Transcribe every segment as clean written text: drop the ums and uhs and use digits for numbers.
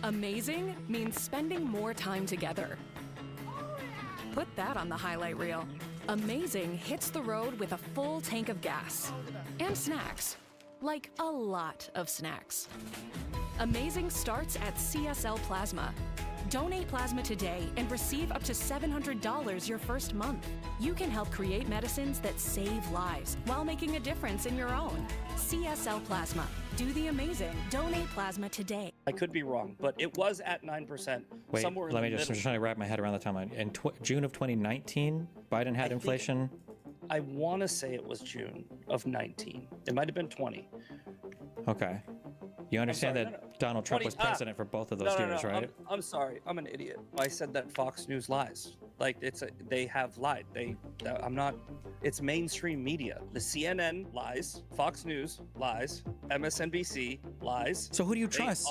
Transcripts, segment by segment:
Amazing means spending more time together. Put that on the highlight reel. Amazing hits the road with a full tank of gas. And snacks. Like a lot of snacks. Amazing starts at CSL Plasma. Donate plasma today and receive up to $700 your first month. You can help create medicines that save lives while making a difference in your own. CSL Plasma. Do the amazing. Donate plasma today. I could be wrong, but it was at 9%. Wait, somewhere let me in the just, I'm middle. just trying to wrap my head around the timeline. In June of 2019, Biden had inflation. I want to say it was June of 19. It might have been 20. Okay. You understand sorry, that Donald Trump 20 was president for both of those years, right? I'm sorry. I'm an idiot. I said that Fox News lies. Like they have lied. I'm not. It's mainstream media. The CNN lies. Fox News lies. MSNBC lies. So who do you trust?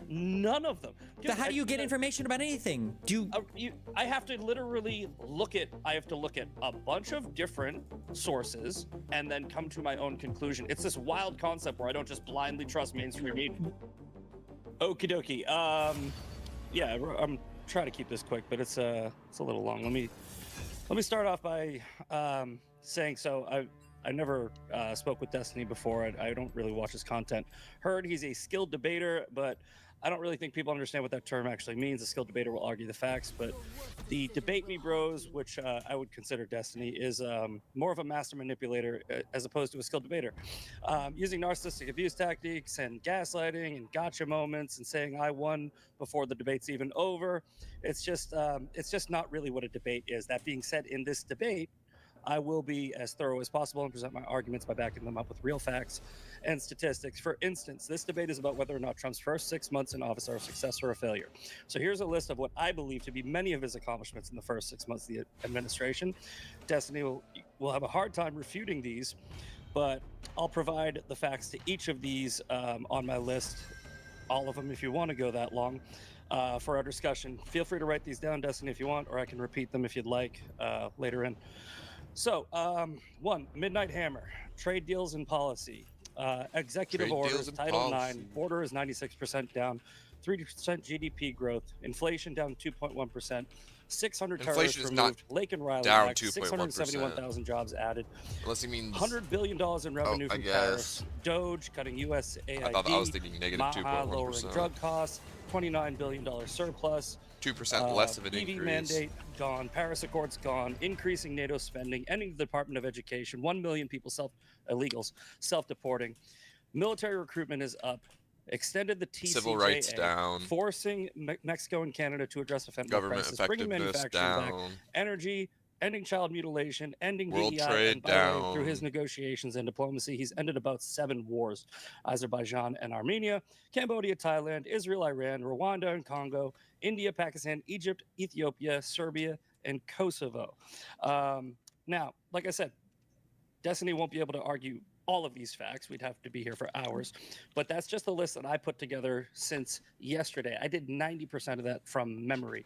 None of them. So how do you get information about anything? Do you? I have to literally look at. I have to look at a bunch of different sources and then come to my own conclusion. It's this wild concept where I don't just blindly trust mainstream media. Okie dokie. Yeah, I'm trying to keep this quick, but it's a little long. Let me start off by saying so. I never spoke with Destiny before. I don't really watch his content. Heard he's a skilled debater, but I don't really think people understand what that term actually means. A skilled debater will argue the facts, but the debate me bros, which I would consider Destiny, is more of a master manipulator as opposed to a skilled debater. Using narcissistic abuse tactics and gaslighting and gotcha moments and saying I won before the debate's even over. It's just not really what a debate is. That being said, in this debate, I will be as thorough as possible and present my arguments by backing them up with real facts and statistics. For instance, this debate is about whether or not Trump's first 6 months in office are a success or a failure. So here's a list of what I believe to be many of his accomplishments in the first 6 months of the administration. Destiny will have a hard time refuting these, but I'll provide the facts to each of these on my list, all of them if you want to go that long. For our discussion, feel free to write these down, Destiny, if you want, or I can repeat them if you'd like later in. So, 1, Midnight Hammer, trade deals and policy, executive Trade orders, deals and Title policy. IX, border is 96% down, 3% GDP growth, inflation down 2.1%, 600 tariffs Inflation is removed, not Lake and Riley down Act, 2.1%. 671,000 jobs added, Unless he means $100 billion in revenue I from guess. tariffs, Doge cutting USAID, I was thinking negative Maha lowering 2.1%. drug costs, $29 billion surplus, 2% less of an EV increase. mandate gone, Paris Accords gone, increasing NATO spending, ending the Department of Education, 1 million people illegals self-deporting, military recruitment is up, extended the TCJA, Civil rights down. forcing Mexico and Canada to address the fentanyl Government crisis, bringing effectiveness manufacturing back, down. energy, ending child mutilation, ending World DEI, trade and by the way, down. through his negotiations and diplomacy, he's ended about 7 wars: Azerbaijan and Armenia, Cambodia, Thailand, Israel, Iran, Rwanda and Congo, India, Pakistan, Egypt, Ethiopia, Serbia, and Kosovo. Now, like I said, Destiny won't be able to argue all of these facts. We'd have to be here for hours, but that's just the list that I put together since yesterday. I did 90% of that from memory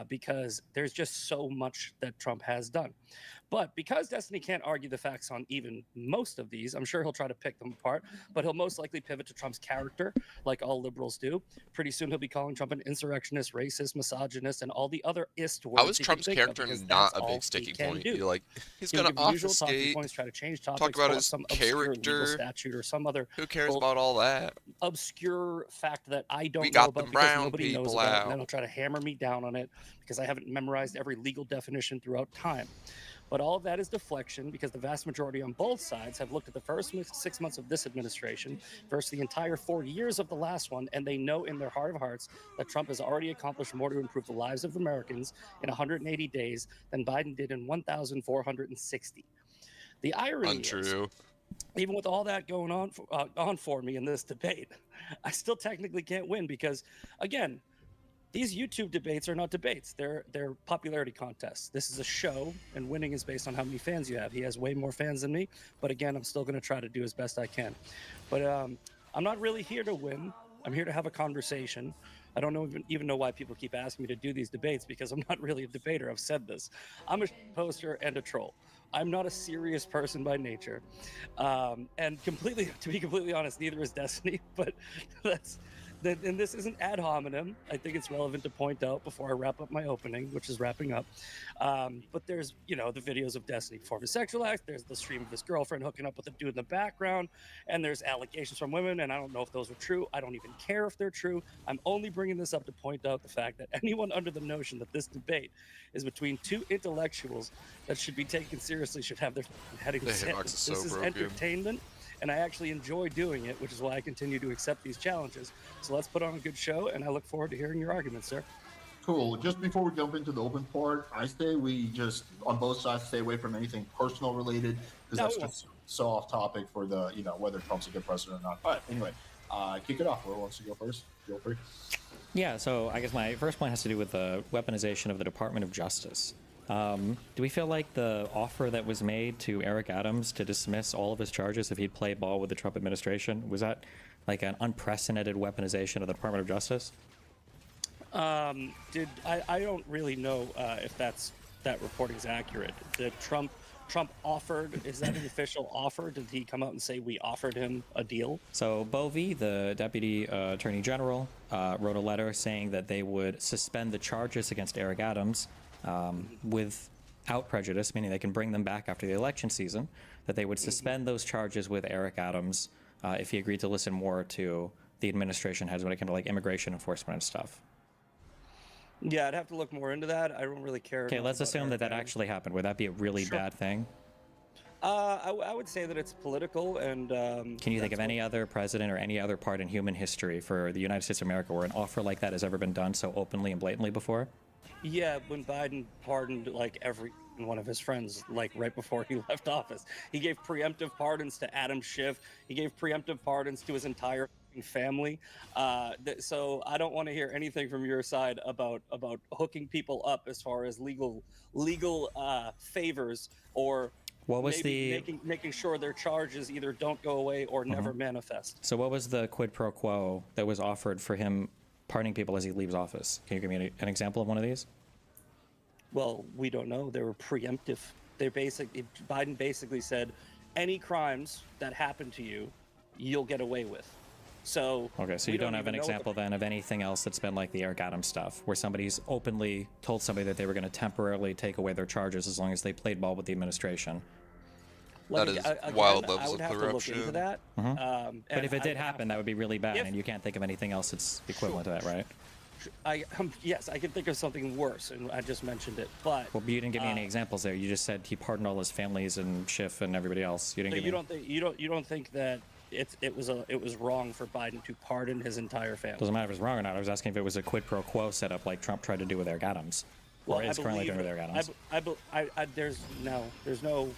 because there's just so much that Trump has done. But because Destiny can't argue the facts on even most of these, I'm sure he'll try to pick them apart, but he'll most likely pivot to Trump's character, like all liberals do. Pretty soon he'll be calling Trump an insurrectionist, racist, misogynist, and all the other ist words. How is Trump's character not a big sticking point? Like, he's going to obfuscate, points, try to change topics, talk about his some obscure legal character. statute or some other Who cares about all that? obscure fact that I don't We know got about the because brown nobody knows people about it, out. and then he'll try to hammer me down on it because I haven't memorized every legal definition throughout time. But all of that is deflection because the vast majority on both sides have looked at the first 6 months of this administration versus the entire 4 years of the last one, and they know in their heart of hearts that Trump has already accomplished more to improve the lives of Americans in 180 days than Biden did in 1,460. The irony is, even with all that going on for me in this debate, I still technically can't win because, again, these YouTube debates are not debates. They're popularity contests. This is a show, and winning is based on how many fans you have. He has way more fans than me, but again, I'm still going to try to do as best I can. But I'm not really here to win. I'm here to have a conversation. I don't even know why people keep asking me to do these debates because I'm not really a debater. I've said this. I'm a poster and a troll. I'm not a serious person by nature. And to be completely honest, neither is Destiny, but and this isn't ad hominem. I think it's relevant to point out before I wrap up my opening, which is wrapping up. But there's, the videos of Destiny performing sexual acts. There's the stream of his girlfriend hooking up with a dude in the background, and there's allegations from women. And I don't know if those are true. I don't even care if they're true. I'm only bringing this up to point out the fact that anyone under the notion that this debate is between two intellectuals that should be taken seriously should have their headings hit. This is entertainment. And I actually enjoy doing it, which is why I continue to accept these challenges. So let's put on a good show, and I look forward to hearing your arguments, sir. Cool. Just before we jump into the open part, we just, on both sides, stay away from anything personal related, because that's just so off topic for the, whether Trump's a good president or not. But anyway, kick it off. Who wants to go first? Feel free. Yeah, so I guess my first point has to do with the weaponization of the Department of Justice. Do we feel like the offer that was made to Eric Adams to dismiss all of his charges if he'd played ball with the Trump administration, was that like an unprecedented weaponization of the Department of Justice? I don't really know if that reporting is accurate. Did Trump offered, is that an official offer? Did he come out and say we offered him a deal? So Bovee, the Deputy Attorney General, wrote a letter saying that they would suspend the charges against Eric Adams without prejudice, meaning they can bring them back after the election season, that they would suspend those charges with Eric Adams if he agreed to listen more to the administration heads when it came to like immigration enforcement and stuff. Yeah, I'd have to look more into that. I don't really care. Okay, let's assume that actually happened. Would that be a really bad thing? I would say that it's political, and can you think of any other president or any other part in human history for the United States of America where an offer like that has ever been done so openly and blatantly before? Yeah, when Biden pardoned like every one of his friends, like right before he left office, he gave preemptive pardons to Adam Schiff. He gave preemptive pardons to his entire family. So I don't want to hear anything from your side about hooking people up as far as legal favors or what was making sure their charges either don't go away or never manifest. So what was the quid pro quo that was offered for him pardoning people as he leaves office? Can you give me an example of one of these? Well, we don't know. They were preemptive. Biden basically said, any crimes that happen to you, you'll get away with. So okay, so you don't have an example then of anything else that's been like the Eric Adams stuff, where somebody's openly told somebody that they were going to temporarily take away their charges as long as they played ball with the administration. That is wild levels of corruption. I would have to look into that. But if it did happen, that would be really bad, and you can't think of anything else that's equivalent to that, right? Yes, I can think of something worse, and I just mentioned it. But well, you didn't give me any examples there. You just said he pardoned all his families and Schiff and everybody else. You didn't. You don't think that it was wrong for Biden to pardon his entire family? Doesn't matter if it's wrong or not. I was asking if it was a quid pro quo setup like Trump tried to do with Eric Adams, or is currently doing with Eric Adams. There's no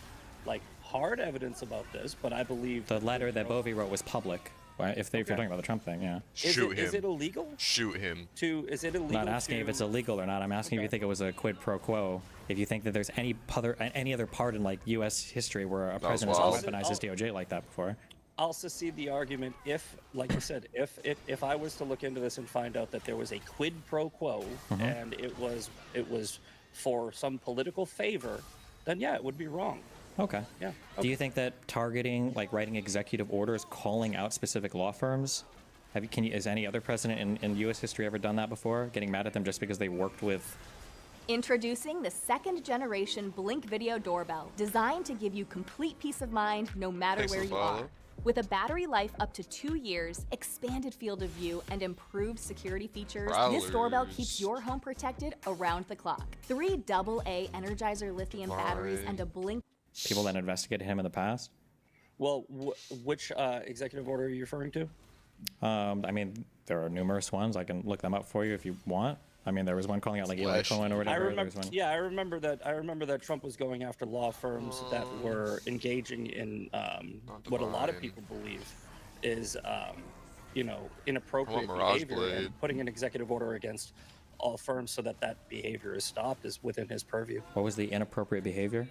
like hard evidence about this, but I believe the letter that Bovee wrote was public. Right? If you're talking about the Trump thing, yeah. Shoot him. Is it illegal? Shoot him. Is it illegal? I'm not asking if it's illegal or not. I'm asking if you think it was a quid pro quo. If you think that there's any other part in like U.S. history where a president has weaponized his DOJ like that before. I'll secede the argument if, like you said, if I was to look into this and find out that there was a quid pro quo and it was for some political favor, then yeah, it would be wrong. Okay. Yeah. Okay. Do you think that targeting, like writing executive orders, calling out specific law firms, has any other president in U.S. history ever done that before? Getting mad at them just because they worked with... Introducing the second-generation Blink Video Doorbell, designed to give you complete peace of mind no matter where you are. With a battery life up to 2 years, expanded field of view, and improved security features, this doorbell keeps your home protected around the clock. 3 AA Energizer lithium batteries and a Blink... People that investigated him in the past? Well, which executive order are you referring to? I mean, there are numerous ones. I can look them up for you if you want. I mean, there was one calling out like Eli Cohen or whatever. I remember that Trump was going after law firms that were engaging in what a lot of people believe is, inappropriate behavior, and putting an executive order against all firms so that behavior is stopped is within his purview. What was the inappropriate behavior?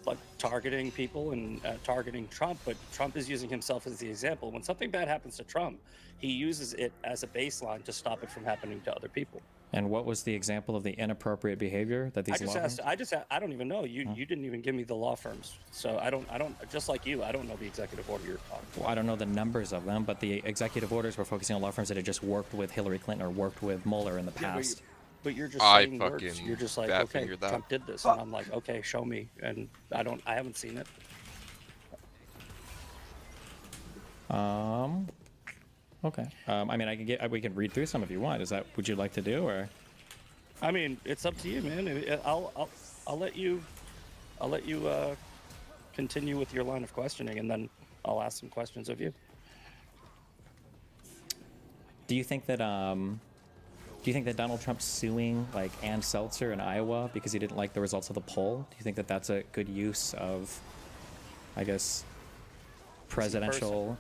like targeting people and targeting Trump, but Trump is using himself as the example. When something bad happens to Trump, he uses it as a baseline to stop it from happening to other people. And what was the example of the inappropriate behavior that these law firms? I don't even know. You didn't even give me the law firms, so I don't. Just like you, I don't know the executive order you're talking about. Well, I don't know the numbers of them, but the executive orders were focusing on law firms that had just worked with Hillary Clinton or worked with Mueller in the past. But you're just saying words. You're just like, okay, Trump did this, and I'm like, okay, show me, and I haven't seen it. Okay. I mean, we can read through some if you want. Would you like to do, or? I mean, it's up to you, man. I'll let you continue with your line of questioning, and then I'll ask some questions of you. Do you think that Donald Trump's suing like Ann Seltzer in Iowa because he didn't like the results of the poll? Do you think that that's a good use of, I guess, presidential?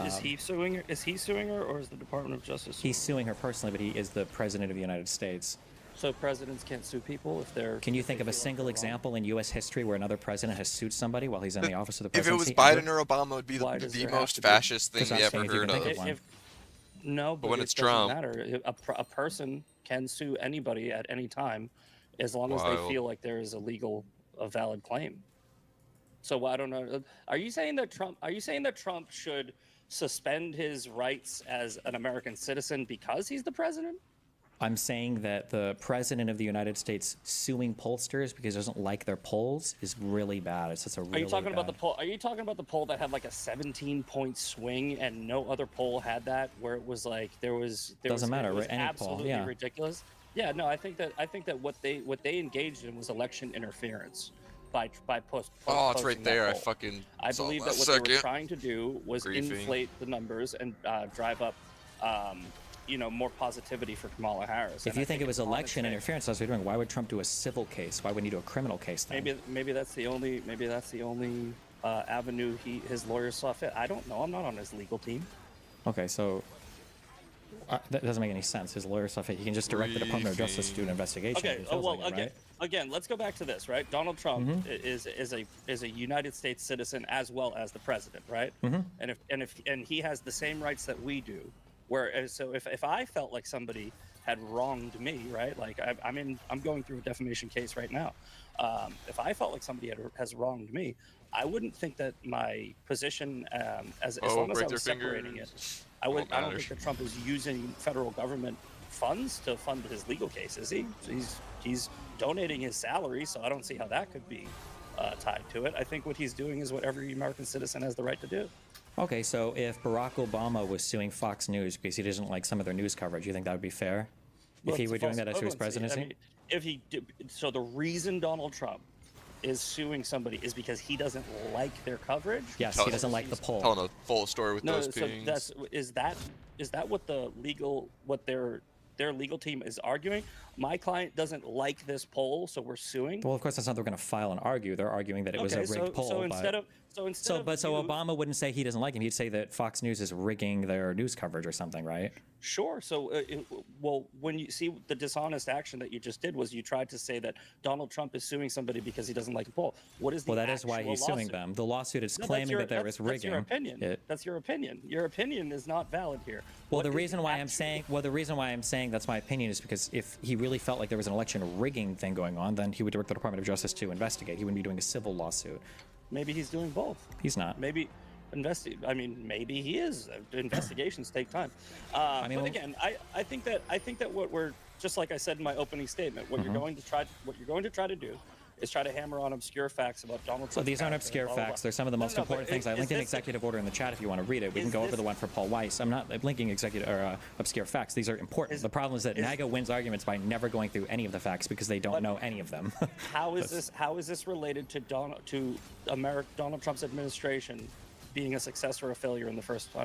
Is he suing her? Is he suing her, or is the Department of Justice? He's suing her personally, but he is the president of the United States. So presidents can't sue people if they're. Can you think of a single example in U.S. history where another president has sued somebody while he's in the office of the presidency? If it was Biden or Obama, it would be the most fascist thing we ever heard of. No, but when it it's doesn't Trump, matter. A person can sue anybody at any time, as long as they feel like there is a valid claim. So I don't know. Are you saying that Trump should suspend his rights as an American citizen because he's the president? I'm saying that the president of the United States suing pollsters because he doesn't like their polls is really bad. It's just a really Are you talking about the poll? Are you talking about the poll that had like a 17-point swing and no other poll had that, where it was like there was doesn't matter, it was any absolutely poll, yeah. ridiculous. Yeah, no, I think that what they engaged in was election interference by post. Oh, it's right there. I believe that what they were trying to do was inflate the numbers and drive up more positivity for Kamala Harris. If you think it was election interference, that's what you're doing. Why would Trump do a civil case? Why would he do a criminal case then? Maybe that's the only avenue his lawyers saw fit. I don't know. I'm not on his legal team. Okay, so that doesn't make any sense. His lawyers saw fit. He can just direct the Department of Justice to do an investigation. Okay. Again, let's go back to this, right? Donald Trump is a United States citizen as well as the president, right? And he has the same rights that we do. So if I felt like somebody had wronged me, right? Like I'm going through a defamation case right now. If I felt like somebody has wronged me, I wouldn't think that my position, as long as I was separating it, I don't think that Trump is using federal government funds to fund his legal cases. He's donating his salary, so I don't see how that could be tied to it. I think what he's doing is what every American citizen has the right to do. Okay, so if Barack Obama was suing Fox News because he doesn't like some of their news coverage, you think that would be fair? If he were doing that as his presidency? So the reason Donald Trump is suing somebody is because he doesn't like their coverage? Yes, he doesn't like the poll. Telling a full story with those pings. So is that what their legal team is arguing? My client doesn't like this poll, so we're suing. Well, of course, that's not what they're going to file and argue. They're arguing that it was a rigged poll. So Obama wouldn't say he doesn't like him. He'd say that Fox News is rigging their news coverage or something, right? Sure. So, when you see the dishonest action that you just did was you tried to say that Donald Trump is suing somebody because he doesn't like a poll. What is the that is why he's suing them. The lawsuit is claiming that there is rigging. That's your opinion. That's your opinion. Your opinion is not valid here. Well, the reason why I'm saying that's my opinion is because if he really felt like there was an election rigging thing going on, then he would direct the Department of Justice to investigate. He wouldn't be doing a civil lawsuit. Maybe he's doing both. He's not. Maybe he is. Investigations take time. But again, I think that what we're, just like I said in my opening statement, what you're going to try to do is try to hammer on obscure facts about Donald Trump. So these aren't obscure facts. They're some of the most important things. I linked an executive order in the chat if you want to read it. We can go over the one for Paul Weiss. I'm not linking obscure facts. These are important. The problem is that NAGA wins arguments by never going through any of the facts because they don't know any of them. How is this related to Donald Trump's administration being a success or a failure in the first 6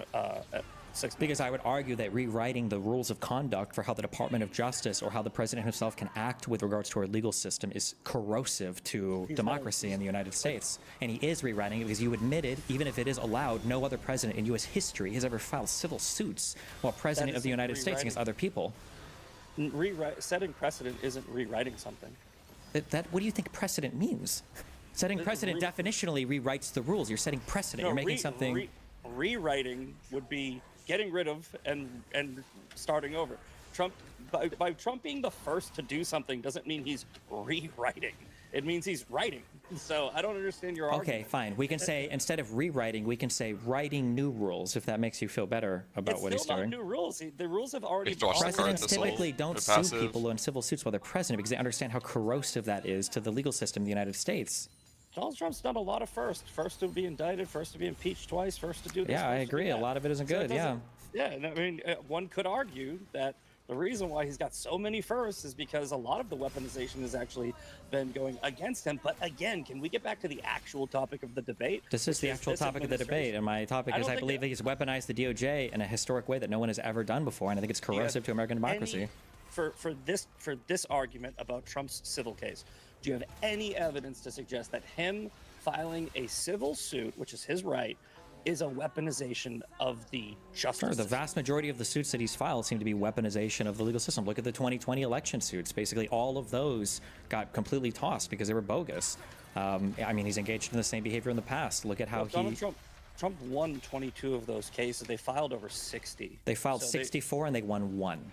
months? Because I would argue that rewriting the rules of conduct for how the Department of Justice or how the president himself can act with regards to our legal system is corrosive to democracy in the United States. And he is rewriting it because you admitted, even if it is allowed, no other president in U.S. history has ever filed civil suits while president of the United States against other people. Setting precedent isn't rewriting something. What do you think precedent means? Setting precedent definitionally rewrites the rules. You're setting precedent. No, You're making something. Rewriting would be getting rid of and starting over. Trump, by Trump being the first to do something doesn't mean he's rewriting. It means he's writing. So I don't understand your argument. Okay, fine. We can say, instead of rewriting, we can say writing new rules, if that makes you feel better about what he's doing. It's still not new rules. The rules have already been. Presidents typically don't sue people in civil suits while they're president because they understand how corrosive that is to the legal system in the United States. Donald Trump's done a lot of firsts. First to be indicted, first to be impeached twice, first to do this. Yeah, I agree. A lot of it isn't good, yeah. Yeah, and I mean, one could argue that the reason why he's got so many firsts is because a lot of the weaponization has actually been going against him. But again, can we get back to the actual topic of the debate? This is the actual topic of the debate, and my topic is I believe that he's weaponized the DOJ in a historic way that no one has ever done before, and I think it's corrosive to American democracy. For this argument about Trump's civil case, do you have any evidence to suggest that him filing a civil suit, which is his right, is a weaponization of the justice system? The vast majority of the suits that he's filed seem to be weaponization of the legal system. Look at the 2020 election suits. Basically, all of those got completely tossed because they were bogus. I mean, he's engaged in the same behavior in the past. Look at how Donald Trump won 22 of those cases. They filed over 60. They filed 64 and they won 1.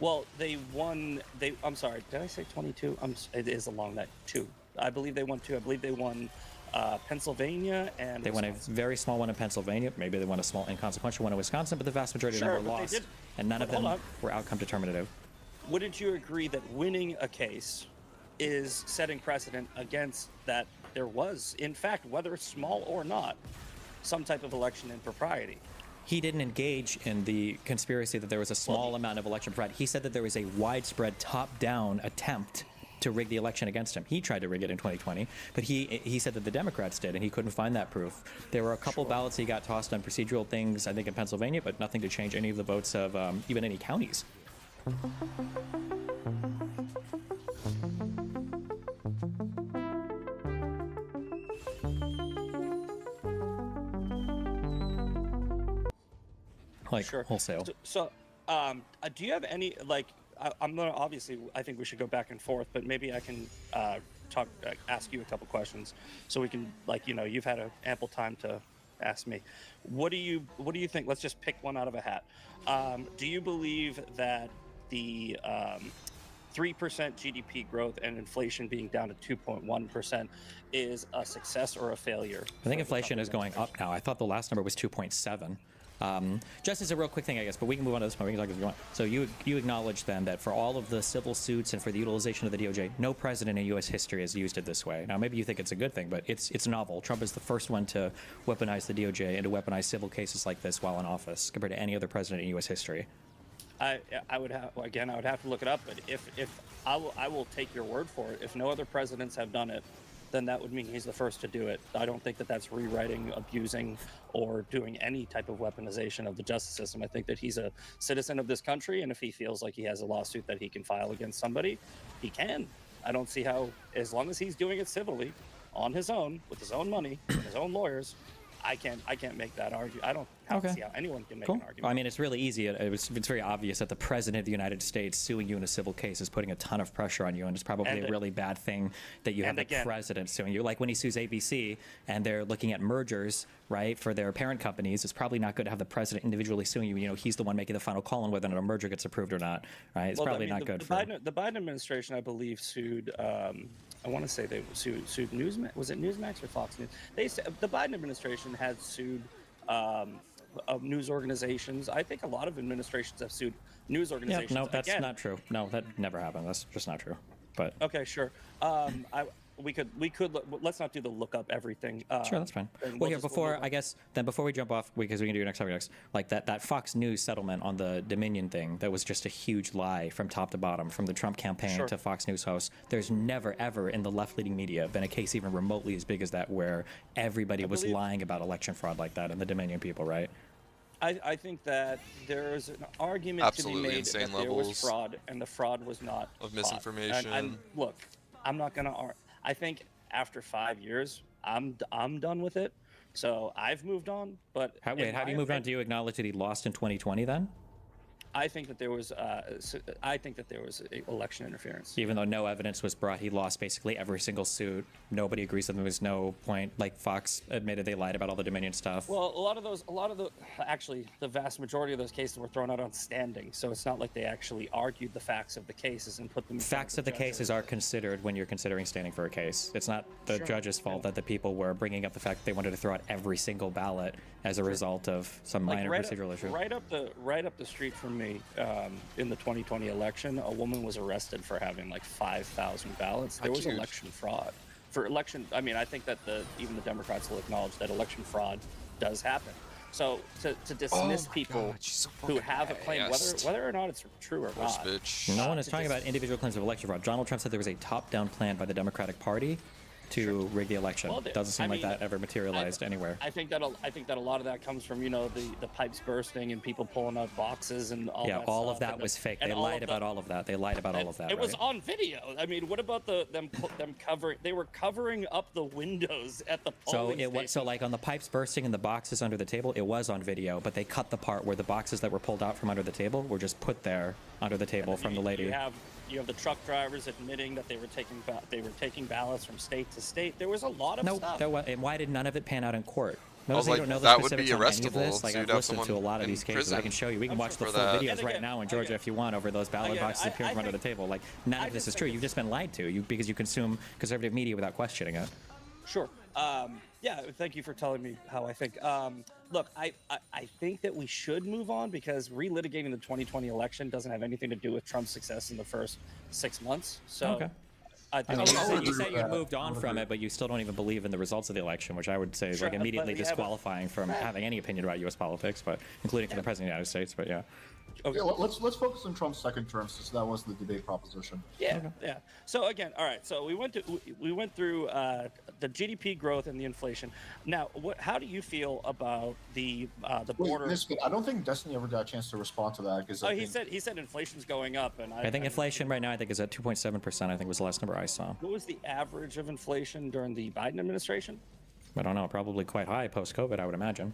Well, they won. I'm sorry. Did I say 22? It is along that 2. I believe they won 2. I believe they won Pennsylvania and they Wisconsin. won a very small one in Pennsylvania. Maybe they won a small inconsequential one in Wisconsin, but the vast majority of them were lost, and none of them were outcome determinative. Wouldn't you agree that winning a case is setting precedent against that there was, in fact, whether it's small or not, some type of election impropriety? He didn't engage in the conspiracy that there was a small amount of election fraud. He said that there was a widespread top-down attempt to rig the election against him. He tried to rig it in 2020, but he said that the Democrats did, and he couldn't find that proof. There were a couple ballots he got tossed on procedural things, I think, in Pennsylvania, but nothing to change any of the votes of even any counties. Like wholesale. So, do you have any I'm gonna obviously. I think we should go back and forth, but maybe I can ask you a couple questions, so we can you've had ample time to ask me. What do you think? Let's just pick one out of a hat. Do you believe that the 3% GDP growth and inflation being down to 2.1% is a success or a failure? I think inflation is going up now. I thought the last number was 2.7. Just as a real quick thing, I guess, but we can move on to this one. We can talk if you want. So you acknowledge then that for all of the civil suits and for the utilization of the DOJ, no president in U.S. history has used it this way. Now, maybe you think it's a good thing, but it's novel. Trump is the first one to weaponize the DOJ and to weaponize civil cases like this while in office, compared to any other president in U.S. history. I would have to look it up, but if I will take your word for it. If no other presidents have done it, then that would mean he's the first to do it. I don't think that that's rewriting, abusing, or doing any type of weaponization of the justice system. I think that he's a citizen of this country, and if he feels like he has a lawsuit that he can file against somebody, he can. I don't see how, as long as he's doing it civilly, on his own, with his own money, and his own lawyers, I can't make that argument. I don't see how anyone can make an argument. I mean, it's really easy. It's very obvious that the president of the United States suing you in a civil case is putting a ton of pressure on you, and it's probably a really bad thing that you have the president suing you. Like when he sues ABC and they're looking at mergers, right, for their parent companies, it's probably not good to have the president individually suing you. You know, he's the one making the final call on whether or not a merger gets approved or not, right? It's probably not good for the Biden administration, I believe, sued. I want to say they sued Newsmax. Was it Newsmax or Fox News? The Biden administration had sued news organizations. I think a lot of administrations have sued news organizations. Yeah, no, that's not true. No, that never happened. That's just not true. But okay, sure. We could let's not do the look up everything. Sure, that's fine. Well, here before we jump off, because we can do your next topic next. Like that Fox News settlement on the Dominion thing, that was just a huge lie from top to bottom, from the Trump campaign to Fox News hosts. There's never ever in the left-leaning media been a case even remotely as big as that where everybody was lying about election fraud like that, and the Dominion people, right? I think that there's an argument to be made that there was fraud, and the fraud was not of misinformation. And look, I'm not gonna argue. I think after 5 years, I'm done with it. So I've moved on. But have you moved on? Do you acknowledge that he lost in 2020 then? I think that there was election interference. Even though no evidence was brought, he lost basically every single suit. Nobody agrees that there was no point. Like Fox admitted they lied about all the Dominion stuff. Well, actually, the vast majority of those cases were thrown out on standing. So it's not like they actually argued the facts of the cases and put them. Facts of the cases are considered when you're considering standing for a case. It's not the judge's fault that the people were bringing up the fact that they wanted to throw out every single ballot as a result of some minor procedural issue. Right up the street from me, in the 2020 election, a woman was arrested for having like 5,000 ballots. There was election fraud. For election, I mean, I think that even the Democrats will acknowledge that election fraud does happen. So to dismiss people who have a claim, whether or not it's true or not. No one is talking about individual claims of election fraud. Donald Trump said there was a top-down plan by the Democratic Party to rig the election. Well, doesn't seem like that ever materialized anywhere. I think that a lot of that comes from the pipes bursting and people pulling out boxes and all that. Yeah, all of that was fake. They lied about all of that. They lied about all of that. It was on video. I mean, what about them covering? They were covering up the windows at the polling station. So like on the pipes bursting and the boxes under the table, it was on video, but they cut the part where the boxes that were pulled out from under the table were just put there under the table from the lady. You have the truck drivers admitting that they were taking ballots from state to state. There was a lot of stuff. And why did none of it pan out in court? Notice like, don't know the that would specifics be on any of arrestable. this. Like So I've listened to a lot of these cases. prison. I can show you. We can watch the full that. videos right now in Georgia if you want over those ballot boxes appearing from under the table. Like none of this is true. You've just been lied to because you consume conservative media without questioning it. Sure. Yeah, thank you for telling me how I think. Look, I think that we should move on because relitigating the 2020 election doesn't have anything to do with Trump's success in the first 6 months. So, okay. You say you moved on from it, but you still don't even believe in the results of the election, which I would say is like immediately disqualifying from having any opinion about U.S. politics, but including from the President of the United States. But yeah. Okay. Yeah, let's focus on Trump's second term since that was the debate proposition. Yeah, yeah. So again, all right. So we went through the GDP growth and the inflation. Now, how do you feel about the border? Wait, I don't think Destiny ever got a chance to respond to that because he said inflation's going up, and I think inflation right now is at 2.7%. I think was the last number I saw. What was the average of inflation during the Biden administration? I don't know. Probably quite high post-COVID, I would imagine.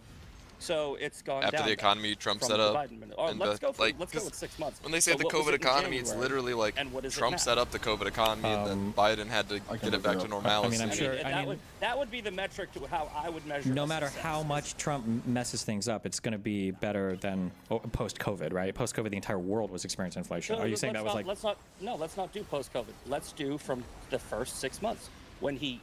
So it's gone after down the economy Trump set up. Let's go with 6 months. When they say the COVID economy, it's literally like Trump set up the COVID economy, and then Biden had to get it back to normality. I mean, I'm sure. That would be the metric to how I would measure. No matter how much Trump messes things up, it's going to be better than post-COVID, right? Post-COVID, the entire world was experiencing inflation. Are you saying that was like? Let's not do post-COVID. Let's do from the first 6 months. When he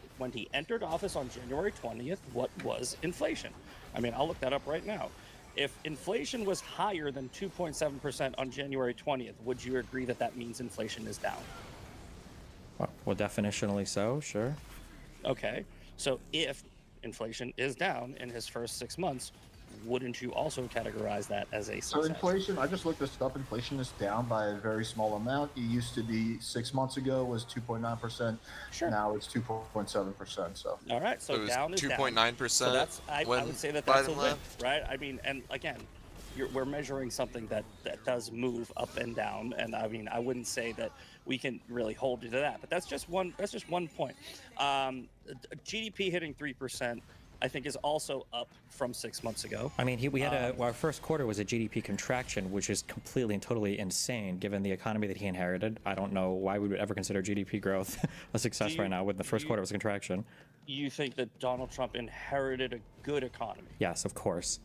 entered office on January 20th, what was inflation? I mean, I'll look that up right now. If inflation was higher than 2.7% on January 20th, would you agree that that means inflation is down? Well, definitionally so, sure. Okay, so if inflation is down in his first 6 months, wouldn't you also categorize that as a success? So inflation, I just looked this up. Inflation is down by a very small amount. It used to be 6 months ago was 2.9%. Sure. Now it's 2.7%. So. All right. So down is 2.9%. So that's I would say that's a win, right? I mean, and again, we're measuring something that does move up and down, and I mean, I wouldn't say that we can really hold you to that, but that's just one point. GDP hitting 3%. I think is also up from 6 months ago. I mean, we had our first quarter was a GDP contraction, which is completely and totally insane given the economy that he inherited. I don't know why we would ever consider GDP growth a success right now when the first quarter was a contraction. You think that Donald Trump inherited a good economy? Yes, of course.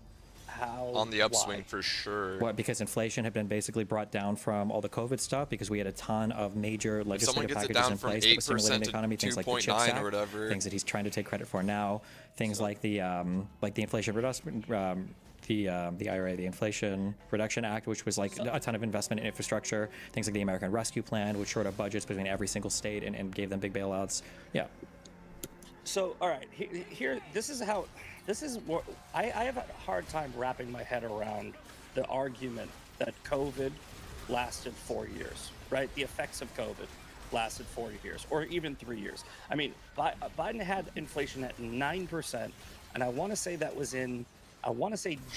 How? On the upswing for sure. What? Because inflation had been basically brought down from all the COVID stuff because we had a ton of major legislative packages in place that was stimulating the economy, things like the CHIPS Act, things that he's trying to take credit for now, things like the Inflation Reduction, the IRA, the Inflation Reduction Act, which was like a ton of investment in infrastructure, things like the American Rescue Plan, which shored up budgets between every single state and gave them big bailouts. Yeah. So, all right, here, this is what I have a hard time wrapping my head around the argument that COVID lasted 4 years, right? The effects of COVID lasted 4 years or even 3 years. I mean, Biden had inflation at 9%, and I want to say that was in,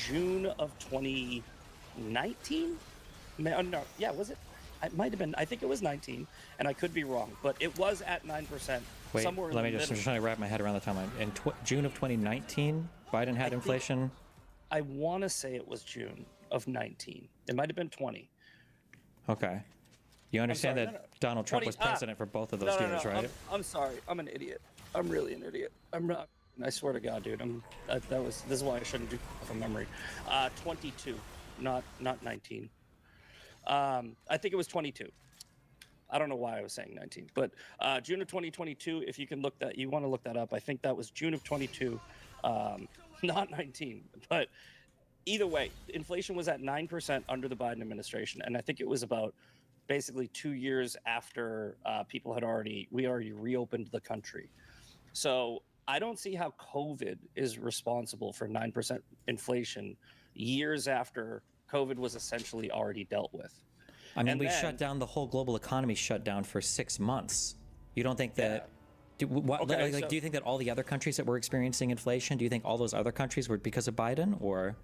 June of 2019? No, yeah, was it? It might have been, I think it was 19, and I could be wrong, but it was at 9%. Wait, I'm just trying to wrap my head around the timeline. In June of 2019, Biden had inflation? I want to say it was June of 19. It might have been 20. Okay. You understand that Donald Trump was president for both of those years, right? I'm sorry. I'm an idiot. I'm really an idiot. I'm not. I swear to God, dude. This is why I shouldn't do from memory. 22, not 19. I think it was 22. I don't know why I was saying 19, but June of 2022. If you can you want to look that up. I think that was June of 22, not 19. But either way, inflation was at 9% under the Biden administration, and I think it was about basically 2 years after we already reopened the country. So I don't see how COVID is responsible for 9% inflation years after COVID was essentially already dealt with. I mean, we shut down the whole global economy, shut down for 6 months. You don't think that? Do you think that all the other countries that were experiencing inflation, do you think all those other countries were because of Biden, or?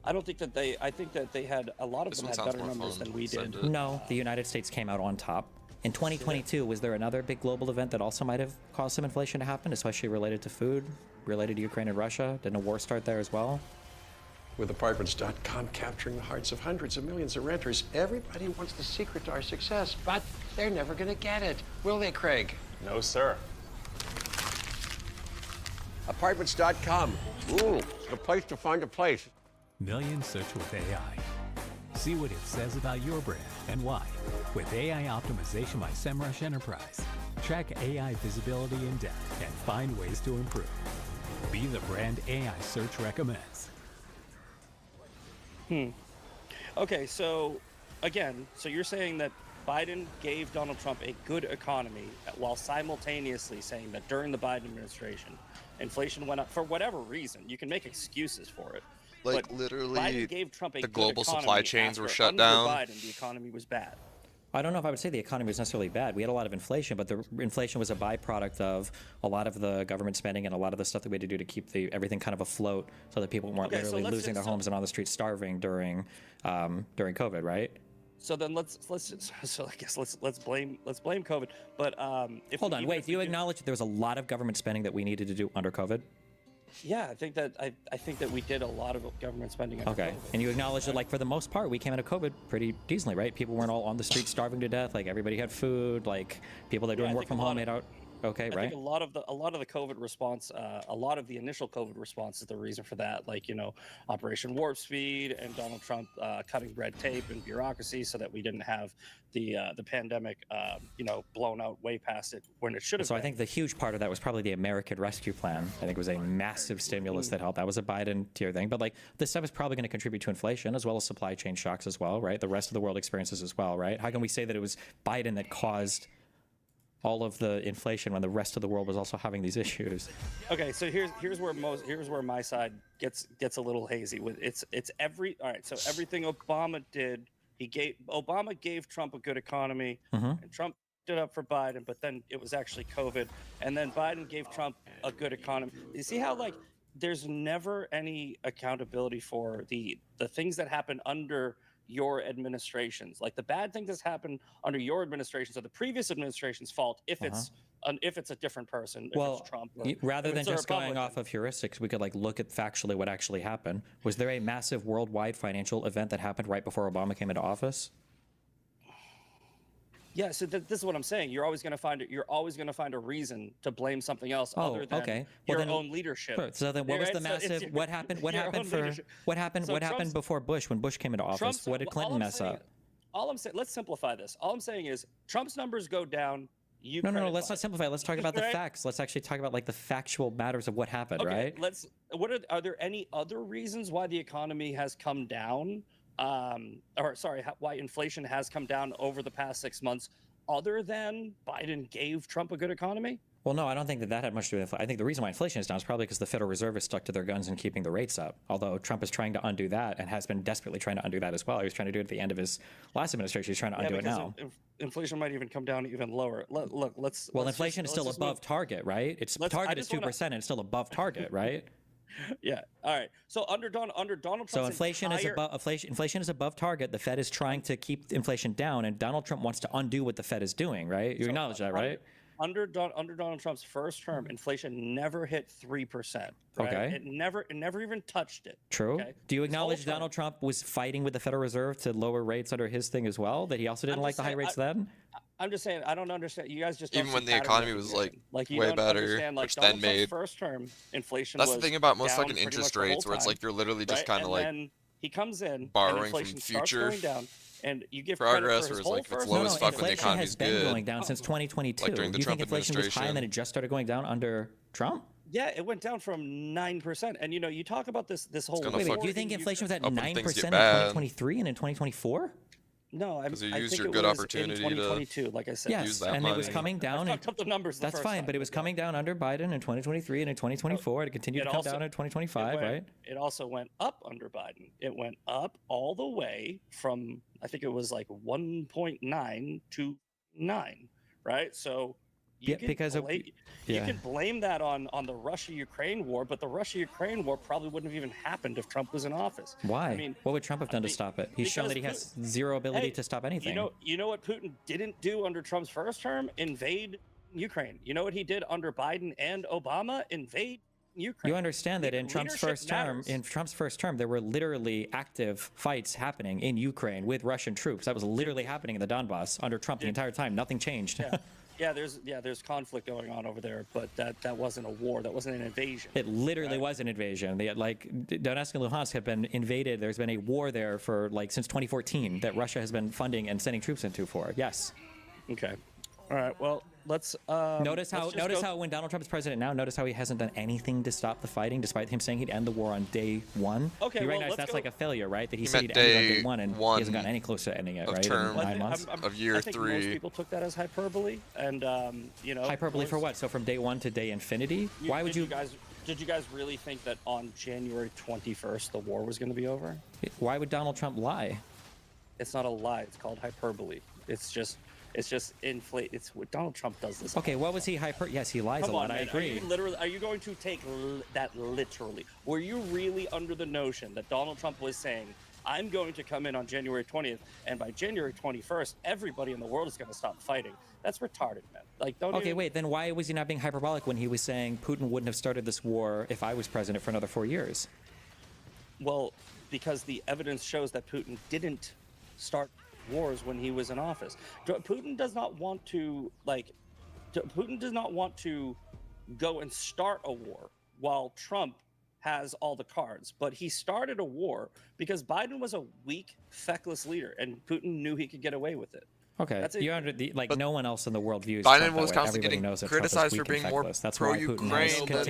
I don't think that I think that they had, a lot of them had better numbers than we did. No, the United States came out on top. In 2022, was there another big global event that also might have caused some inflation to happen, especially related to food, related to Ukraine and Russia? Didn't a war start there as well? With Apartments.com capturing the hearts of hundreds of millions of renters, everybody wants the secret to our success, but they're never going to get it. Will they, Craig? No, sir. Apartments.com. Ooh, the place to find a place. Millions search with AI. See what it says about your brand and why. With AI optimization by SEMrush Enterprise. Track AI visibility in depth and find ways to improve. Be the brand AI search recommends. Okay, so again, you're saying that Biden gave Donald Trump a good economy while simultaneously saying that during the Biden administration, inflation went up for whatever reason. You can make excuses for it. Like but literally, Biden gave Trump a the good global supply chains were shut under down. Biden, the economy was bad. I don't know if I would say the economy was necessarily bad. We had a lot of inflation, but the inflation was a byproduct of a lot of the government spending and a lot of the stuff that we had to do to keep everything kind of afloat, so that people weren't literally losing their homes and on the streets starving during COVID, right? So then let's blame COVID. But hold on, wait. Do you acknowledge that there was a lot of government spending that we needed to do under COVID? Yeah, I think that we did a lot of government spending. Okay, COVID. And you acknowledge that, like, for the most part, we came out of COVID pretty decently, right? People weren't all on the streets starving to death. Like, everybody had food. Like, people that were doing work from home made out okay, right? I think a lot of the COVID response, a lot of the initial COVID response is the reason for that. Like, Operation Warp Speed and Donald Trump cutting red tape and bureaucracy so that we didn't have the pandemic, blown out way past it when it should have. So I think the huge part of that was probably the American Rescue Plan. I think it was a massive stimulus that helped. That was a Biden tier thing. But, like, this stuff is probably going to contribute to inflation as well as supply chain shocks as well, right? The rest of the world experiences as well, right? How can we say that it was Biden that caused all of the inflation when the rest of the world was also having these issues? Okay, so here's where my side gets a little hazy with all right. So everything Obama did, Obama gave Trump a good economy, and Trump stood up for Biden, but then it was actually COVID, and then Biden gave Trump a good economy. You see how, like, there's never any accountability for the things that happen under your administrations. Like, the bad things that's happened under your administrations are the previous administration's fault if it's a different person, if it's Trump. Rather than just going off of heuristics, we could, like, look at factually what actually happened. Was there a massive worldwide financial event that happened right before Obama came into office? Yeah, so this is what I'm saying. You're always going to find a reason to blame something else other than your own leadership. Sure. So then, what was the massive? What happened? What happened before Bush? When Bush came into office, what did Clinton mess up? All I'm saying. Let's simplify this. All I'm saying is Trump's numbers go down. No. Let's not simplify. Let's talk about the facts. Let's actually talk about, like, the factual matters of what happened, right? Are there any other reasons why the economy has come down? Why inflation has come down over the past 6 months, other than Biden gave Trump a good economy? Well, no, I don't think that had much to do with inflation. I think the reason why inflation is down is probably because the Federal Reserve is stuck to their guns and keeping the rates up. Although Trump is trying to undo that and has been desperately trying to undo that as well. He was trying to do it at the end of his last administration. He's trying to undo it now. Inflation might even come down even lower. Inflation is still above target, right? Target is 2%, and it's still above target, right? Yeah. All right. So under Donald Trump, so inflation is above target. The Fed is trying to keep inflation down, and Donald Trump wants to undo what the Fed is doing, right? You acknowledge that, right? under Donald Trump's first term, inflation never hit 3%. Right? Okay. It never even touched it. True. Okay? Do you acknowledge Donald Trump was fighting with the Federal Reserve to lower rates under his thing as well? That he also didn't like the high rates then? I'm just saying, I don't understand. You guys just even when the economy was like way better, which then made first term inflation. That's the thing about most fucking interest rates, where it's like you're literally just kind of like then he comes in, borrowing and from future going down, and you give progress, credit for his or it's like whole it's first low as fuck when the inflation economy's has been good. going down since 2022. Like during the Do you Trump think inflation was high and then it just started going down under Trump? Yeah, it went down from 9%. And you talk about this whole. Wait, do you think inflation was at 9% in things get 2023 and in 2024? No, I you think used your it good was opportunity in 2022, like I said. Yes, use that and money. it was coming down. I fucked up the numbers. That's fine, but it was coming down under Biden in 2023 and in 2024. It continued to come down in 2025, right? It also went up under Biden. It went up all the way from, I think it was like 1.9 to 9, right? So you can blame that on the Russia-Ukraine war, but the Russia-Ukraine war probably wouldn't have even happened if Trump was in office. Why? I mean, what would Trump have done to stop it? He's shown that he has zero ability to stop anything. You know what Putin didn't do under Trump's first term? Invade Ukraine. You know what he did under Biden and Obama? Invade Ukraine. You understand that in Trump's first term, there were literally active fights happening in Ukraine with Russian troops. That was literally happening in the Donbass under Trump the entire time. Nothing changed. Yeah, there's conflict going on over there, but that wasn't a war. That wasn't an invasion. It literally was an invasion. They had, like, Donetsk and Luhansk have been invaded. There's been a war there for since 2014 that Russia has been funding and sending troops into for. Yes. Okay. All right. Well, let's notice how when Donald Trump is president now, notice how he hasn't done anything to stop the fighting, despite him saying he'd end the war on day one. Okay, you recognize that's like a failure, right? That he said he'd end it on day one, and he hasn't gotten any closer to ending it, right? Term in 9 months of year I think 3. Most people took that as hyperbole, and hyperbole for what? So from day 1 to day infinity? Why would you guys? Did you guys really think that on January 21st the war was going to be over? Why would Donald Trump lie? It's not a lie. It's called hyperbole. It's just inflate. It's what Donald Trump does this. Okay, what was he Yes, he lies a lot. Man. I agree. Are you going to take that literally? Were you really under the notion that Donald Trump was saying, I'm going to come in on January 20th, and by January 21st, everybody in the world is going to stop fighting? That's retarded, man. Wait, then why was he not being hyperbolic when he was saying Putin wouldn't have started this war if I was president for another 4 years? Well, because the evidence shows that Putin didn't start wars when he was in office. Putin does not want to go and start a war while Trump has all the cards, but he started a war because Biden was a weak, feckless leader, and Putin knew he could get away with it. Okay, no one else in the world views Biden Trump was constantly getting criticized for being more pro-Ukraine than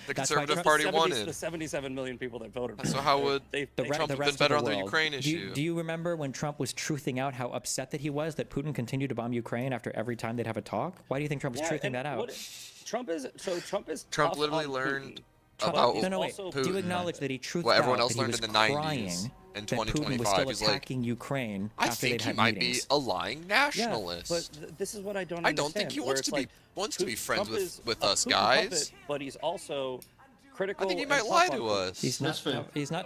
the Conservative Party wanted. The 77 million people that voted for So how would Trump have been better on the Ukraine issue? Do you remember when Trump was truthing out how upset that he was that Putin continued to bomb Ukraine after every time they'd have a talk? Why do you think Trump was truthing that out? Trump literally learned about Putin. Do you acknowledge that he truthed what everyone out else that learned he was in the 90s and 2025? Was still attacking Ukraine I after think they'd he had might meetings. be a lying nationalist. Yeah, but this is what I don't understand. I don't think he wants to be friends with us Putin guys. Puppet, but he's also critical. I think he might lie to us. He's not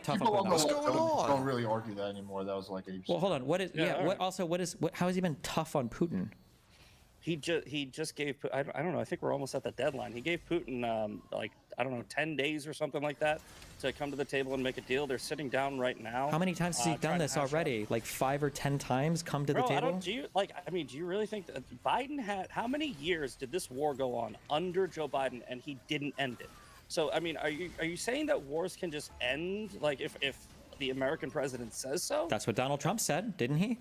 tough People on us. don't really argue that anymore. That was like a. Well, hold on. How has he been tough on Putin? He just gave. I don't know. I think we're almost at the deadline. He gave Putin 10 days or something like that to come to the table and make a deal. They're sitting down right now. How many times has he done this already? Like 5 or 10 times? Come to the table? Do you really think that Biden had? How many years did this war go on under Joe Biden and he didn't end it? So I mean, are you saying that wars can just end like if the American president says so? That's what Donald Trump said, didn't he?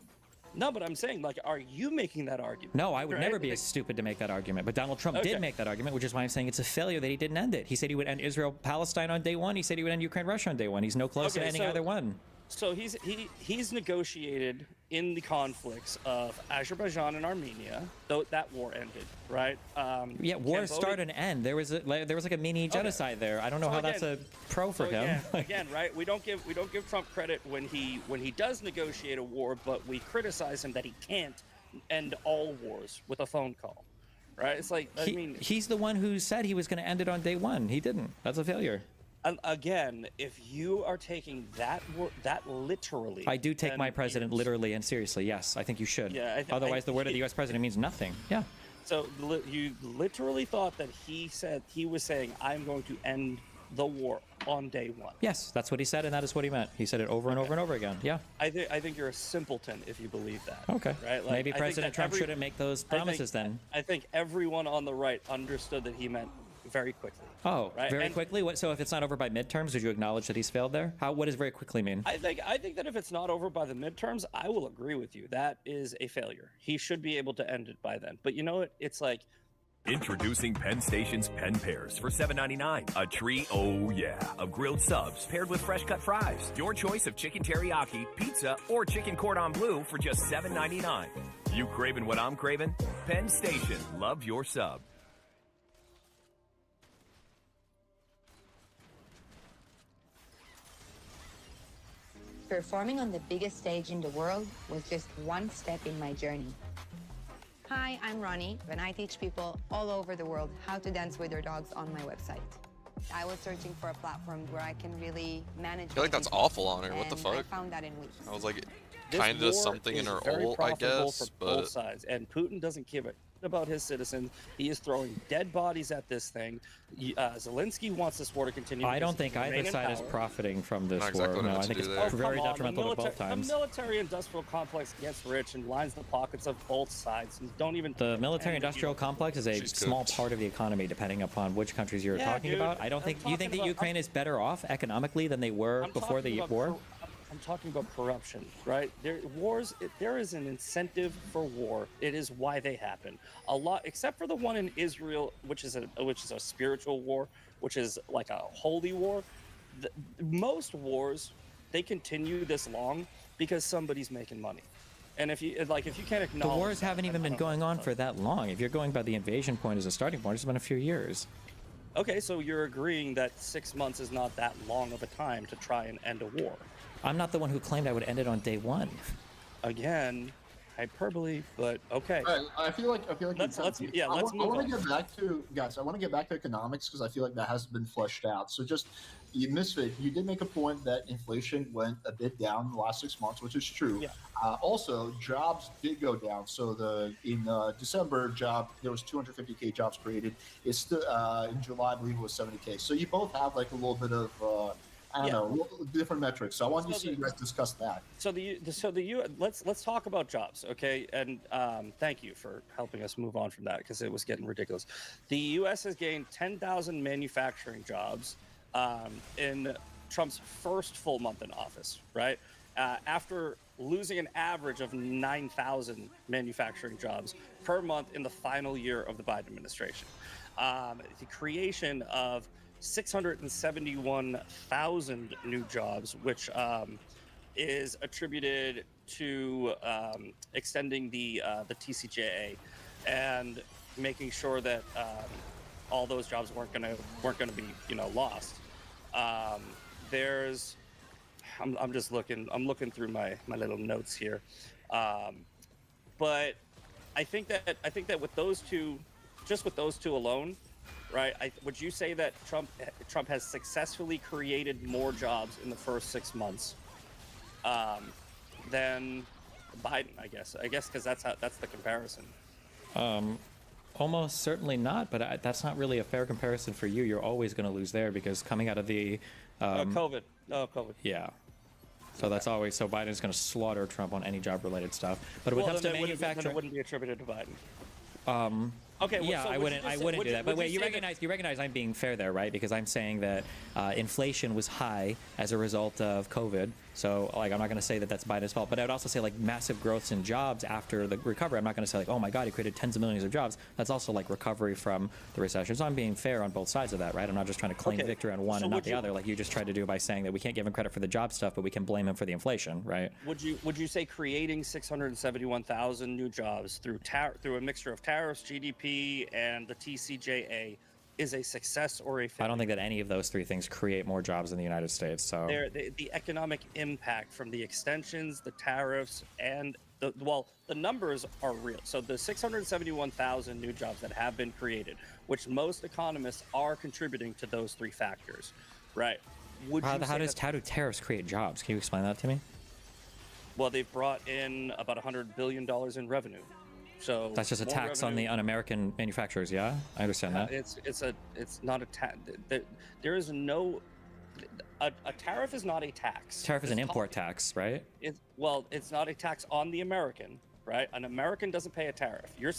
No, but I'm saying, are you making that argument? No, I would never be as stupid to make that argument. But Donald Trump did make that argument, which is why I'm saying it's a failure that he didn't end it. He said he would end Israel-Palestine on day 1. He said he would end Ukraine-Russia on day 1. He's no closer to ending either one. So he's negotiated in the conflicts of Azerbaijan and Armenia, though that war ended, right? Wars start and end. There was like a mini genocide there. I don't know how that's a pro for him. Again, right? We don't give Trump credit when he does negotiate a war, but we criticize him that he can't end all wars with a phone call, right? It's like he's the one who said he was going to end it on day 1. He didn't. That's a failure. Again, if you are taking that literally, I do take my president literally and seriously. Yes, I think you should. Yeah, Otherwise, the word of the U.S. president means nothing. Yeah. So you literally thought that he was saying, I'm going to end the war on day one. Yes, that's what he said, and that is what he meant. He said it over and over and over again. Yeah. I think you're a simpleton if you believe that. Okay. Right? Like, maybe President Trump shouldn't make those promises then. I think everyone on the right understood that he meant very quickly. Oh, right? Very quickly? So if it's not over by midterms, would you acknowledge that he's failed there? What does very quickly mean? I think that if it's not over by the midterms, I will agree with you. That is a failure. He should be able to end it by then. But you know what? It's like, introducing Penn Station's Penn Pairs for $7.99. A tree, oh yeah, of grilled subs paired with fresh cut fries. Your choice of chicken teriyaki, pizza, or chicken cordon bleu for just $7.99. You craving what I'm craving? Penn Station, love your sub. Performing on the biggest stage in the world was just one step in my journey. Hi, I'm Ronnie, and I teach people all over the world how to dance with their dogs on my website. I was searching for a platform where I can really manage. I feel like that's awful on her. What the fuck? I found that in weeks. I was like, kind of something in her ult, I guess, but both sides. And Putin doesn't give a about his citizens. He is throwing dead bodies at this thing. Zelensky wants this war to continue. I don't think either side is profiting from this war. No, I think it's very detrimental to both times. The military-industrial complex gets rich and lines the pockets of both sides. And don't even. The military-industrial complex is a small part of the economy, depending upon which countries you're talking about. I don't think. You think that Ukraine is better off economically than they were before the war? I'm talking about corruption, right? There is an incentive for war. It is why they happen. A lot, except for the one in Israel, which is a spiritual war, which is like a holy war. Most wars, they continue this long because somebody's making money. And if you can't acknowledge, the wars haven't even been going on for that long. If you're going by the invasion point as a starting point, it's been a few years. Okay, so you're agreeing that 6 months is not that long of a time to try and end a war. I'm not the one who claimed I would end it on day one. Again, hyperbole, but okay. I feel like let's move on. I want to get back to guys. I want to get back to economics because I feel like that hasn't been fleshed out. So just Misfit, you did make a point that inflation went a bit down in the last 6 months, which is true. Yeah. Also, jobs did go down. So in December, there was 250K jobs created. It's still in July, I believe it was 70K. So you both have like a little bit of I don't know, different metrics. So I wanted to see you guys discuss that. Let's talk about jobs, okay? And thank you for helping us move on from that because it was getting ridiculous. The U.S. has gained 10,000 manufacturing jobs in Trump's first full month in office, right? After losing an average of 9,000 manufacturing jobs per month in the final year of the Biden administration. The creation of 671,000 new jobs, which is attributed to extending the TCJA and making sure that all those jobs weren't gonna be lost. I'm just looking through my little notes here, but I think that with those two alone. Right? Would you say that Trump has successfully created more jobs in the first 6 months than Biden? I guess because that's the comparison. Almost certainly not, but that's not really a fair comparison for you. You're always going to lose there because coming out of the COVID. Yeah. So that's always Biden's going to slaughter Trump on any job-related stuff. But when it comes to manufacturing, it wouldn't be attributed to Biden. Okay. Well, yeah, I wouldn't do that. But wait, you recognize I'm being fair there, right? Because I'm saying that inflation was high as a result of COVID. So, I'm not going to say that that's Biden's fault, but I would also say massive growths in jobs after the recovery. I'm not going to say oh my God, he created tens of millions of jobs. That's also recovery from the recession. So I'm being fair on both sides of that, right? I'm not just trying to claim victory on one and not the other, like you just tried to do by saying that we can't give him credit for the job stuff, but we can blame him for the inflation, right? Would you say creating 671,000 new jobs through a mixture of tariffs, GDP, and the TCJA is a success or a failure? I don't think that any of those three things create more jobs in the United States. So the economic impact from the extensions, the tariffs, and the numbers are real. So the 671,000 new jobs that have been created, which most economists are contributing to those three factors, right? How do tariffs create jobs? Can you explain that to me? Well, they've brought in about $100 billion in revenue. So that's just a tax on the un-American manufacturers. Yeah, I understand that. It's not a tax. There is no a tariff is not a tax. Tariff is an import tax, right? It's not a tax on the American, right? An American doesn't pay a tariff. You're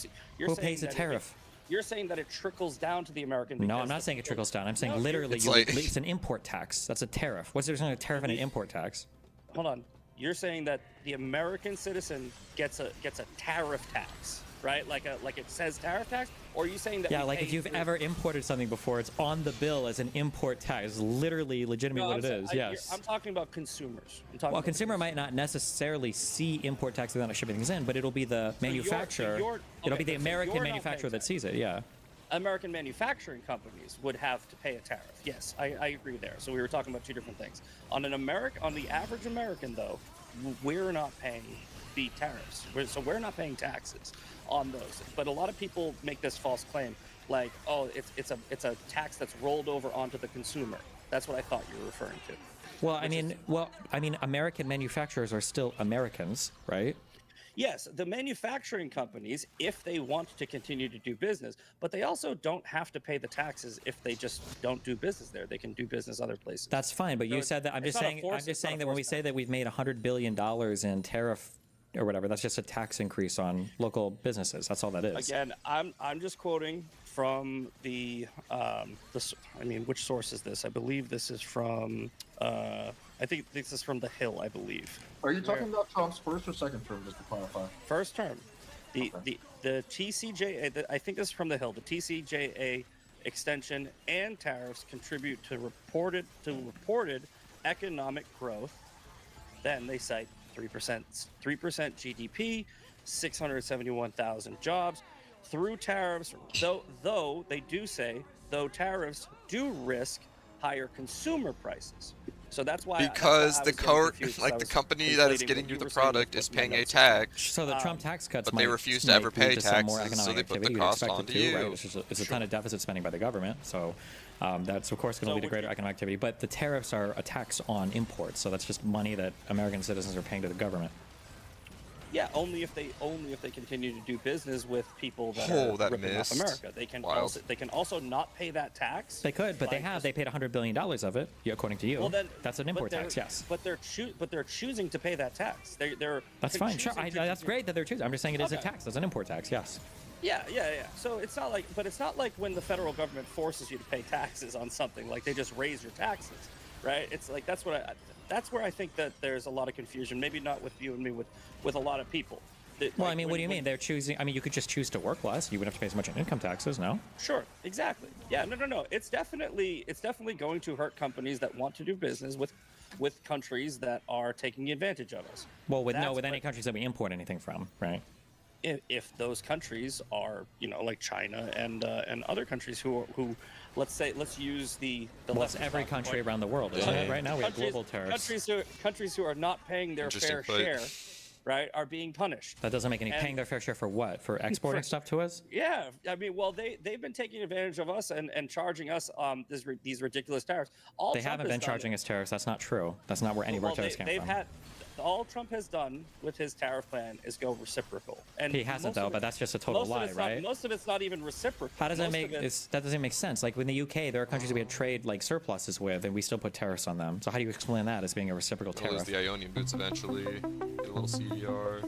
Who pays a tariff? You're saying that it trickles down to the American. No, I'm not saying it trickles down. I'm saying literally it's an import tax. That's a tariff. What's there a tariff and an import tax? Hold on. You're saying that the American citizen gets a tariff tax, right? Like it says tariff tax, or are you saying that? Yeah, like if you've ever imported something before, it's on the bill as an import tax. It's literally legitimately what it is. Yes. I'm talking about consumers. Well, a consumer might not necessarily see import tax without shipping things in, but it'll be the manufacturer. It'll be the American manufacturer that sees it. Yeah. American manufacturing companies would have to pay a tariff. Yes, I agree there. So we were talking about two different things. On the average American, though, we're not paying the tariffs. We're not paying taxes on those. But a lot of people make this false claim, like, oh, it's a tax that's rolled over onto the consumer. That's what I thought you were referring to. Well, I mean, American manufacturers are still Americans, right? Yes, the manufacturing companies, if they want to continue to do business, but they also don't have to pay the taxes if they just don't do business there. They can do business other places. That's fine, but you said that. I'm just saying that when we say that we've made $100 billion in tariff or whatever, that's just a tax increase on local businesses. That's all that is. Again, I'm just quoting from the which source is this? I believe this is from I think this is from The Hill, I believe. Are you talking about Trump's first or second term, just to clarify? First term. The TCJA, I think this is from The Hill. The TCJA extension and tariffs contribute to reported economic growth. Then they cite 3% GDP, 671,000 jobs through tariffs. Though they do say tariffs do risk higher consumer prices. So that's why the company that is getting you the product is paying a tax. So the Trump tax cuts, but they refuse to ever pay taxes, so they put the cost onto you. Right? It's a ton of deficit spending by the government, so that's of course going to lead to greater economic activity. But the tariffs are a tax on imports, so that's just money that American citizens are paying to the government. Yeah, only if they continue to do business with people that are ripping off America. They can also not pay that tax. They could, but they paid $100 billion of it, according to you. Well, then, that's an import tax, yes. But they're choosing to pay that tax. That's fine. Sure, that's great that they're choosing. I'm just saying it is a tax. It's an import tax, yes. Yeah. So it's not like when the federal government forces you to pay taxes on something, like they just raise your taxes, right? It's like that's where I think that there's a lot of confusion. Maybe not with you and me, with a lot of people. Well, I mean, what do you mean? They're choosing. I mean, you could just choose to work less. You wouldn't have to pay so much in income taxes, no? Sure, exactly. Yeah, no. It's definitely going to hurt companies that want to do business with countries that are taking advantage of us. Well, with any countries that we import anything from, right? If those countries are, like China and other countries who let's use the it's every country around the world, isn't it? Right now we have global tariffs. Countries who are not paying their fair share, right, are being punished. That doesn't make any paying their fair share for what? For exporting stuff to us? Yeah, I mean, well, they've been taking advantage of us and charging us these ridiculous tariffs. They haven't been charging us tariffs. That's not true. That's not where any of our tariffs came from. All Trump has done with his tariff plan is go reciprocal. And he hasn't, though, but that's just a total lie, right? Most of it's not even reciprocal. How does that that doesn't make sense? Like in the UK, there are countries we had trade surpluses with, and we still put tariffs on them. So how do you explain that as being a reciprocal tariff? We'll lose the Ionian boots eventually. Get a little CDR.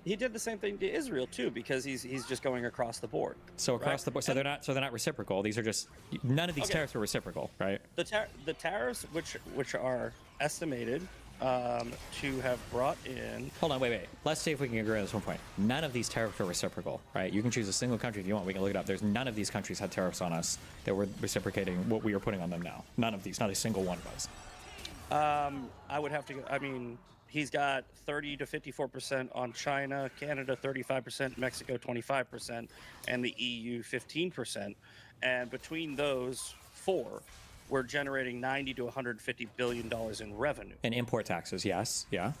He did the same thing to Israel too, because he's just going across the board. So across the board, so they're not reciprocal. These are just none of these tariffs are reciprocal, right? The tariffs which are estimated to have brought in. Hold on, wait. Let's see if we can agree on this one point. None of these tariffs are reciprocal, right? You can choose a single country if you want. We can look it up. There's none of these countries had tariffs on us that were reciprocating what we are putting on them now. None of these, not a single one was. I would have to. I mean. He's got 30 to 54% on China, Canada 35%, Mexico 25%, and the EU 15%. And between those four, we're generating $90 to $150 billion in revenue. And import taxes, yes, yeah.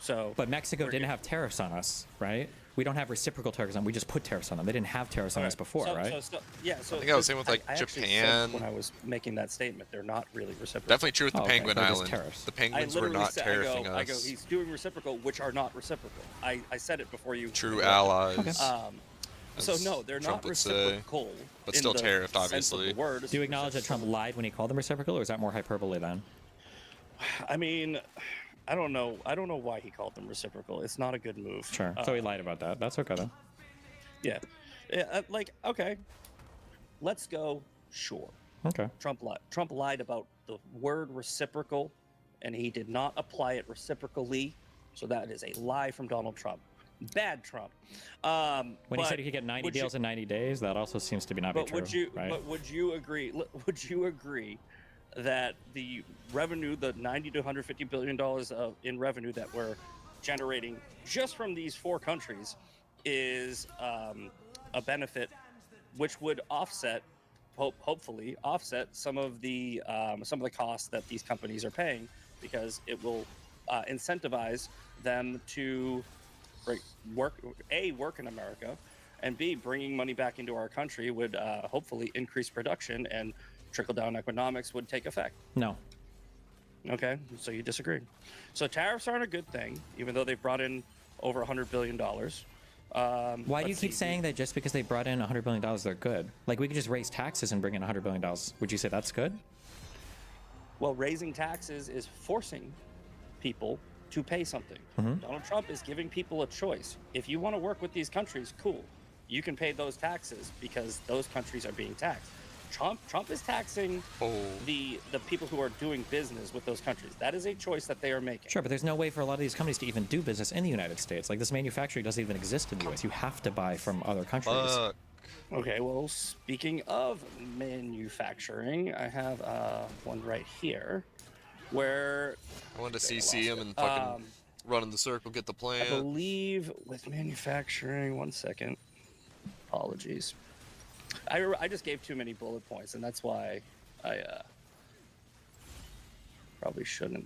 So, but Mexico didn't have tariffs on us, right? We don't have reciprocal tariffs on them. We just put tariffs on them. They didn't have tariffs on us before, right? So I think I was saying with like Japan. When I was making that statement, they're not really reciprocal. Definitely true with the Penguin They're Island. just tariffs. The penguins were not tariffing us. I go, he's doing reciprocal, which are not reciprocal. I said it before you. True allies. Okay. So no, they're Trump not reciprocal. But still tariffed, obviously. Do you acknowledge that Trump lied when he called them reciprocal, or is that more hyperbole then? I mean, I don't know. I don't know why he called them reciprocal. It's not a good move. Sure. So he lied about that. That's okay then. Yeah. Like, okay. Let's go. Sure. Okay. Trump lied about the word reciprocal, and he did not apply it reciprocally. So that is a lie from Donald Trump. Bad Trump. When he said he could get 90 deals in 90 days, that also seems to be not be true. But would you agree? Would you agree that the revenue, the $90 to $150 billion in revenue that we're generating just from these 4 countries, is a benefit which would offset, hopefully offset some of the costs that these companies are paying, because it will incentivize them to work in America, and B, bringing money back into our country would hopefully increase production, and trickle-down economics would take effect. No. Okay, so you disagree. So tariffs aren't a good thing, even though they've brought in over $100 billion. Why do you keep saying that just because they brought in $100 billion, they're good? Like, we could just raise taxes and bring in $100 billion. Would you say that's good? Well, raising taxes is forcing people to pay something. Donald Trump is giving people a choice. If you want to work with these countries, cool. You can pay those taxes because those countries are being taxed. Trump is taxing the people who are doing business with those countries. That is a choice that they are making. Sure, but there's no way for a lot of these companies to even do business in the United States. Like, this manufacturing doesn't even exist in the U.S. You have to buy from other countries. Okay, well, speaking of manufacturing, I have one right here where I wanted to CC him and fucking run in the circle, get the plan. I believe with manufacturing, 1 second. Apologies. I just gave too many bullet points, and that's why I probably shouldn't.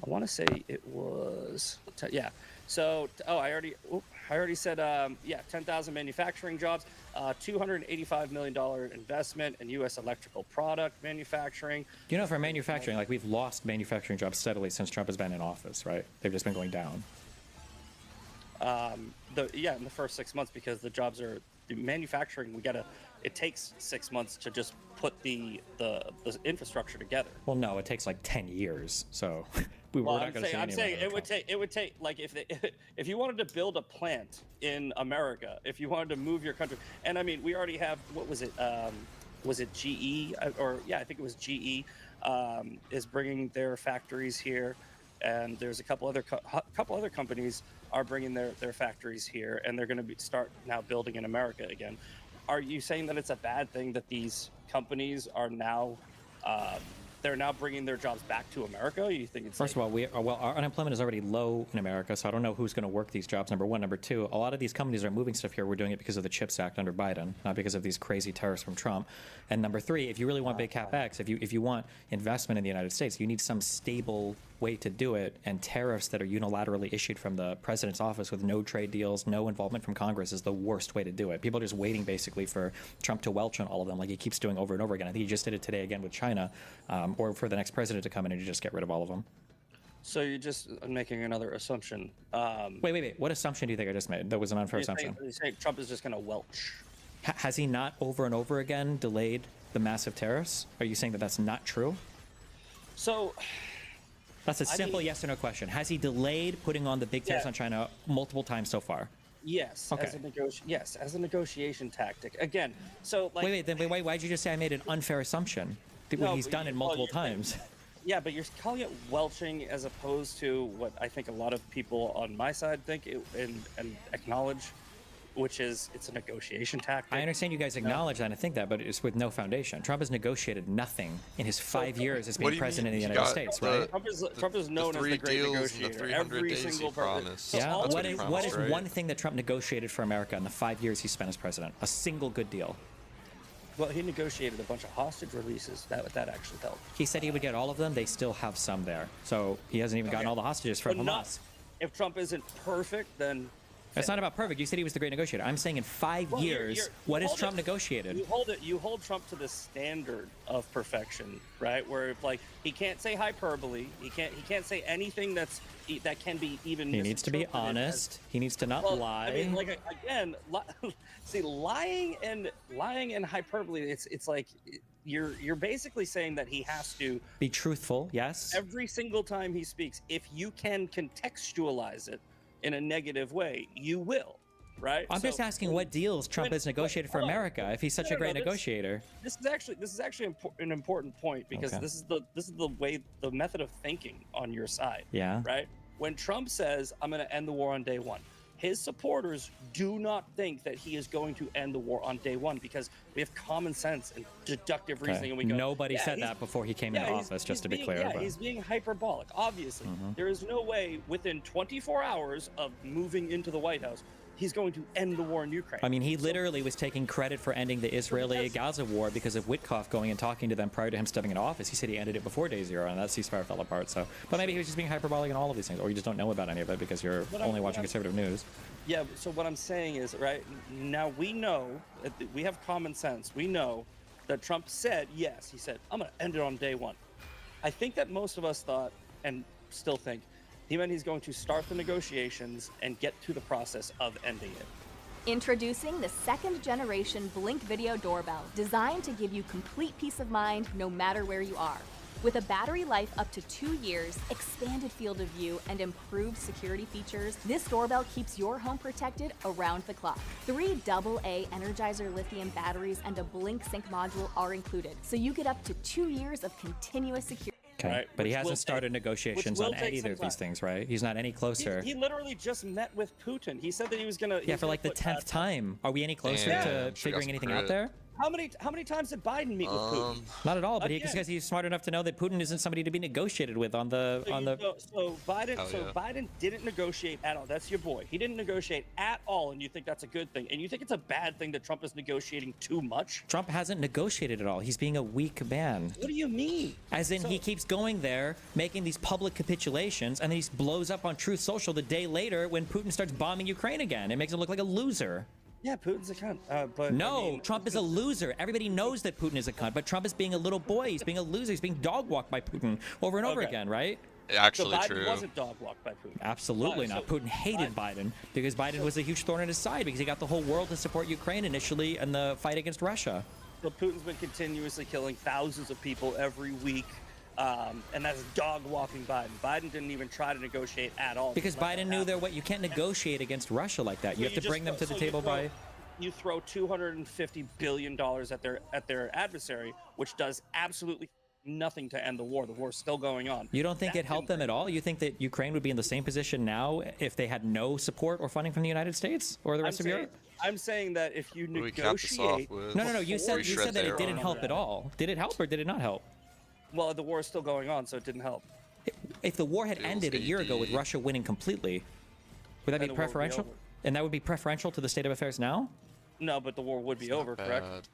I want to say it was yeah. So I already said 10,000 manufacturing jobs, $285 million investment in U.S. electrical product manufacturing. You know, for manufacturing, like, we've lost manufacturing jobs steadily since Trump has been in office, right? They've just been going down. In the first 6 months, because the jobs are manufacturing. It takes 6 months to just put the infrastructure together. Well, no, it takes like 10 years. So we're not going to see any. I'm saying it would take like if you wanted to build a plant in America, if you wanted to move your country, and I mean, we already have, what was it? Was it GE? I think it was GE is bringing their factories here, and there's a couple other companies are bringing their factories here, and they're going to start now building in America again. Are you saying that it's a bad thing that these companies are now they're now bringing their jobs back to America? You think it's First of all, our unemployment is already low in America, so I don't know who's going to work these jobs, number one. Number two, a lot of these companies are moving stuff here. We're doing it because of the CHIPS Act under Biden, not because of these crazy tariffs from Trump. And number three, if you really want big capex, if you want investment in the United States, you need some stable way to do it, and tariffs that are unilaterally issued from the president's office with no trade deals, no involvement from Congress is the worst way to do it. People are just waiting basically for Trump to welch on all of them, like he keeps doing over and over again. I think he just did it today again with China, or for the next president to come in and just get rid of all of them. So you're just making another assumption. Wait. What assumption do you think I just made? That was an unfair assumption. You're saying Trump is just going to welch. Has he not over and over again delayed the massive tariffs? Are you saying that that's not true? So... That's a simple yes or no question. Has he delayed putting on the big tariffs on China multiple times so far? Yes. Okay. As a negotiation tactic. Again, so like... Wait, why'd you just say I made an unfair assumption? When he's done it multiple times. Yeah, but you're calling it welching as opposed to what I think a lot of people on my side think and acknowledge, which is it's a negotiation tactic. I understand you guys acknowledge that and think that, but it's with no foundation. Trump has negotiated nothing in his 5 years as being president of the United States, right? Trump is known as the great negotiator. Every single promise. Yeah. What is one thing that Trump negotiated for America in the 5 years he spent as president? A single good deal. Well, he negotiated a bunch of hostage releases. That actually helped. He said he would get all of them. They still have some there. So he hasn't even gotten all the hostages from Hamas. If Trump isn't perfect, then... It's not about perfect. You said he was the great negotiator. I'm saying in 5 years, what has Trump negotiated? You hold Trump to the standard of perfection, right? Where like he can't say hyperbole, he can't say anything that can be even. He needs to be honest. He needs to not lie. I mean, like again, see, lying and hyperbole. It's like you're basically saying that he has to be truthful. Yes. Every single time he speaks, if you can contextualize it in a negative way, you will, right? I'm just asking what deals Trump has negotiated for America if he's such a great negotiator. This is actually an important point because this is the way, the method of thinking on your side. Yeah. Right? When Trump says, I'm going to end the war on day one, his supporters do not think that he is going to end the war on day one because we have common sense and deductive reasoning. And we go, nobody said that before he came into office, just to be clear. Yeah, he's being hyperbolic, obviously. There is no way within 24 hours of moving into the White House, he's going to end the war in Ukraine. I mean, he literally was taking credit for ending the Israeli-Gaza war because of Witkoff going and talking to them prior to him stepping into office. He said he ended it before day zero, and that ceasefire fell apart. So, but maybe he was just being hyperbolic in all of these things, or you just don't know about any of it because you're only watching conservative news. Yeah, so what I'm saying is, right, now we know, we have common sense. We know that Trump said, yes, he said, I'm going to end it on day one. I think that most of us thought, and still think, he meant he's going to start the negotiations and get to the process of ending it. Introducing the second generation Blink Video Doorbell, designed to give you complete peace of mind no matter where you are. With a battery life up to 2 years, expanded field of view, and improved security features, this doorbell keeps your home protected around the clock. 3 AA Energizer lithium batteries and a Blink Sync module are included, so you get up to 2 years of continuous security. Okay, right, but he hasn't started negotiations on either of these things, right? He's not any closer. He literally just met with Putin. He said that he was going to... Yeah, for like the 10th time. Are we any closer to figuring anything out there? How many times did Biden meet with Putin? Not at all, but because he's smart enough to know that Putin isn't somebody to be negotiated with on the Biden didn't negotiate at all. That's your boy. He didn't negotiate at all, and you think that's a good thing. And you think it's a bad thing that Trump is negotiating too much? Trump hasn't negotiated at all. He's being a weak man. What do you mean? As in, he keeps going there, making these public capitulations, and then he blows up on Truth Social the day later when Putin starts bombing Ukraine again. It makes him look like a loser. Yeah, Putin's a cunt. But no, I mean, Trump is a loser. Everybody knows that Putin is a cunt, but Trump is being a little boy. He's being a loser. He's being dog walked by Putin over and over again, right? Actually, so Biden true. wasn't dog walked by Putin. Absolutely not. Putin hated Biden because Biden was a huge thorn in his side because he got the whole world to support Ukraine initially in the fight against Russia. So Putin's been continuously killing thousands of people every week. And that's dog walking Biden. Biden didn't even try to negotiate at all. Because Biden knew that you can't negotiate against Russia like that. You have to bring them to the table by... You throw $250 billion at their adversary, which does absolutely nothing to end the war. The war's still going on. You don't think it helped them at all? You think that Ukraine would be in the same position now if they had no support or funding from the United States or the rest of Europe? I'm saying that if you negotiate... No. You said that it didn't help at all. Did it help or did it not help? Well, the war is still going on, so it didn't help. If the war had ended a year ago with Russia winning completely, would that be preferential? And that would be preferential to the state of affairs now? No, but the war would be over, correct?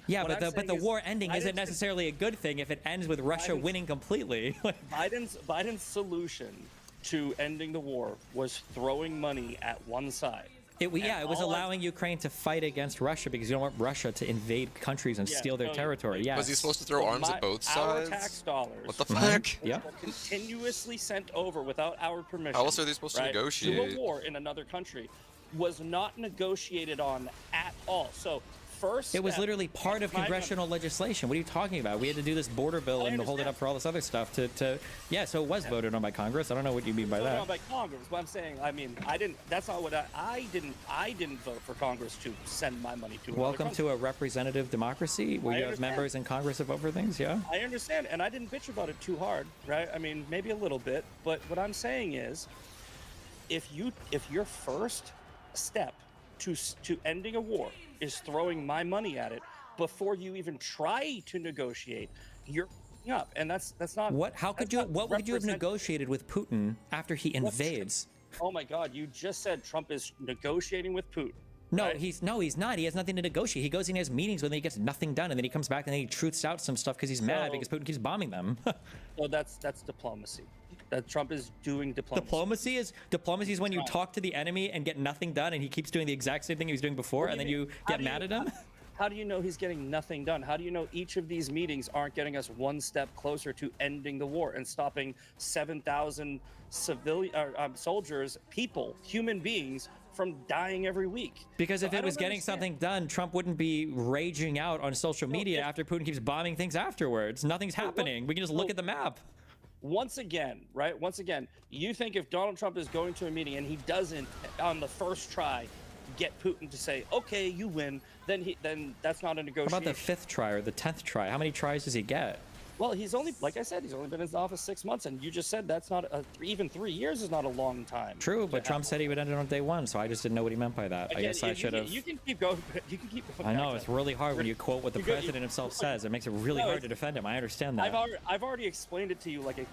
Yeah, but the war ending isn't necessarily a good thing if it ends with Russia winning completely. Biden's solution to ending the war was throwing money at one side. It was allowing Ukraine to fight against Russia because you don't want Russia to invade countries and steal their territory. Yeah. Was he supposed to throw arms at both sides? Our tax dollars. What the fuck? Yeah. Continuously sent over without our permission. How else are they supposed to negotiate? To a war in another country was not negotiated on at all. So first, it was literally part of congressional legislation. What are you talking about? We had to do this border bill and hold it up for all this other stuff yeah, so it was voted on by Congress. I don't know what you mean by that. Voted on by Congress, but I'm saying, I didn't. That's not what I didn't vote for Congress to send my money to. Welcome to a representative democracy where you have members in Congress that vote for things. Yeah, I understand, and I didn't bitch about it too hard, right? I mean, maybe a little bit, but what I'm saying is, if your first step to ending a war is throwing my money at it before you even try to negotiate, you're up, and that's not what. How could you? What would you have negotiated with Putin after he invades? Oh my God! You just said Trump is negotiating with Putin. No, right? he's not. He has nothing to negotiate. He goes and he has meetings when he gets nothing done, and then he comes back and then he truths out some stuff because he's mad because Putin keeps bombing them. Well, that's diplomacy. That Trump is doing diplomacy. Diplomacy is when you talk to the enemy and get nothing done, and he keeps doing the exact same thing he was doing before, and then you get mad at him. How do you know he's getting nothing done? How do you know each of these meetings aren't getting us one step closer to ending the war and stopping 7,000 civilian soldiers, people, human beings from dying every week? Because if it was getting something done, Trump wouldn't be raging out on social media after Putin keeps bombing things afterwards. Nothing's happening. We can just look at the map. Once again, right? Once again, you think if Donald Trump is going to a meeting and he doesn't, on the first try, get Putin to say, okay, you win, then that's not a negotiation. How about the 5th try or the 10th try? How many tries does he get? Well, he's only, like I said, he's only been in his office 6 months, and you just said that's not even 3 years is not a long time. True, but Trump said he would end it on day 1, so I just didn't know what he meant by that. Again, I guess I should have. You can keep going. You can keep going. I know it's really hard when you quote what the president himself says. It makes it really hard to defend him. I understand that. I've already explained it to you like a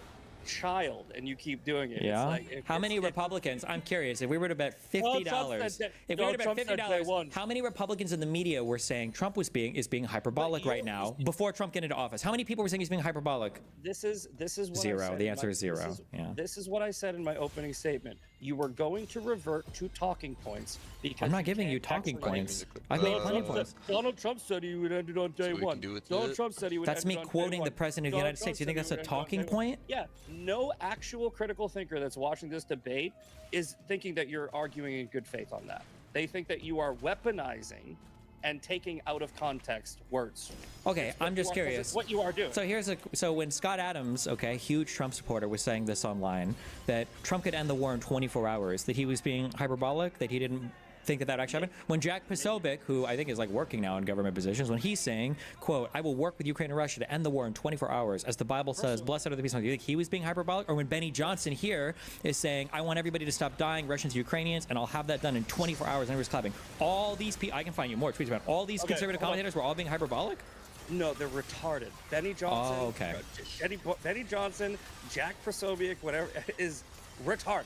child, and you keep doing it. Yeah. It's like, how many Republicans? I'm curious. If we were to bet $50, if we were to bet $50, how many Republicans in the media were saying Trump is being hyperbolic right now before Trump get into office? How many people were saying he's being hyperbolic? This is what zero. I said. The answer is zero. This is what I said in my opening statement. You were going to revert to talking points because I'm not giving you talking points. I've made plenty of points. Donald Trump said he would end it on day 1. Donald Trump said he would. That's me quoting the president of the United States. You think that's a talking point? Yeah. No actual critical thinker that's watching this debate is thinking that you're arguing in good faith on that. They think that you are weaponizing and taking out of context words. Okay, I'm just curious. It's what you are doing. So when Scott Adams, okay, huge Trump supporter, was saying this online, that Trump could end the war in 24 hours, that he was being hyperbolic, that he didn't think that actually happened. When Jack Posobiec, who I think is like working now in government positions, when he's saying, quote, I will work with Ukraine and Russia to end the war in 24 hours, as the Bible says, blessed are the peace. Do you think he was being hyperbolic? Or when Benny Johnson here is saying, I want everybody to stop dying, Russians, Ukrainians, and I'll have that done in 24 hours, and everyone's clapping. All these people, I can find you more tweets about all these conservative commentators were all being hyperbolic? No, they're retarded. Benny Johnson, Benny Johnson, Jack Posobiec, whatever, is retarded.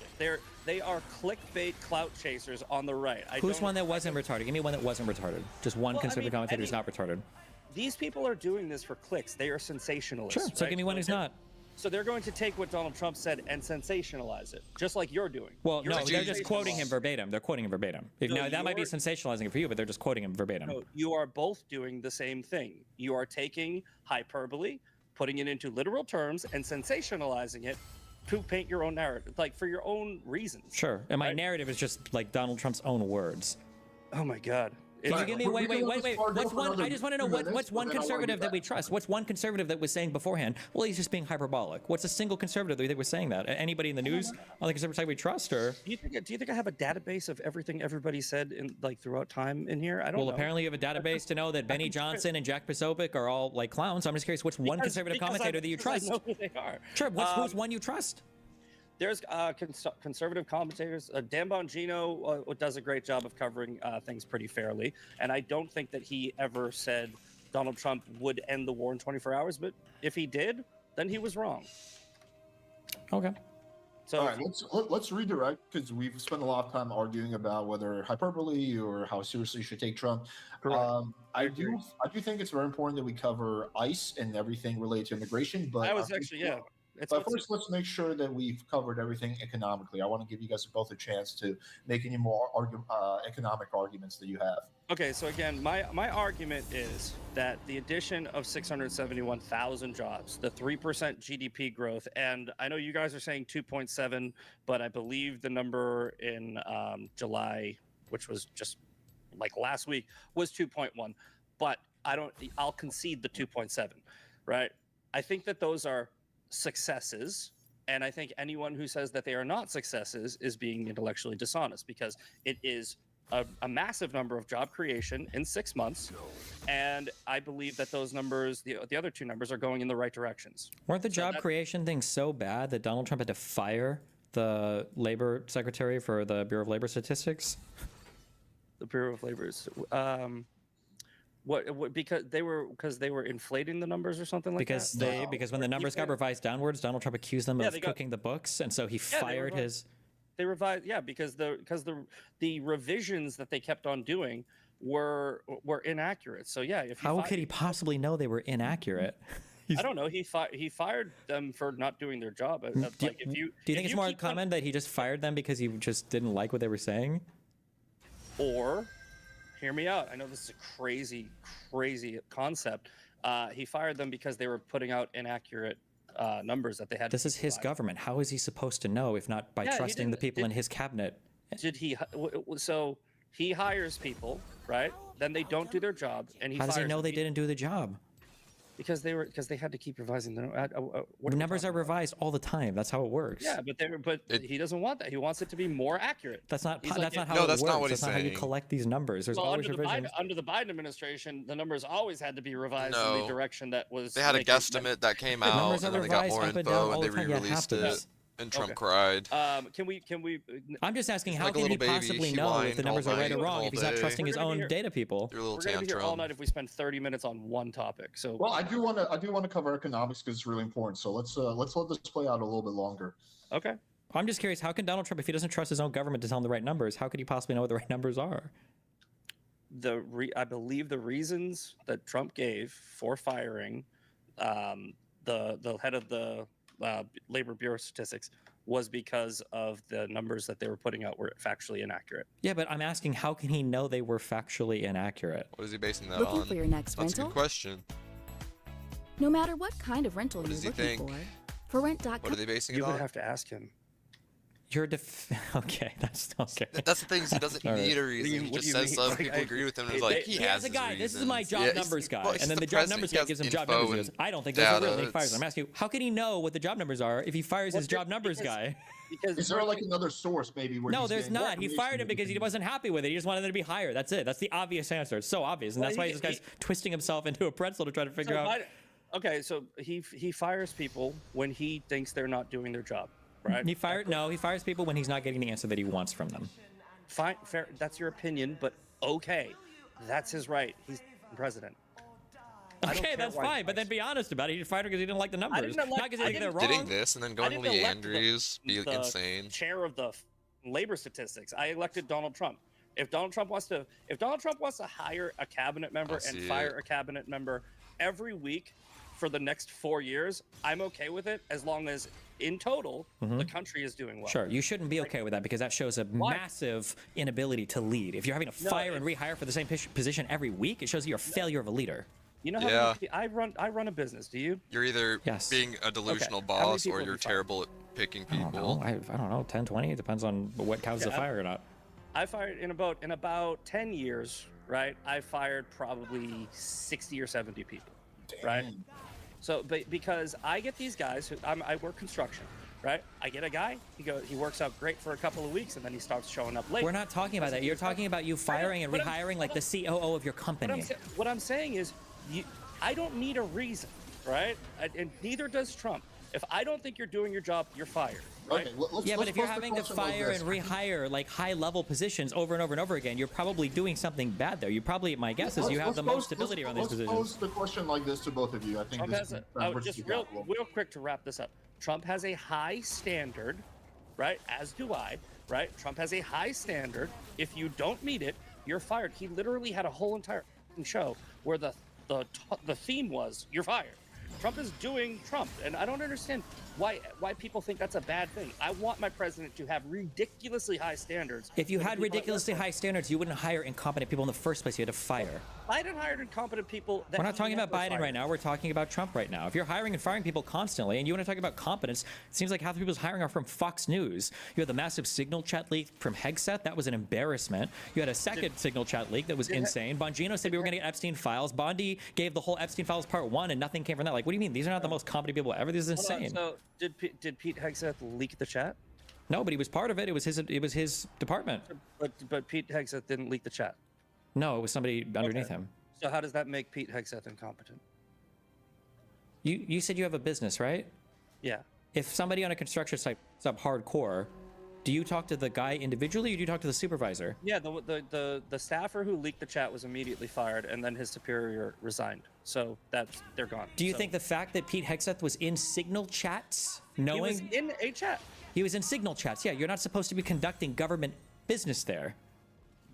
They are clickbait clout chasers on the right. Who's one that wasn't retarded? Give me one that wasn't retarded. Just one conservative commentator who's not retarded. These people are doing this for clicks. They are sensationalists. Sure. So give me one who's not. So they're going to take what Donald Trump said and sensationalize it, just like you're doing. Well, no, they're just quoting him verbatim. They're quoting him verbatim. Now, that might be sensationalizing it for you, but they're just quoting him verbatim. No, you are both doing the same thing. You are taking hyperbole, putting it into literal terms, and sensationalizing it to paint your own narrative, like for your own reasons. Sure. And my narrative is just like Donald Trump's own words. Oh my God. Can you give me wait? What's one? I just want to know what's one conservative that we trust. What's one conservative that was saying beforehand? Well, he's just being hyperbolic. What's a single conservative that we think was saying that? Anybody in the news on the conservative side we trust, or? Do you think I have a database of everything everybody said in throughout time in here? I don't know. Well, apparently you have a database to know that Benny Johnson and Jack Posobiec are all like clowns. So I'm just curious, what's one conservative commentator that you trust? I know who they are. Sure. Who's one you trust? There's conservative commentators. Dan Bongino does a great job of covering things pretty fairly, and I don't think that he ever said Donald Trump would end the war in 24 hours. But if he did, then he was wrong. Okay. So all right, let's redirect, because we've spent a lot of time arguing about whether hyperbole or how seriously you should take Trump. I do think it's very important that we cover ICE and everything related to immigration. But I was actually But first, let's make sure that we've covered everything economically. I want to give you guys both a chance to make any more economic arguments that you have. Okay, so again, my argument is that the addition of 671,000 jobs, the 3% GDP growth, and I know you guys are saying 2.7, but I believe the number in July, which was just like last week, was 2.1. But I'll concede the 2.7, right? I think that those are successes, and I think anyone who says that they are not successes is being intellectually dishonest, because it is a massive number of job creation in 6 months, and I believe that those numbers, the other two numbers, are going in the right directions. Weren't the job creation things so bad that Donald Trump had to fire the labor secretary for the Bureau of Labor Statistics? The Bureau of Labor's What because they were inflating the numbers or something like that? Because when the numbers got revised downwards, Donald Trump accused them of cooking the books, and so he fired his. They revised, yeah, because the revisions that they kept on doing were inaccurate. So yeah, if how could he possibly know they were inaccurate? I don't know. He fired them for not doing their job. Do you think it's more common that he just fired them because he just didn't like what they were saying? Or, hear me out. I know this is a crazy concept. He fired them because they were putting out inaccurate numbers that they had. This is his government. How is he supposed to know if not by trusting the people in his cabinet? Did he? So he hires people, right? Then they don't do their job, and how does he know they didn't do the job? Because they had to keep revising the numbers are revised all the time. That's how it works. Yeah, but he doesn't want that. He wants it to be more accurate. That's not how it works. That's not how you collect these numbers. There's always revisions. Under the Biden administration, the numbers always had to be revised in the direction that was. They had a guesstimate that came out, and then they got more info, and they re-released it. And Trump cried. Can we? I'm just asking, how can he possibly know if the numbers are right or wrong if he's not trusting his own data people? We're going to be here all night if we spend 30 minutes on one topic. So. Well, I do want to cover economics because it's really important. So let's let this play out a little bit longer. Okay. I'm just curious, how can Donald Trump, if he doesn't trust his own government to tell him the right numbers, how could he possibly know what the right numbers are? I believe the reasons that Trump gave for firing the head of the Labor Bureau of Statistics was because of the numbers that they were putting out were factually inaccurate. Yeah, but I'm asking, how can he know they were factually inaccurate? What is he basing that looking on? For your next That's rental? a good question. No matter what kind of rental you're looking for rent.com. What are they basing it on? You would have to ask him. Okay, that's okay. That's the thing. He doesn't need a reason. He just says stuff. People agree with him. And like, he has a guy. Reasons. This is my job numbers guy, and then the job numbers guy gives him job numbers. He goes, I don't think those are real. And he fires him. I'm asking you, how can he know what the job numbers are if he fires his job numbers guy? Is there like another source maybe? Where no, there's not. He fired him because he wasn't happy with it. He just wanted them to be higher. That's it. That's the obvious answer. It's so obvious, and that's why this guy's twisting himself into a pretzel to try to figure out. Okay, so he fires people when he thinks they're not doing their job. Right. He fires people when he's not getting the answer that he wants from them. Fine, fair. That's your opinion, but okay, that's his right. He's president. Okay, that's fine, but then be honest about it. He fired because he didn't like the numbers, not because he think they're wrong. Getting this and then going to Leandry's, be insane. Chair of the labor statistics. I elected Donald Trump. If Donald Trump wants to hire a cabinet member and fire a cabinet member every week for the next 4 years, I'm okay with it as long as in total the country is doing well. Sure, you shouldn't be okay with that because that shows a massive inability to lead. If you're having to fire and rehire for the same position every week, it shows you're a failure of a leader. You know how I run a business. Do you? You're either being a delusional boss or you're terrible at picking people. I don't know, 10, 20. It depends on what counts as a fire or not. I fired in about 10 years, right? I fired probably 60 or 70 people, right? So, because I get these guys who I work construction, right? I get a guy, he works out great for a couple of weeks, and then he starts showing up late. We're not talking about that. You're talking about you firing and rehiring like the COO of your company. What I'm saying is, I don't need a reason, right? And neither does Trump. If I don't think you're doing your job, you're fired. Right? Okay, but if you're having to fire and rehire like high-level positions over and over and over again, you're probably doing something bad there. You probably, my guess is, you have the most stability around these positions. Let's pose the question like this to both of you. I think just real quick to wrap this up. Trump has a high standard, right? As do I, right? Trump has a high standard. If you don't meet it, you're fired. He literally had a whole entire show where the theme was you're fired. Trump is doing Trump, and I don't understand why people think that's a bad thing. I want my president to have ridiculously high standards. If you had ridiculously high standards, you wouldn't hire incompetent people in the first place. You had to fire. Biden hired incompetent people. We're not talking about Biden right now. We're talking about Trump right now. If you're hiring and firing people constantly, and you want to talk about competence, it seems like half the people's hiring are from Fox News. You had the massive signal chat leak from Hegseth. That was an embarrassment. You had a second signal chat leak that was insane. Bongino said we were going to get Epstein files. Bondi gave the whole Epstein files part 1, and nothing came from that. Like, what do you mean? These are not the most competent people ever. This is insane. So did Pete Hegseth leak the chat? No, but he was part of it. It was his department. But Pete Hegseth didn't leak the chat. No, it was somebody underneath him. So how does that make Pete Hegseth incompetent? You said you have a business, right? Yeah. If somebody on a construction site is up hardcore, do you talk to the guy individually or do you talk to the supervisor? Yeah, the staffer who leaked the chat was immediately fired, and then his superior resigned. So they're gone. Do you think the fact that Pete Hegseth was in signal chats, knowing he was in a chat? He was in signal chats. Yeah, you're not supposed to be conducting government business there.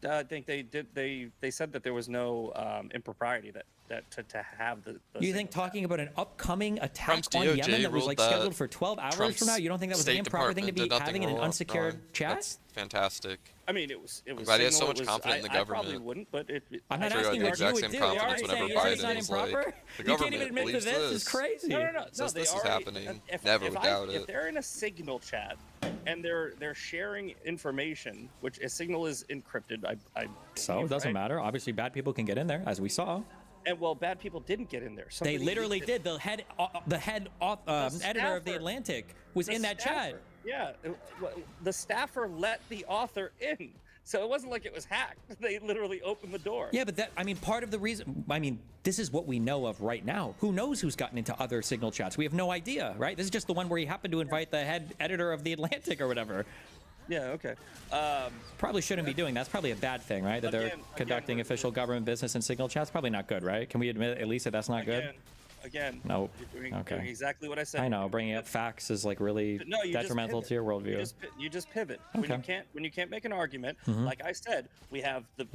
I think they did. They said that there was no impropriety to have the you think talking about an upcoming attack Trump's on DOJ Yemen that was like scheduled for 12 hours Trump's from now? You don't think that was an State improper thing to be Department having did in an nothing unsecured wrong. chat? That's fantastic. I mean, it was. I'm glad he has so much was, confidence in the government. I probably wouldn't, but I'm not sure asking the what you exact would same do. confidence whenever Biden is like, the You can't even government admit to believes this. this. It's crazy. No. Says They this is already, happening. If Doubt if they're in a signal chat and they're sharing information, which a signal is encrypted, So it doesn't matter. Obviously, bad people can get in there, as we saw. And well, bad people didn't get in there. They literally did. The head editor of the Atlantic was in that chat. Yeah, the staffer let the author in, so it wasn't like it was hacked. They literally opened the door. Yeah, but part of the reason, this is what we know of right now. Who knows who's gotten into other signal chats? We have no idea, right? This is just the one where he happened to invite the head editor of the Atlantic or whatever. Yeah, okay. Probably shouldn't be doing that. That's probably a bad thing, right? That they're conducting official government business in signal chats. Probably not good, right? Can we admit at least that that's not good? Again, no. You're doing exactly what I said. I know. Bringing up facts is like really detrimental to your worldview. You just pivot. Okay. When you can't make an argument, like I said, we have the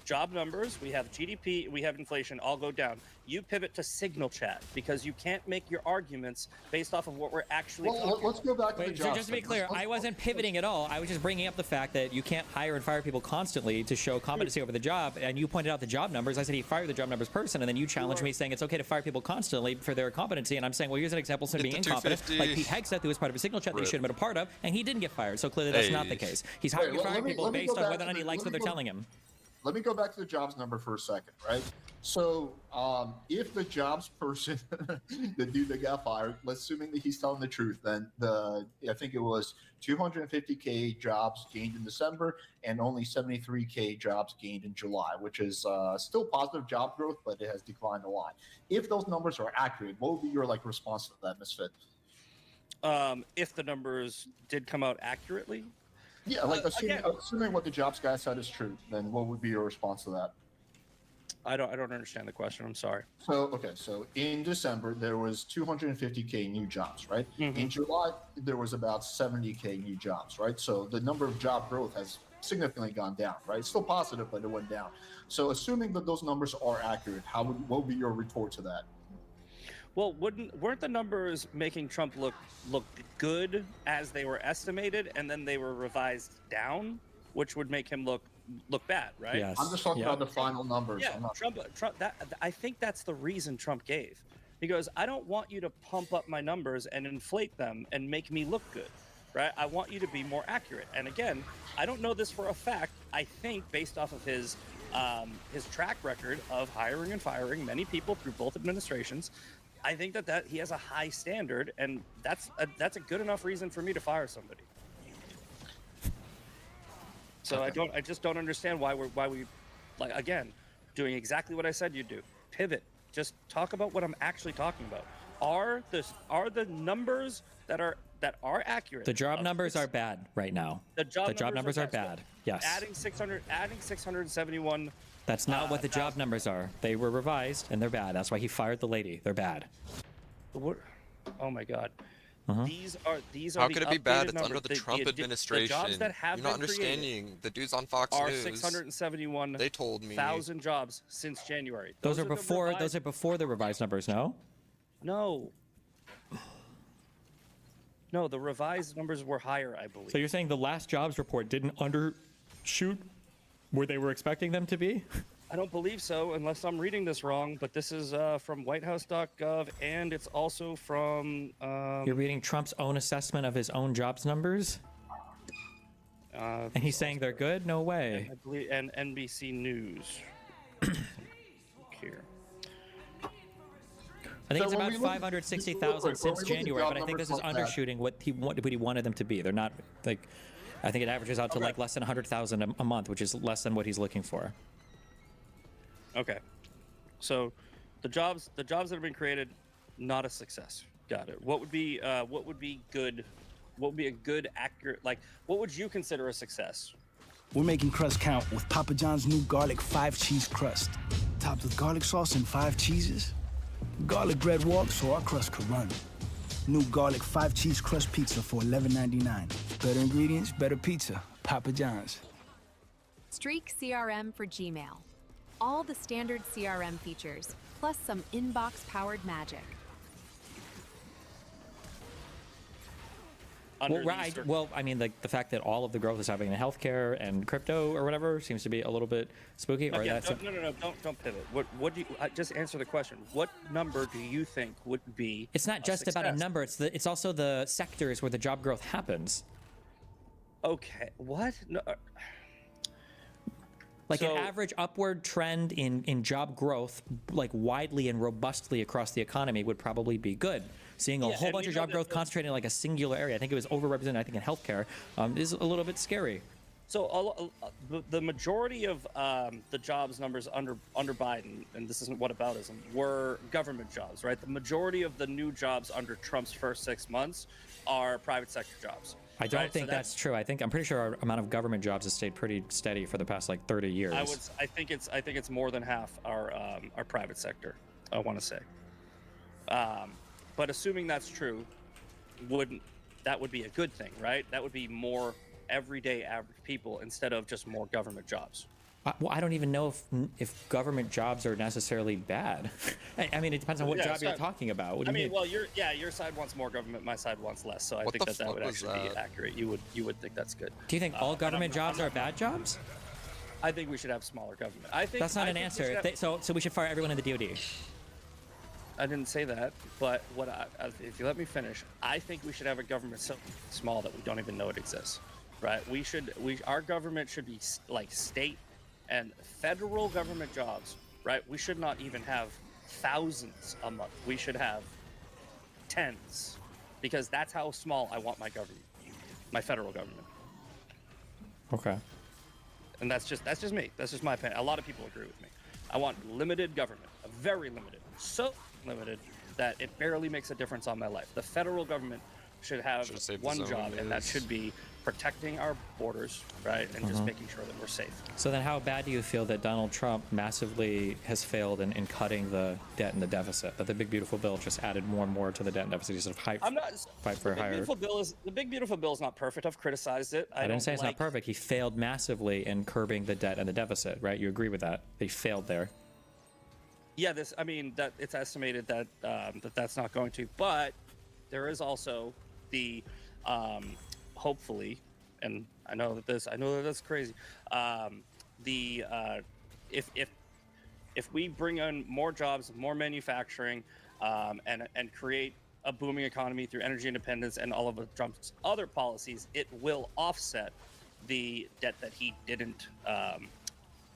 job numbers, we have GDP, we have inflation all go down. You pivot to signal chat because you can't make your arguments based off of what we're actually talking let's go back to the job. Just to be clear, I wasn't pivoting at all. I was just bringing up the fact that you can't hire and fire people constantly to show competency over the job. And you pointed out the job numbers. I said he fired the job numbers person, and then you challenged me saying it's okay to fire people constantly for their competency. And I'm saying, well, here's an example of somebody being incompetent, like Pete Hegseth, who was part of a signal chat that he should have been a part of, and he didn't get fired. So clearly that's not the case. He's hiring and firing people based on whether or not he likes what they're telling him. Let me go back to the jobs number for a second, right? So if the jobs person, the dude that got fired, let's assuming that he's telling the truth, then I think it was 250K jobs gained in December and only 73K jobs gained in July, which is still positive job growth, but it has declined a lot. If those numbers are accurate, what would be your response to that, Misfit? If the numbers did come out accurately? Yeah, assuming what the jobs guy said is true, then what would be your response to that? I don't understand the question. I'm sorry. So in December there was 250K new jobs, right? Mm-hmm. In July there was about 70K new jobs, right? So the number of job growth has significantly gone down, right? It's still positive, but it went down. So assuming that those numbers are accurate, what would be your retort to that? Well, weren't the numbers making Trump look good as they were estimated, and then they were revised down, which would make him look bad, right? Yes. I'm just talking about the final numbers. Yeah, Trump. I think that's the reason Trump gave. He goes, I don't want you to pump up my numbers and inflate them and make me look good, right? I want you to be more accurate. And again, I don't know this for a fact. I think based off of his track record of hiring and firing many people through both administrations, I think that he has a high standard, and that's a good enough reason for me to fire somebody. So I just don't understand why we like, again, doing exactly what I said you'd do. Pivot. Just talk about what I'm actually talking about. Are the numbers that are accurate? The job numbers are bad right now. The job numbers are bad. Yes. Adding 671. That's not what the job numbers are. They were revised and they're bad. That's why he fired the lady. They're bad. What? Oh my God. These are How could it be bad? It's numbers. under the Trump administration. The jobs that have You're not understanding. The dudes on Fox are News. 671. They told me 1,000 jobs since January. Those are before the revised numbers. No. No, the revised numbers were higher, I believe. So you're saying the last jobs report didn't undershoot where they were expecting them to be? I don't believe so, unless I'm reading this wrong, but this is from whitehouse.gov, and it's also from... You're reading Trump's own assessment of his own jobs numbers? And he's saying they're good? No way. I believe, and NBC News. Here. I think it's about 560,000 since January, but I think this is undershooting what he wanted them to be. They're not, like... I think it averages out to like less than 100,000 a month, which is less than what he's looking for. Okay, so the jobs that have been created, not a success. Got it. What would be good? What would be a good, accurate, like, what would you consider a success? We're making crust count with Papa John's new garlic 5-cheese crust, topped with garlic sauce and 5 cheeses. Garlic bread walks so our crust could run. New garlic 5 cheese crust pizza for $11.99. Better ingredients, better pizza. Papa John's. Streak CRM for Gmail. All the standard CRM features, plus some inbox-powered magic. Well, I mean, the fact that all of the growth is happening in healthcare and crypto or whatever seems to be a little bit spooky. Or no, don't pivot. What do you just answer the question? What number do you think would be? It's not just about a number. It's also the sectors where the job growth happens. Okay, what? No. Like an average upward trend in job growth, like widely and robustly across the economy, would probably be good. Seeing a whole bunch of job growth concentrated in like a singular area, I think it was overrepresented, I think, in healthcare, is a little bit scary. So the majority of the jobs numbers under Biden, and this isn't whataboutism, were government jobs, right? The majority of the new jobs under Trump's first 6 months are private sector jobs. I don't think that's true. I'm pretty sure our amount of government jobs has stayed pretty steady for the past like 30 years. I think it's more than half our private sector, I want to say. But assuming that's true, that would be a good thing, right? That would be more everyday average people instead of just more government jobs. Well, I don't even know if government jobs are necessarily bad. I mean, it depends on what job you're talking about. What do you mean? Well, your side wants more government, my side wants less. So I think that would actually be accurate. You would think that's good. Do you think all government jobs are bad jobs? I think we should have smaller government. I think that's not an answer. So we should fire everyone in the DoD. I didn't say that, but if you let me finish, I think we should have a government so small that we don't even know it exists, right? Our government should be like state and federal government jobs, right? We should not even have thousands a month. We should have tens, because that's how small I want my government, my federal government. Okay. And that's just me. That's just my opinion. A lot of people agree with me. I want limited government, a very limited, so limited that it barely makes a difference on my life. The federal government should have one job, and that should be protecting our borders, right, and just making sure that we're safe. So then how bad do you feel that Donald Trump massively has failed in cutting the debt and the deficit, that the Big Beautiful Bill just added more and more to the debt and deficit? He sort of fight for higher. The Big Beautiful Bill is not perfect. I've criticized it. I didn't say it's not perfect. He failed massively in curbing the debt and the deficit, right? You agree with that? He failed there. Yeah, that it's estimated that that's not going to, but there is also the hopefully, and I know that that's crazy. If we bring in more jobs, more manufacturing, and create a booming economy through energy independence and all of Trump's other policies, it will offset the debt that he didn't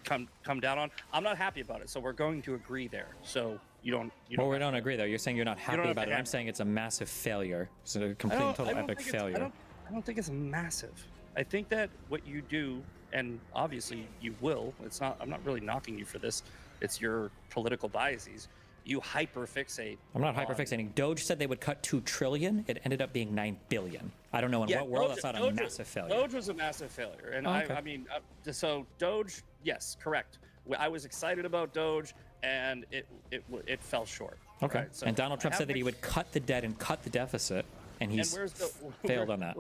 come down on. I'm not happy about it, so we're going to agree there. So you don't. Well, we don't agree though. You're saying you're not happy about it. I'm saying it's a massive failure. It's a complete, total epic failure. I don't think it's massive. I think that what you do, and obviously you will. I'm not really knocking you for this. It's your political biases. You hyperfixate. I'm not hyperfixating. Doge said they would cut $2 trillion. It ended up being $9 billion. I don't know in what world that's not a massive failure. Doge was a massive failure, and so Doge, yes, correct. I was excited about Doge, and it fell short. Okay. Right? So and Donald Trump said that he would cut the debt and cut the deficit, and he's failed on that.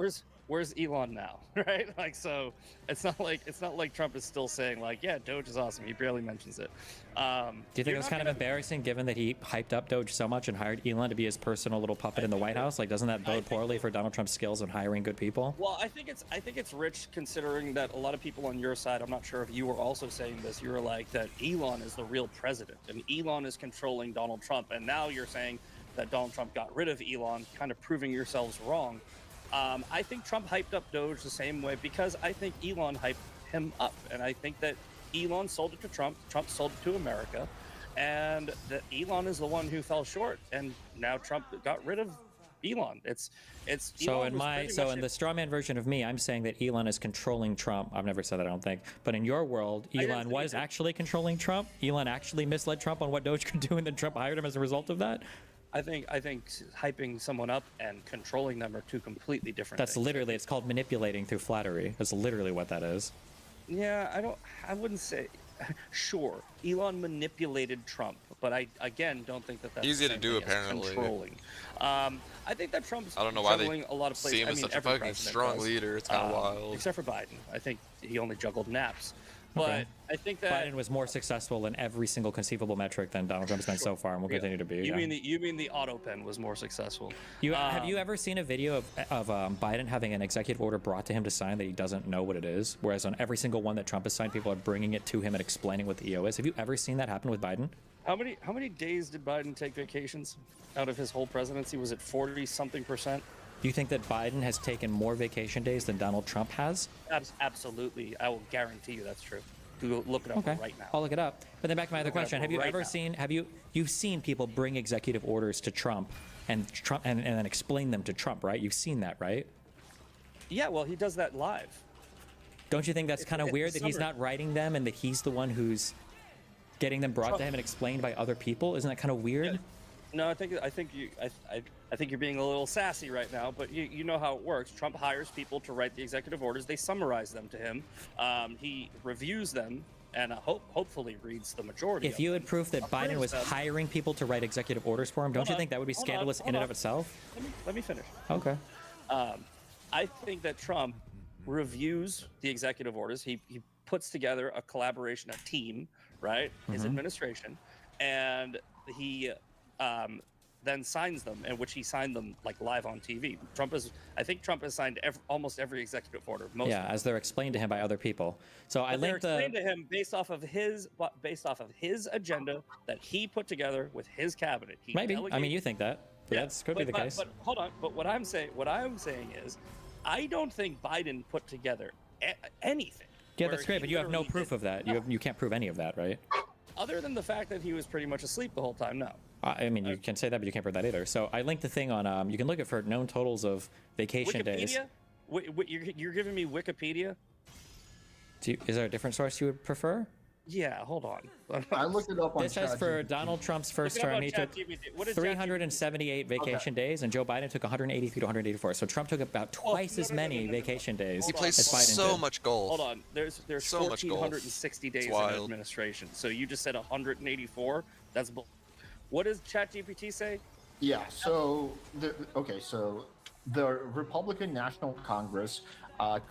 Where's Elon now, right? Like, so it's not like Trump is still saying like, yeah, Doge is awesome. He barely mentions it. Do you think it was kind of embarrassing, given that he hyped up Doge so much and hired Elon to be his personal little puppet in the White House? Like, doesn't that bode poorly for Donald Trump's skills in hiring good people? Well, I think it's rich, considering that a lot of people on your side, I'm not sure if you were also saying this, you were like that Elon is the real president and Elon is controlling Donald Trump, and now you're saying that Donald Trump got rid of Elon, kind of proving yourselves wrong. I think Trump hyped up Doge the same way because I think Elon hyped him up, and I think that Elon sold it to Trump, Trump sold it to America, and that Elon is the one who fell short, and now Trump got rid of Elon. It's so in the straw man version of me, I'm saying that Elon is controlling Trump. I've never said that, I don't think. But in your world, Elon was actually controlling Trump. Elon actually misled Trump on what Doge could do, and then Trump hired him as a result of that. I think hyping someone up and controlling them are two completely different things. Literally, it's called manipulating through flattery. That's literally what that is. Yeah, I wouldn't say. sure, Elon manipulated Trump, but I again don't think that's easy to do apparently. Controlling. I think that Trump's I don't know why they juggling a lot of places. see him as such a fucking strong leader. It's kind of wild. Except for Biden, I think he only juggled naps. But I think that Biden was more successful in every single conceivable metric than Donald Trump's been so far, and will continue to be. You mean the auto pen was more successful? Have you ever seen a video of Biden having an executive order brought to him to sign that he doesn't know what it is? Whereas on every single one that Trump has signed, people are bringing it to him and explaining what the EO is. Have you ever seen that happen with Biden? How many days did Biden take vacations out of his whole presidency? Was it 40-something%? Do you think that Biden has taken more vacation days than Donald Trump has? Absolutely. I will guarantee you that's true. Look it up right now. I'll look it up. But then back to my other question. Have you ever seen, you've seen people bring executive orders to Trump and then explain them to Trump, right? You've seen that, right? Yeah, well, he does that live. Don't you think that's kind of weird that he's not writing them and that he's the one who's getting them brought to him and explained by other people? Isn't that kind of weird? Yeah. No, I think you're being a little sassy right now, but you know how it works. Trump hires people to write the executive orders. They summarize them to him. He reviews them and hopefully reads the majority. If you had proof that Biden was hiring people to write executive orders for him, don't you think that would be scandalous in and of itself? Let me finish. Okay. I think that Trump reviews the executive orders. He puts together a collaboration, a team, right? His administration, and he then signs them, in which he signed them like live on TV. I think Trump has signed almost every executive order. As they're explained to him by other people. So I linked they're explained to him based off of his agenda that he put together with his cabinet. Maybe. I mean, you think that? Yeah, that could be the case. But hold on. But what I'm saying is, I don't think Biden put together anything. Yeah, that's great, but you have no proof of that. You can't prove any of that, right? Other than the fact that he was pretty much asleep the whole time, no. I mean, you can say that, but you can't prove that either. So I linked the thing on, you can look at for known totals of vacation days. You're giving me Wikipedia? Is there a different source you would prefer? Yeah, hold on. I looked it up on This says for Donald Trump's first term, he took 378 vacation days, and Joe Biden took 183 to 184. So Trump took about twice as many vacation days. He plays so much golf. Hold on, there's so 1,460 days in administration. So you just said 184. That's what does ChatGPT say? Yeah. So so the Republican National Congress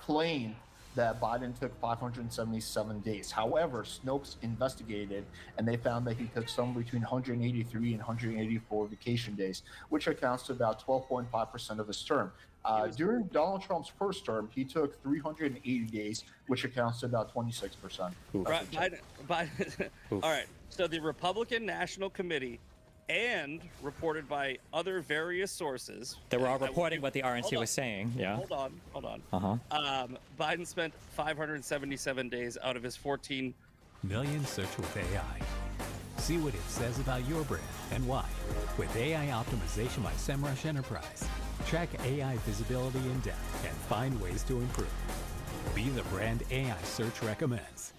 claimed that Biden took 577 days. However, Snopes investigated and they found that he took somewhere between 183 and 184 vacation days, which accounts to about 12.5% of his term. During Donald Trump's first term, he took 380 days, which accounts to about 26%. Biden. All right. So the Republican National Committee, and reported by other various sources. They were all reporting what the RNC was saying. Yeah. Hold on. Biden spent 577 days out of his 14 million search with AI. See what it says about your brand and why with AI optimization by SEMrush Enterprise. Track AI visibility in depth and find ways to improve. Be the brand AI search recommends.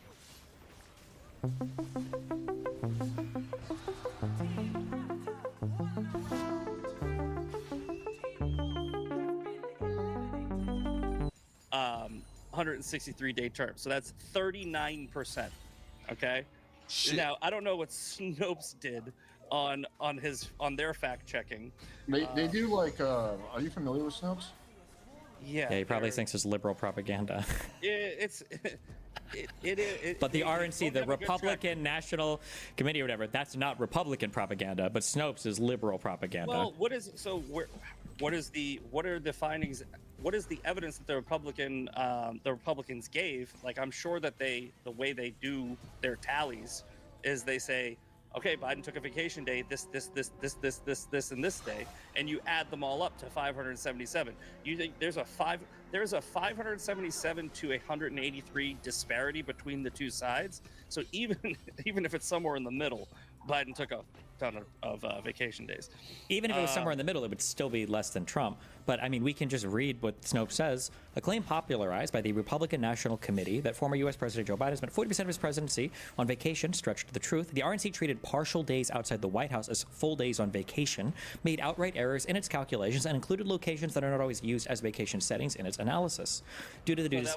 163-day term. So that's 39%. Okay. Shit. Now I don't know what Snopes did on their fact checking. They do like. Are you familiar with Snopes? Yeah. Yeah, he probably thinks it's liberal propaganda. But the RNC, the Republican National Committee or whatever, that's not Republican propaganda, but Snopes is liberal propaganda. Well, what are the findings? What is the evidence that the Republicans gave? Like, I'm sure that the way they do their tallies is they say, okay, Biden took a vacation day, this, and this day, and you add them all up to 577. You think there's a 577 to 183 disparity between the two sides. So even if it's somewhere in the middle, Biden took a ton of vacation days. Even if it was somewhere in the middle, it would still be less than Trump. But I mean, we can just read what Snopes says. A claim popularized by the Republican National Committee that former U.S. President Joe Biden spent 40% of his presidency on vacation stretched the truth. The RNC treated partial days outside the White House as full days on vacation, made outright errors in its calculations, and included locations that are not always used as vacation settings in its analysis. Due to the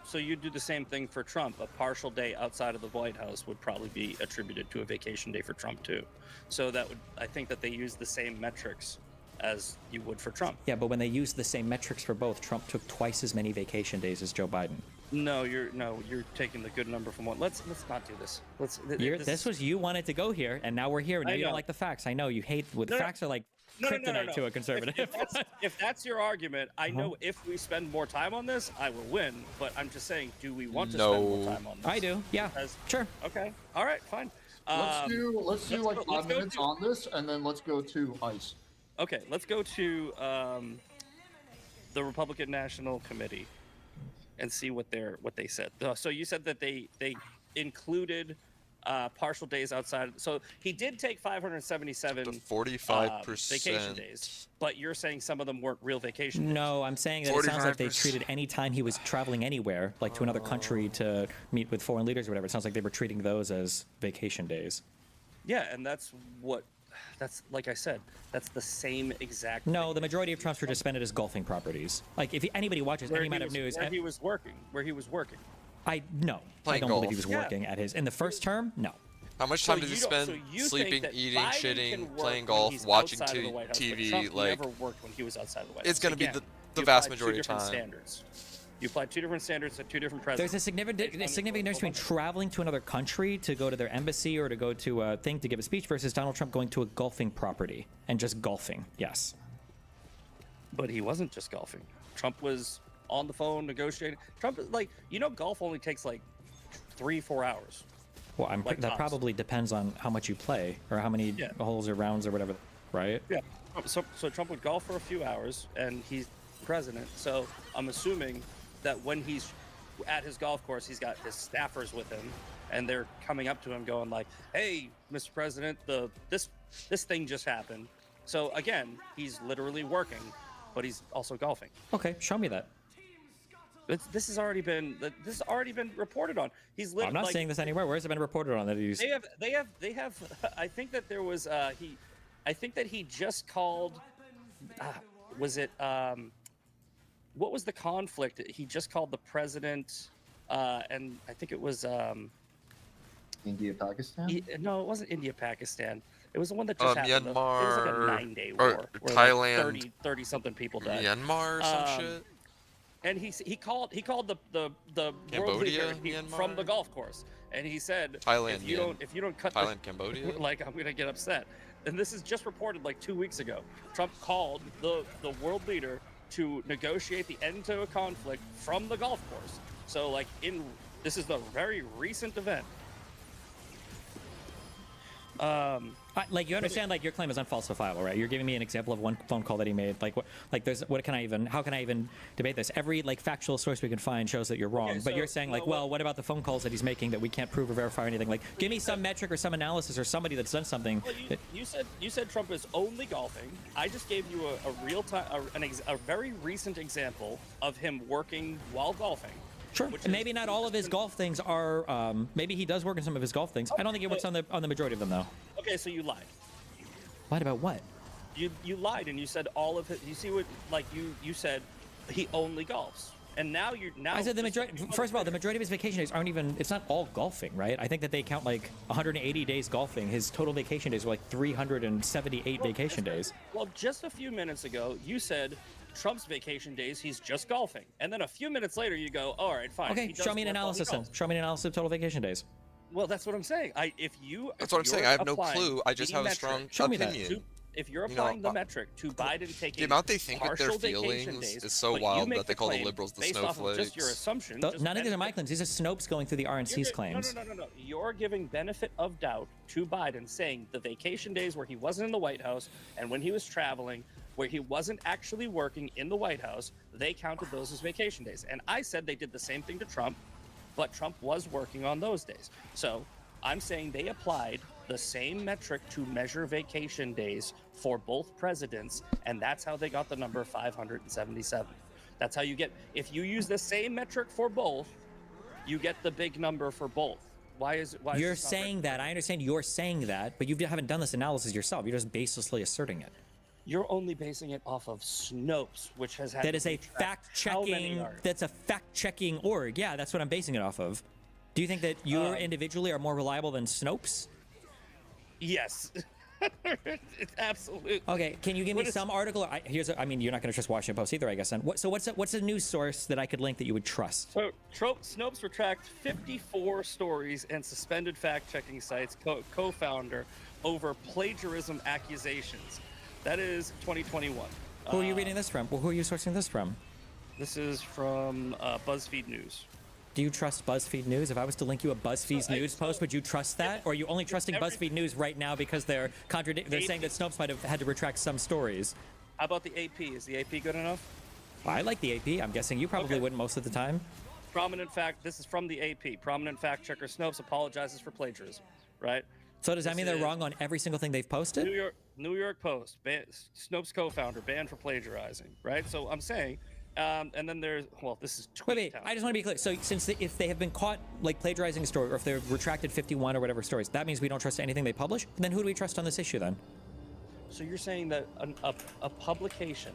So you do the same thing for Trump. A partial day outside of the White House would probably be attributed to a vacation day for Trump too. So that would, I think that they use the same metrics as you would for Trump. Yeah, but when they use the same metrics for both, Trump took twice as many vacation days as Joe Biden. No, you're taking the good number from one. Let's not do this. This was you wanted to go here, and now we're here. Now you don't like the facts. I know you hate facts are like kryptonite to a conservative. If that's your argument, I know if we spend more time on this, I will win. But I'm just saying, do we want to spend more time on this? I do. Yeah. Sure. Okay. All right. Fine. Let's do like 5 minutes on this, and then let's go to ICE. Okay. Let's go to the Republican National Committee and see what they said. So you said that they included partial days outside. So he did take 577 45% vacation days, but you're saying some of them weren't real vacation days. No, I'm saying that it sounds like they treated any time he was traveling anywhere, like to another country to meet with foreign leaders or whatever. It sounds like they were treating those as vacation days. Yeah, and that's like I said, that's the same exact No, thing. the majority of Trump's were just spent as golfing properties. Like if anybody watches any amount of news, where he was working. I don't believe he was working at his in the first term. No. How much time does he spend sleeping, eating, shitting, playing golf, watching TV? Trump like never worked when he was outside the White House. It's going to be the vast majority of time. Standards. You apply two different standards to two different presidents. There's a significant difference between traveling to another country to go to their embassy or to go to a thing to give a speech versus Donald Trump going to a golfing property and just golfing. Yes. But he wasn't just golfing. Trump was on the phone negotiating. Trump, golf only takes like 3-4 hours. Well, that probably depends on how much you play or how many holes or rounds or whatever, right? Yeah. So Trump would golf for a few hours, and he's president. So I'm assuming that when he's at his golf course, he's got his staffers with him, and they're coming up to him going like, "Hey, Mr. President, this thing just happened." So again, he's literally working, but he's also golfing. Okay, show me that. This has already been reported on. He's literally. I'm not seeing this anywhere. Where has it been reported on that he's? They have. I think that there was I think that he just called. Was it what was the conflict? He just called the president, and I think it was India, Pakistan. No, it wasn't India, Pakistan. It was the one that just happened. Myanmar, it was like a 9-day war. Thailand. 30 something people died. Myanmar or some shit. And he called the world leader from the golf course, and he said, Thailand, if you don't cut Thailand, Cambodia, like I'm gonna get upset. And this is just reported like 2 weeks ago. Trump called the world leader to negotiate the end to a conflict from the golf course. So this is the very recent event. You understand, your claim is unfalsifiable, right? You're giving me an example of one phone call that he made. How can I even debate this? Every factual source we can find shows that you're wrong. Okay, but you're saying what about the phone calls that he's making that we can't prove or verify or anything? Give me some metric or some analysis or somebody that's done something. Well, you said Trump is only golfing. I just gave you a real time, a very recent example of him working while golfing. Sure. Maybe not all of his golf things are. Maybe he does work in some of his golf things. I don't think he works on the majority of them, though. Okay, so you lied. Lied about what? You lied and you said all of it. You see what you said he only golfs, and now I said the majority. First of all, the majority of his vacation days aren't even. It's not all golfing, right? I think that they count 180 days golfing. His total vacation days were 378 vacation days. Well, just a few minutes ago, you said Trump's vacation days, he's just golfing. And then a few minutes later, you go, all right, fine. Okay, show me an analysis then. Show me an analysis of total vacation days. Well, that's what I'm saying. That's what I'm saying. I have no clue. I just have a strong opinion. If you're applying the metric to Biden taking the amount they think with their feelings is so wild that they call the liberals the snowflakes. Just your assumption. None of these are my claims. These are Snopes going through the RNC's claims. No. You're giving benefit of doubt to Biden, saying the vacation days where he wasn't in the White House and when he was traveling, where he wasn't actually working in the White House, they counted those as vacation days. And I said they did the same thing to Trump, but Trump was working on those days. So I'm saying they applied the same metric to measure vacation days for both presidents, and that's how they got the number 577. That's how you get, if you use the same metric for both, you get the big number for both. Why you're saying that? I understand you're saying that, but you haven't done this analysis yourself. You're just baselessly asserting it. You're only basing it off of Snopes, which has had. That is a fact-checking. That's a fact-checking org. Yeah, that's what I'm basing it off of. Do you think that you individually are more reliable than Snopes? Yes. It's absolutely. Okay, can you give me some article? I mean, you're not going to trust Washington Post either, I guess. Then, what's a news source that I could link that you would trust? So, Snopes retract 54 stories and suspended fact-checking sites. Co-founder over plagiarism accusations. That is 2021. Who are you reading this from? Well, who are you sourcing this from? This is from BuzzFeed News. Do you trust BuzzFeed News? If I was to link you a BuzzFeed News post, would you trust that? Or are you only trusting BuzzFeed News right now because they're saying that Snopes might have had to retract some stories? How about the AP? Is the AP good enough? I like the AP. I'm guessing you probably wouldn't most of the time. This is from the AP. Prominent fact checker Snopes apologizes for plagiarism, right? So does that mean they're wrong on every single thing they've posted? New York Post, Snopes co-founder banned for plagiarizing, right? So I'm saying, and then there's, well, this is wait, I just want to be clear. So if they have been caught like plagiarizing a story, or if they've retracted 51 or whatever stories, that means we don't trust anything they publish? Then who do we trust on this issue then? So you're saying that a publication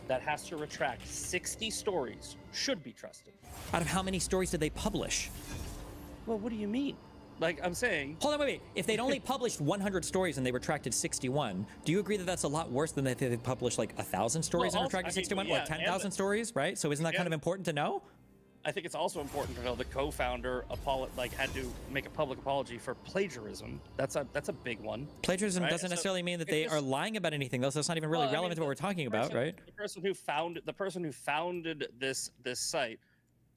that has to retract 60 stories should be trusted? Out of how many stories did they publish? Well, what do you mean? Like, I'm saying... Hold on, wait. If they'd only published 100 stories and they retracted 61, do you agree that that's a lot worse than if they published like 1,000 stories and retracted 61? Or 10,000 stories, right? So isn't that kind of important to know? I think it's also important to know the co-founder had to make a public apology for plagiarism. That's a big one. Plagiarism doesn't necessarily mean that they are lying about anything, though. So it's not even really relevant to what we're talking about, right? The person who founded this site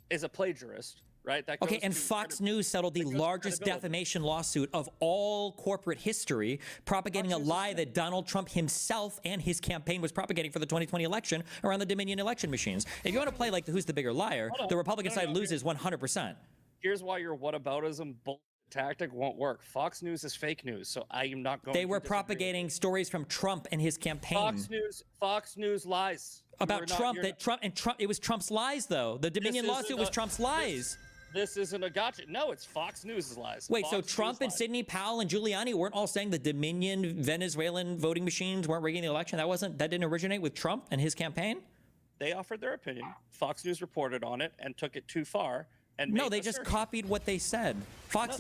is a plagiarist. Right? Okay, and Fox News settled the largest defamation lawsuit of all corporate history, propagating a lie that Donald Trump himself and his campaign was propagating for the 2020 election around the Dominion election machines. If you want to play like who's the bigger liar, the Republican side loses 100%. Here's why your whataboutism bull tactic won't work. Fox News is fake news, so I am not going to. They were propagating stories from Trump and his campaign. Fox News lies. About Trump, it was Trump's lies, though. The Dominion lawsuit was Trump's lies. This isn't a gotcha. No, it's Fox News' lies. Wait, so Trump and Sidney Powell and Giuliani weren't all saying the Dominion Venezuelan voting machines weren't rigging the election? That didn't originate with Trump and his campaign? They offered their opinion. Fox News reported on it and took it too far. And no, they just copied what they said. Trump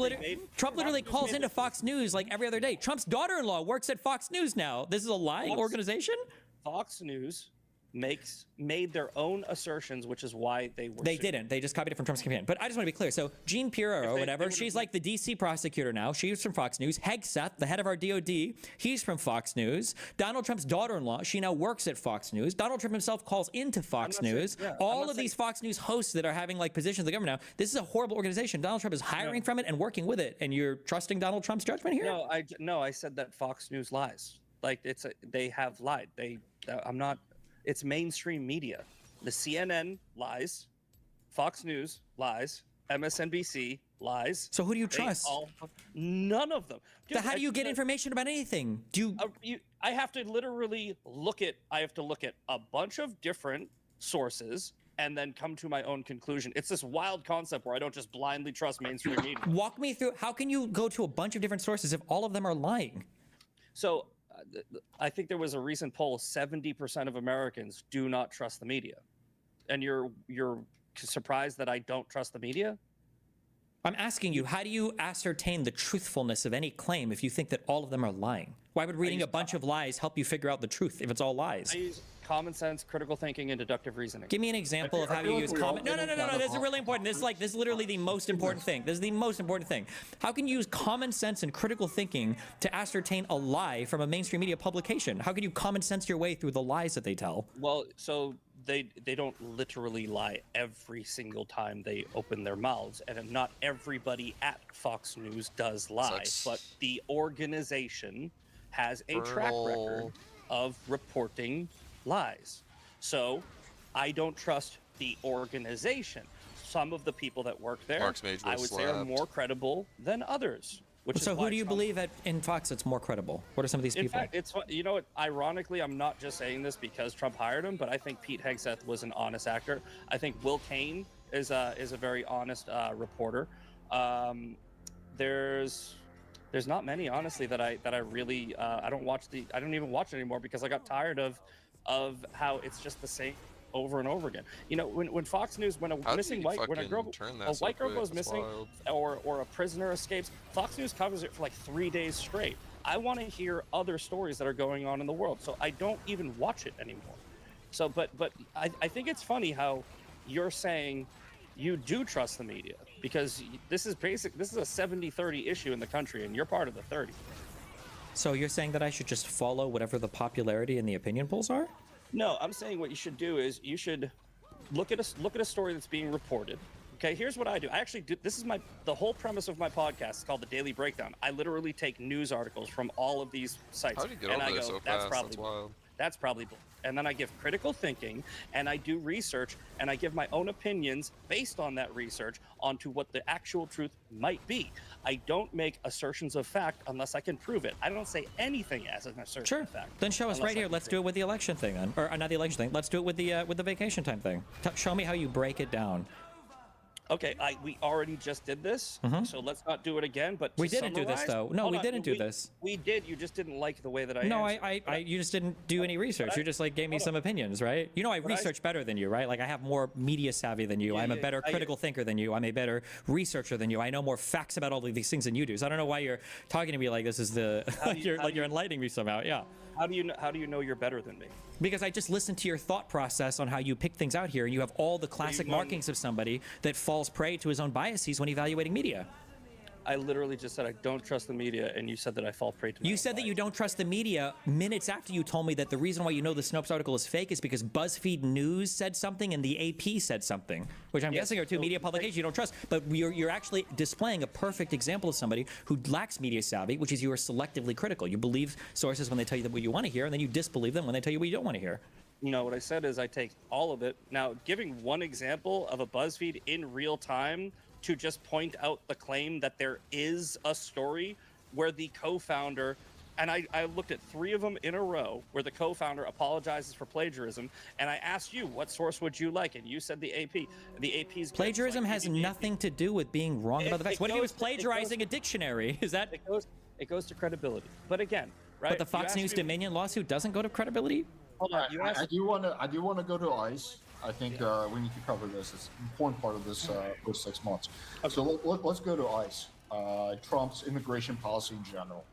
literally calls into Fox News like every other day. Trump's daughter-in-law works at Fox News now. This is a lying organization? Fox News made their own assertions, which is why they were. They didn't. They just copied it from Trump's campaign. But I just want to be clear. So Jean Pirro or whatever, she's like the DC prosecutor now. She's from Fox News. Hegseth, the head of our DOD, he's from Fox News. Donald Trump's daughter-in-law, she now works at Fox News. Donald Trump himself calls into Fox News. All of these Fox News hosts that are having like positions in the government now, this is a horrible organization. Donald Trump is hiring from it and working with it. And you're trusting Donald Trump's judgment here? No, I said that Fox News lies. Like they have lied. I'm not. It's mainstream media. The CNN lies, Fox News lies, MSNBC lies. So who do you trust? None of them. Dude, how do you get information about anything? I have to literally look at a bunch of different sources and then come to my own conclusion. It's this wild concept where I don't just blindly trust mainstream media. Walk me through, how can you go to a bunch of different sources if all of them are lying? So I think there was a recent poll, 70% of Americans do not trust the media. And you're surprised that I don't trust the media? I'm asking you, how do you ascertain the truthfulness of any claim if you think that all of them are lying? Why would reading a bunch of lies help you figure out the truth if it's all lies? I use common sense, critical thinking, and deductive reasoning. Give me an example of how you use common... No. This is really important. This is literally the most important thing. This is the most important thing. How can you use common sense and critical thinking to ascertain a lie from a mainstream media publication? How can you common sense your way through the lies that they tell? Well, so they don't literally lie every single time they open their mouths, and not everybody at Fox News does lie, but the organization has a track record of reporting lies. So I don't trust the organization. Some of the people that work there, I would say, are more credible than others. So who do you believe in Fox that's more credible? What are some of these people? In fact, you know what? Ironically, I'm not just saying this because Trump hired him, but I think Pete Hegseth was an honest actor. I think Will Cain is a very honest reporter. There's There's not many, honestly, that I really I don't even watch it anymore because I got tired of how it's just the same over and over again. You know, when Fox News, when a white girl goes missing, or a prisoner escapes, Fox News covers it for like 3 days straight. I want to hear other stories that are going on in the world, so I don't even watch it anymore. So, but I think it's funny how you're saying you do trust the media, because this is a 70-30 issue in the country, and you're part of the 30. So you're saying that I should just follow whatever the popularity and the opinion polls are? No, I'm saying what you should do is you should look at a story that's being reported. Okay, here's what I do. I actually do. This is the whole premise of my podcast. It's called the Daily Breakdown. I literally take news articles from all of these sites, How do you get over there so fast? That's wild. That's probably bull. And then I give critical thinking, and I do research, and I give my own opinions based on that research onto what the actual truth might be. I don't make assertions of fact unless I can prove it. I don't say anything as an assertion of fact. Then show us right here. Let's do it with the election thing then, or not the election thing. Let's do it with the vacation time thing. Show me how you break it down. Okay, we already just did this, so let's not do it again. But we didn't do this though. No, we didn't do this. We did. You just didn't like the way that I. No, you just didn't do any research. You just like gave me some opinions, right? You know, I research better than you, right? Like I have more media savvy than you. I'm a better critical thinker than you. I'm a better researcher than you. I know more facts about all of these things than you do. So I don't know why you're talking to me like this is the you're enlightening me somehow. Yeah. How do you know you're better than me? Because I just listened to your thought process on how you pick things out here, and you have all the classic markings of somebody that falls prey to his own biases when evaluating media. I literally just said I don't trust the media, and you said that I fall prey to. You said that you don't trust the media minutes after you told me that the reason why you know the Snopes article is fake is because BuzzFeed News said something and the AP said something, which I'm guessing are two media publications you don't trust. But you're actually displaying a perfect example of somebody who lacks media savvy, which is you are selectively critical. You believe sources when they tell you what you want to hear, and then you disbelieve them when they tell you what you don't want to hear. You know, what I said is I take all of it. Now, giving one example of a BuzzFeed in real time to just point out the claim that there is a story where the co-founder, and I looked at 3 of them in a row, where the co-founder apologizes for plagiarism, and I asked you, what source would you like? And you said the AP. The AP's plagiarism has nothing to do with being wrong about the facts. What if he was plagiarizing a dictionary? Is that... It goes to credibility. But again, right? But the Fox News Dominion lawsuit doesn't go to credibility? Hold on, I do want to go to ICE. I think we need to cover this. It's an important part of this first 6 months. Okay. So let's go to ICE. Trump's immigration policy in general.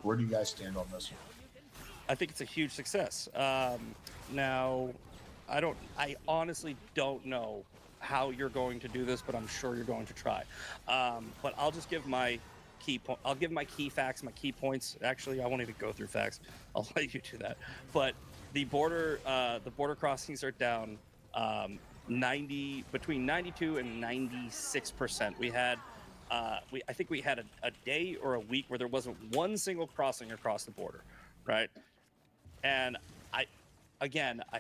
Where do you guys stand on this? I think it's a huge success. Now, I honestly don't know how you're going to do this, but I'm sure you're going to try. But I'll just give my I'll give my key facts, my key points. Actually, I won't even go through facts. I'll let you do that. But the border crossings are down between 92 and 96%. We had I think we had a day or a week where there wasn't one single crossing across the border, right? And I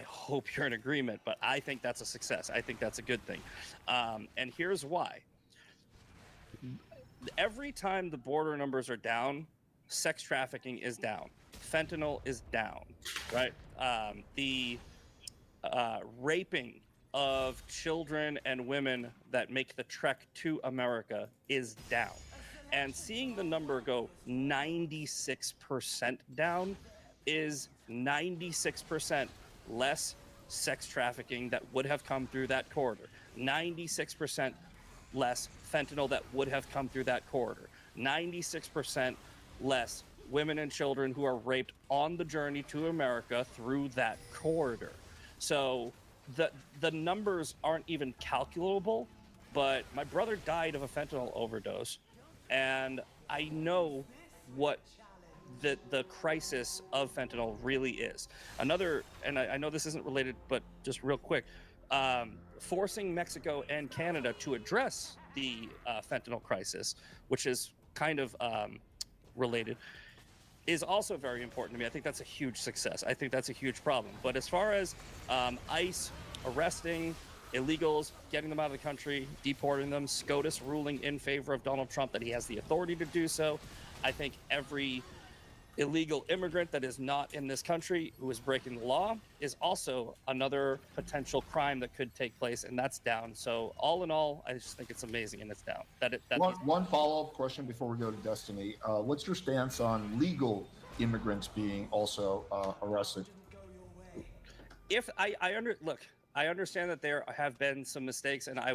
hope you're in agreement, but I think that's a success. I think that's a good thing. And here's why. Every time the border numbers are down, sex trafficking is down. Fentanyl is down, right? The raping of children and women that make the trek to America is down. And seeing the number go 96% down is 96% less sex trafficking that would have come through that corridor. 96% less fentanyl that would have come through that corridor. 96% less women and children who are raped on the journey to America through that corridor. So the numbers aren't even calculable, but my brother died of a fentanyl overdose, and I know what the crisis of fentanyl really is. Another, and I know this isn't related, but just real quick, forcing Mexico and Canada to address the fentanyl crisis, which is kind of related, is also very important to me. I think that's a huge success. I think that's a huge problem. But as far as ICE arresting illegals, getting them out of the country, deporting them, SCOTUS ruling in favor of Donald Trump that he has the authority to do so, I think every illegal immigrant that is not in this country who is breaking the law is also another potential crime that could take place, and that's down. So all in all, I just think it's amazing, and it's down. One follow-up question before we go to Destiny. What's your stance on legal immigrants being also arrested? If I understand that there have been some mistakes, and I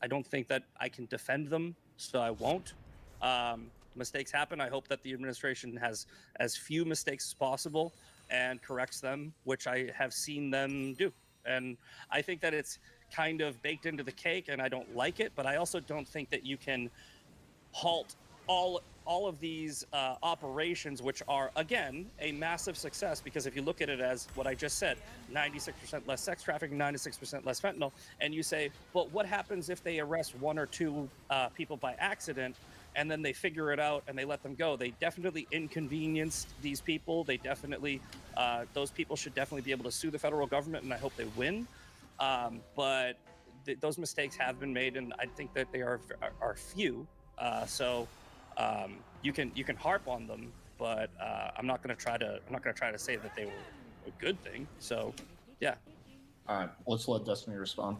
don't think that I can defend them, so I won't. Mistakes happen. I hope that the administration has as few mistakes as possible and corrects them, which I have seen them do. And I think that it's kind of baked into the cake, and I don't like it, but I also don't think that you can halt all of these operations, which are, again, a massive success, because if you look at it as what I just said, 96% less sex trafficking, 96% less fentanyl, and you say, but what happens if they arrest one or two people by accident, and then they figure it out and they let them go? They definitely inconvenienced these people. They definitely, those people should definitely be able to sue the federal government, and I hope they win. But those mistakes have been made, and I think that they are few. So you can harp on them, but I'm not going to try to say that they were a good thing. So, yeah. All right, let's let Destiny respond.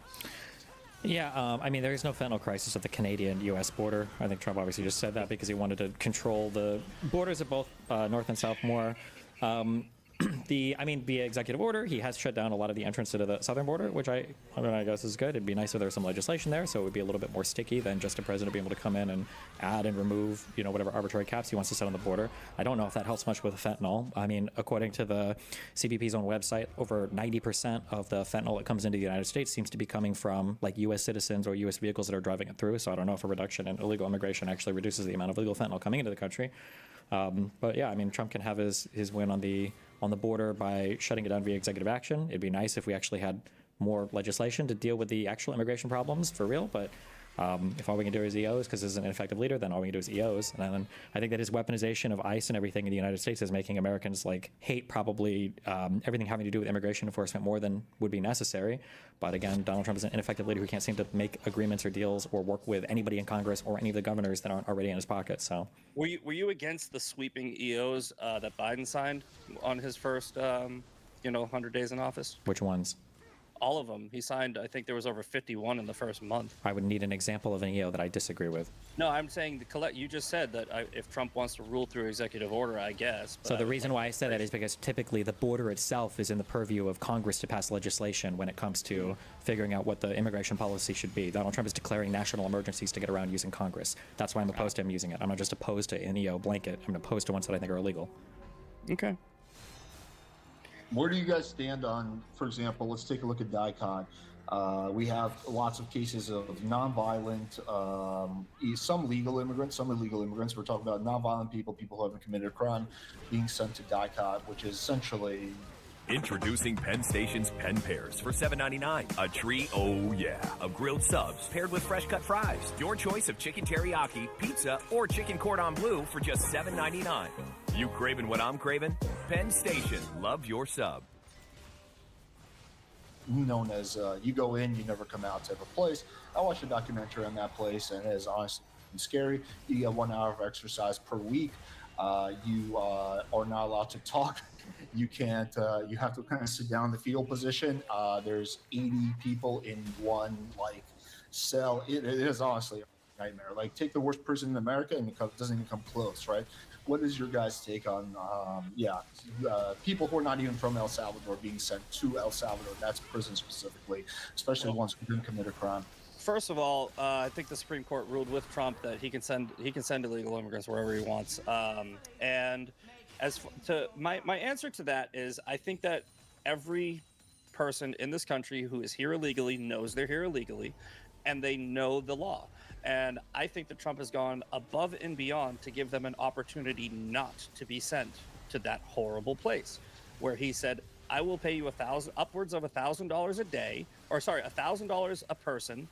Yeah, I mean, there is no fentanyl crisis at the Canadian-U.S. border. I think Trump obviously just said that because he wanted to control the borders of both North and South more. Via executive order, he has shut down a lot of the entrance to the southern border, which I guess is good. It'd be nice if there was some legislation there, so it would be a little bit more sticky than just a president being able to come in and add and remove, whatever arbitrary caps he wants to set on the border. I don't know if that helps much with fentanyl. I mean, according to the CBP's own website, over 90% of the fentanyl that comes into the United States seems to be coming from like U.S. citizens or U.S. vehicles that are driving it through. So I don't know if a reduction in illegal immigration actually reduces the amount of illegal fentanyl coming into the country. But yeah, I mean, Trump can have his win on the border by shutting it down via executive action. It'd be nice if we actually had more legislation to deal with the actual immigration problems for real, but if all we can do is EOs because he's an ineffective leader, then all we can do is EOs. And then I think that his weaponization of ICE and everything in the United States is making Americans hate probably everything having to do with immigration enforcement more than would be necessary. But again, Donald Trump is an ineffective leader who can't seem to make agreements or deals or work with anybody in Congress or any of the governors that aren't already in his pocket. So, were you against the sweeping EOs that Biden signed on his first 100 days in office? Which ones? All of them. He signed, I think there was over 51 in the first month. I would need an example of an EO that I disagree with. No, I'm saying, you just said that if Trump wants to rule through executive order, I guess. So the reason why I said that is because typically the border itself is in the purview of Congress to pass legislation when it comes to figuring out what the immigration policy should be. Donald Trump is declaring national emergencies to get around using Congress. That's why I'm opposed to him using it. I'm not just opposed to an EO blanket. I'm opposed to ones that I think are illegal. Okay. Where do you guys stand on, for example, let's take a look at DICON. We have lots of cases of nonviolent, some legal immigrants, some illegal immigrants. We're talking about nonviolent people who haven't committed a crime, being sent to DICON, which is essentially... Introducing Penn Station's Penn Pairs for $7.99. A tree, oh yeah, of grilled subs paired with fresh cut fries. Your choice of chicken teriyaki, pizza, or chicken cordon bleu for just $7.99. You craving what I'm craving? Penn Station, love your sub. Known as you go in, you never come out type of place. I watched a documentary on that place, and it is honestly scary. You get 1 hour of exercise per week. You are not allowed to talk. You can't, you have to kind of sit down in the fetal position. There's 80 people in one cell. It is honestly a nightmare. Take the worst prison in America and it doesn't even come close, right? What is your guys' take on, people who are not even from El Salvador being sent to El Salvador? That's prison specifically, especially ones who didn't commit a crime. First of all, I think the Supreme Court ruled with Trump that he can send illegal immigrants wherever he wants. And as to my answer to that is, I think that every person in this country who is here illegally knows they're here illegally, and they know the law. And I think that Trump has gone above and beyond to give them an opportunity not to be sent to that horrible place, where he said, I will pay you upwards of $1,000 a day, or sorry, $1,000 a person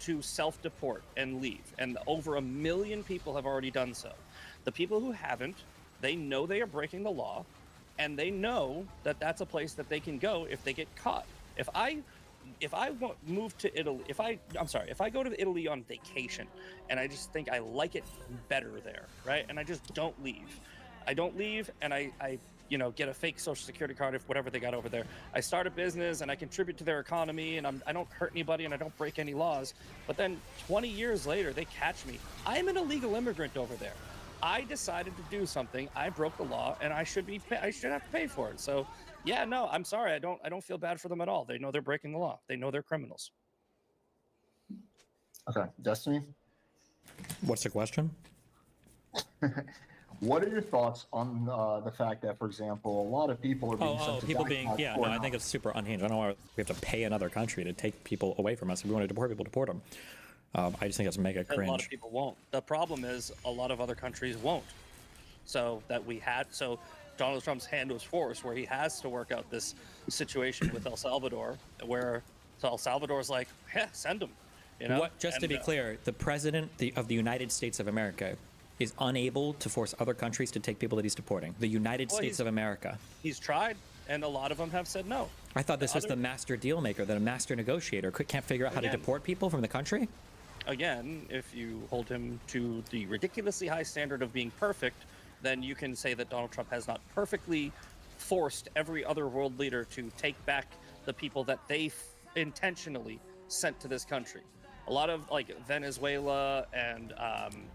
to self-deport and leave. And over 1 million people have already done so. The people who haven't, they know they are breaking the law, and they know that that's a place that they can go if they get caught. If I if I move to Italy, if I go to Italy on vacation and I just think I like it better there, right? And I just don't leave. I don't leave, and I get a fake social security card, if whatever they got over there. I start a business and I contribute to their economy, and I don't hurt anybody and I don't break any laws. But then 20 years later, they catch me. I'm an illegal immigrant over there. I decided to do something. I broke the law, and I should have to pay for it. So, yeah, no, I'm sorry. I don't feel bad for them at all. They know they're breaking the law. They know they're criminals. Okay, Destiny. What's the question? What are your thoughts on the fact that, for example, a lot of people are being sent to people back being, yeah, no, I think it's super unhinged. I don't know why we have to pay another country to take people away from us. If we want to deport people, deport them. I just think that's mega cringe. A lot of people won't. The problem is a lot of other countries won't. So Donald Trump's hand was forced, where he has to work out this situation with El Salvador, where El Salvador's like, yeah, send them. Just to be clear, the president of the United States of America is unable to force other countries to take people that he's deporting. The United States of America. He's tried, and a lot of them have said no. I thought this was the master deal maker, the master negotiator. Can't figure out how to deport people from the country? Again, if you hold him to the ridiculously high standard of being perfect, then you can say that Donald Trump has not perfectly forced every other world leader to take back the people that they intentionally sent to this country. A lot of Venezuela and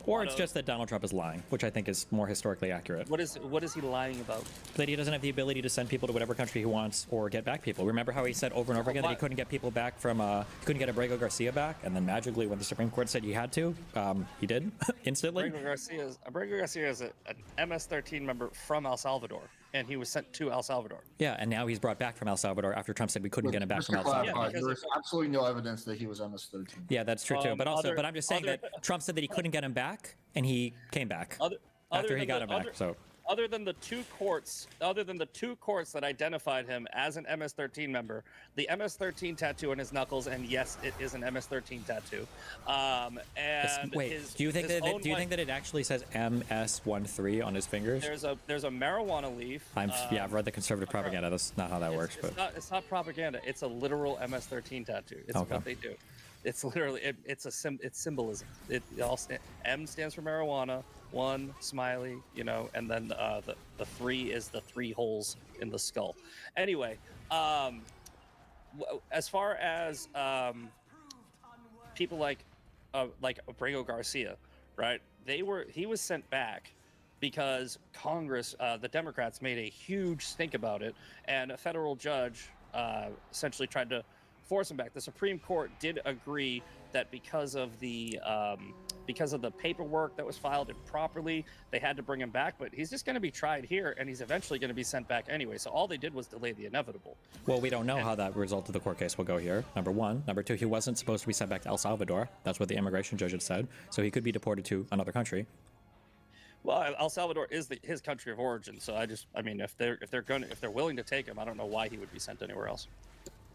or it's just that Donald Trump is lying, which I think is more historically accurate. What is he lying about? That he doesn't have the ability to send people to whatever country he wants or get back people. Remember how he said over and over again that he couldn't get people back from couldn't get Abrego Garcia back, and then magically when the Supreme Court said he had to, he did instantly. Abrego Garcia is an MS-13 member from El Salvador, and he was sent to El Salvador. Yeah, and now he's brought back from El Salvador after Trump said we couldn't get him back from El Salvador. There's absolutely no evidence that he was MS-13. Yeah, that's true too. But I'm just saying that Trump said that he couldn't get him back, and he came back after he got him back. So. Other than the two courts that identified him as an MS-13 member, the MS-13 tattoo on his knuckles, and yes, it is an MS-13 tattoo. Do you think that it actually says MS-13 on his fingers? There's a marijuana leaf. I've read the conservative propaganda. That's not how that works. It's not propaganda. It's a literal MS-13 tattoo. It's what they do. It's literally it's symbolism. M stands for marijuana. 1 smiley, and then the 3 is the 3 holes in the skull. Anyway, as far as people like Abrego Garcia, right? He was sent back because Congress, the Democrats, made a huge stink about it, and a federal judge essentially tried to force him back. The Supreme Court did agree that because of the paperwork that was filed improperly, they had to bring him back, but he's just going to be tried here, and he's eventually going to be sent back anyway. So all they did was delay the inevitable. Well, we don't know how that result of the court case will go here, number one. Number two, he wasn't supposed to be sent back to El Salvador. That's what the immigration judge had said. So he could be deported to another country. Well, El Salvador is his country of origin. So if they're willing to take him, I don't know why he would be sent anywhere else.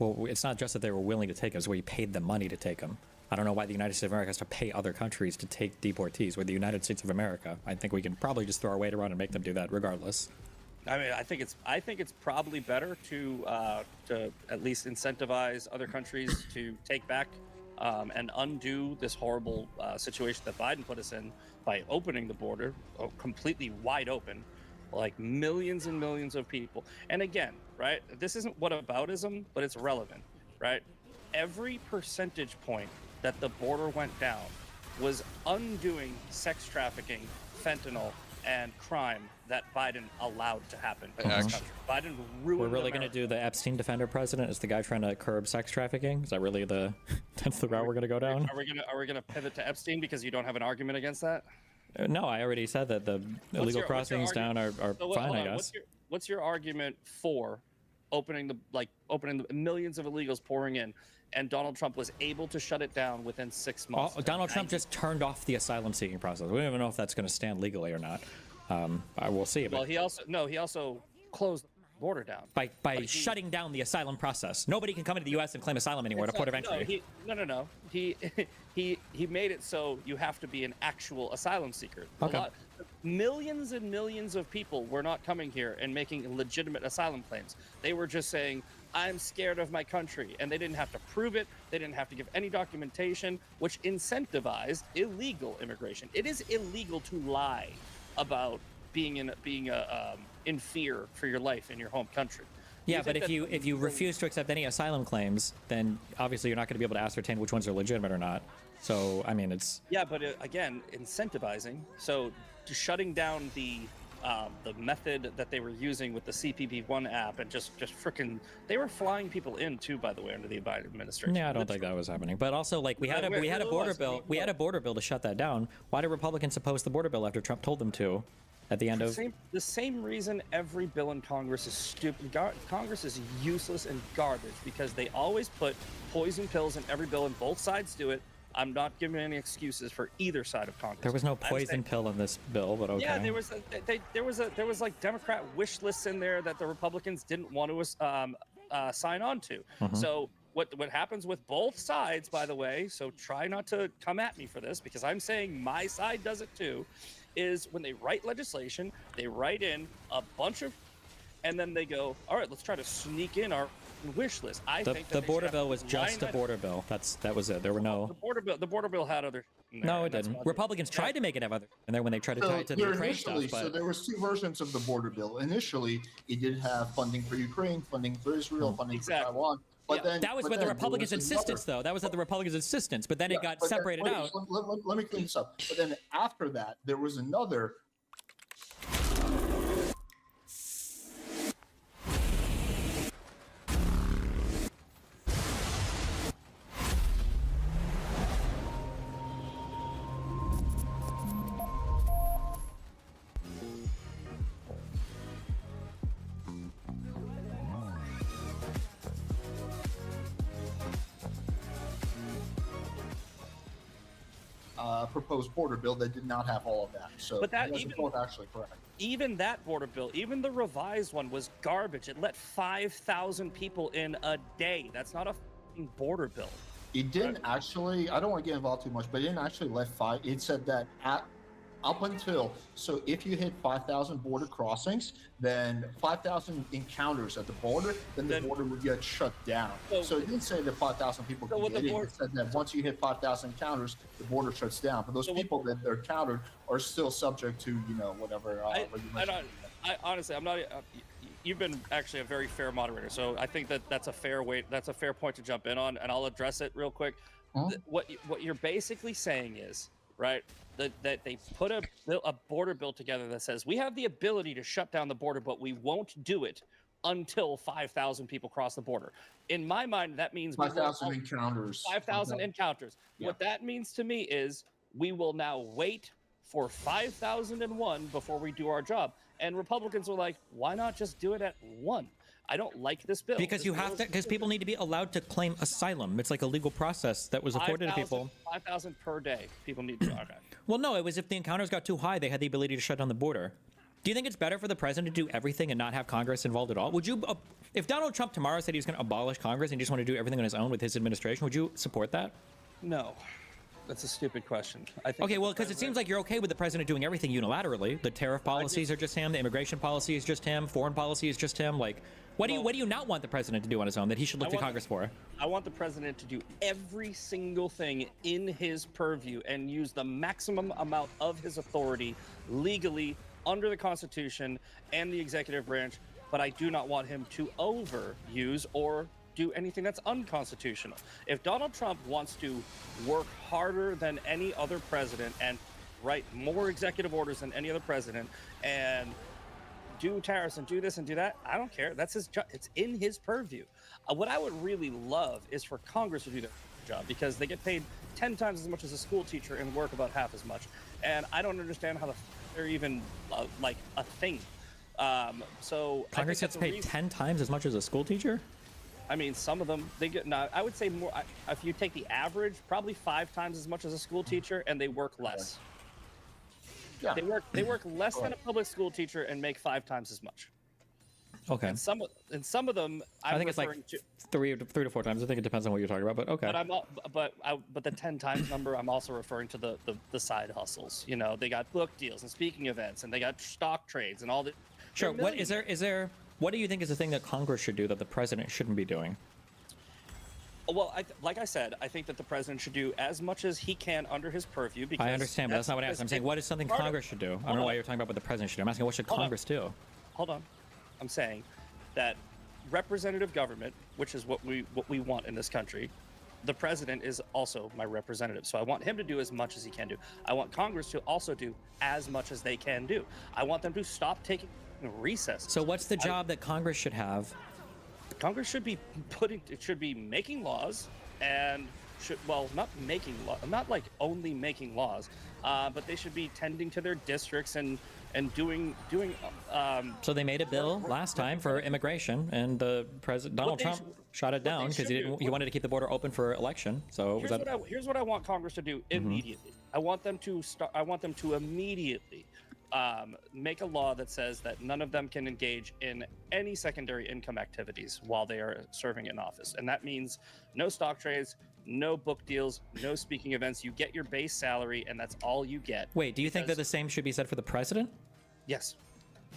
Well, it's not just that they were willing to take him, it's where he paid them money to take him. I don't know why the United States of America has to pay other countries to take deportees. We're the United States of America. I think we can probably just throw our weight around and make them do that regardless. I think it's probably better to at least incentivize other countries to take back and undo this horrible situation that Biden put us in by opening the border completely wide open, like millions and millions of people. And again, right, this isn't whataboutism, but it's relevant, right? Every percentage point that the border went down was undoing sex trafficking, fentanyl, and crime that Biden allowed to happen in this country. Biden ruined We're really going to do the Epstein defender president as the guy trying to curb sex trafficking? Is that really that's the route we're going to go down? Are we gonna pivot to Epstein because you don't have an argument against that? No, I already said that the illegal crossings down are fine, I guess. What's your argument for opening the millions of illegals pouring in, and Donald Trump was able to shut it down within 6 months? Donald Trump just turned off the asylum seeking process. We don't even know if that's going to stand legally or not. I will see. Well, he also closed the border down by shutting down the asylum process. Nobody can come into the U.S. and claim asylum anymore at a port of entry. No. He made it so you have to be an actual asylum seeker. Okay. Millions and millions of people were not coming here and making legitimate asylum claims. They were just saying, I'm scared of my country. And they didn't have to prove it. They didn't have to give any documentation, which incentivized illegal immigration. It is illegal to lie about being in fear for your life in your home country. Yeah, but if you refuse to accept any asylum claims, then obviously you're not going to be able to ascertain which ones are legitimate or not. So, I mean, it's... Yeah, but again, incentivizing. So shutting down the method that they were using with the CPP-1 app and just freaking... They were flying people in, too, by the way, under the Biden administration. Yeah, I don't think that was happening. But also, like, we had a border bill. We had a border bill to shut that down. Why did Republicans oppose the border bill after Trump told them to? At the end of the same reason every bill in Congress is stupid. Congress is useless and garbage because they always put poison pills in every bill, and both sides do it. I'm not giving any excuses for either side of Congress. There was no poison pill in this bill, but okay. Yeah, there was like Democrat wish lists in there that the Republicans didn't want to sign on to. So what happens with both sides, by the way, so try not to come at me for this because I'm saying my side does it too, is when they write legislation, they write in a bunch of, and then they go, all right, let's try to sneak in our wish list. I think the border bill was just a border bill. That was it. There were no. The border bill had other. No, it didn't. Republicans tried to make it have other, and then when they tried to tie it to the Ukraine stuff. But... So there was two versions of the border bill. Initially, it did have funding for Ukraine, funding for Israel, funding for Taiwan. But then, that was with the Republicans' insistence, though. That was at the Republicans' insistence. But then it got separated out. Let me clean this up. But then after that, there was another. Proposed border bill that did not have all of that. So but that even both actually correct. Even that border bill, even the revised one, was garbage. It let 5,000 people in a day. That's not a border bill. It didn't actually. I don't want to get involved too much, but it didn't actually let five. It said that up until, so if you hit 5,000 border crossings, then 5,000 encounters at the border, then the border would get shut down. So it didn't say that 5,000 people could get in. It said that once you hit 5,000 encounters, the border shuts down. But those people that are countered are still subject to, whatever. I honestly, I'm not. You've been actually a very fair moderator, so I think that's a fair point to jump in on, and I'll address it real quick. What you're basically saying is, right, that they put a border bill together that says we have the ability to shut down the border, but we won't do it until 5,000 people cross the border. In my mind, that means 5,000 encounters. 5,000 encounters. Yeah. What that means to me is we will now wait for 5,001 before we do our job. And Republicans are like, why not just do it at 1? I don't like this bill. Because because people need to be allowed to claim asylum. It's like a legal process that was afforded to people. 5,000 per day. People need to. Okay. Well, no, it was if the encounters got too high, they had the ability to shut down the border. Do you think it's better for the president to do everything and not have Congress involved at all? Would you, if Donald Trump tomorrow said he was going to abolish Congress and just want to do everything on his own with his administration, would you support that? No. That's a stupid question. I think. Okay, well, because it seems like you're okay with the president doing everything unilaterally. The tariff policies are just him. The immigration policy is just him. Foreign policy is just him. Like, what do you not want the president to do on his own that he should look to Congress for? I want the president to do every single thing in his purview and use the maximum amount of his authority legally under the Constitution and the executive branch. But I do not want him to overuse or do anything that's unconstitutional. If Donald Trump wants to work harder than any other president and write more executive orders than any other president and do tariffs and do this and do that, I don't care. That's his job. It's in his purview. What I would really love is for Congress to do their job because they get paid 10 times as much as a school teacher and work about half as much. And I don't understand how they're even like a thing. So Congress gets paid 10 times as much as a school teacher? I mean, some of them, they get, no, I would say more, if you take the average, probably 5 times as much as a school teacher, and they work less. Yeah. They work less than a public school teacher and make 5 times as much. Okay. And some of them, I think it's like 3 to 4 times. I think it depends on what you're talking about, but okay. But the 10 times number, I'm also referring to the side hustles. You know, they got book deals and speaking events, and they got stock trades and all that. Sure. What is there? What do you think is the thing that Congress should do that the president shouldn't be doing? Well, like I said, I think that the president should do as much as he can under his purview. Because I understand, but that's not what I asked. I'm saying, what is something Congress should do? I don't know why you're talking about what the president should do. I'm asking, what should Congress do? Hold on. I'm saying that representative government, which is what we want in this country, the president is also my representative. So I want him to do as much as he can do. I want Congress to also do as much as they can do. I want them to stop taking recess. So what's the job that Congress should have? Congress should be making laws and not like only making laws, but they should be tending to their districts and doing. So they made a bill last time for immigration, and the president Donald Trump shot it down because he wanted to keep the border open for election. So here's what I want Congress to do immediately. I want them to immediately make a law that says that none of them can engage in any secondary income activities while they are serving in office. And that means no stock trades, no book deals, no speaking events. You get your base salary and that's all you get. Wait, do you think that the same should be said for the president? Yes.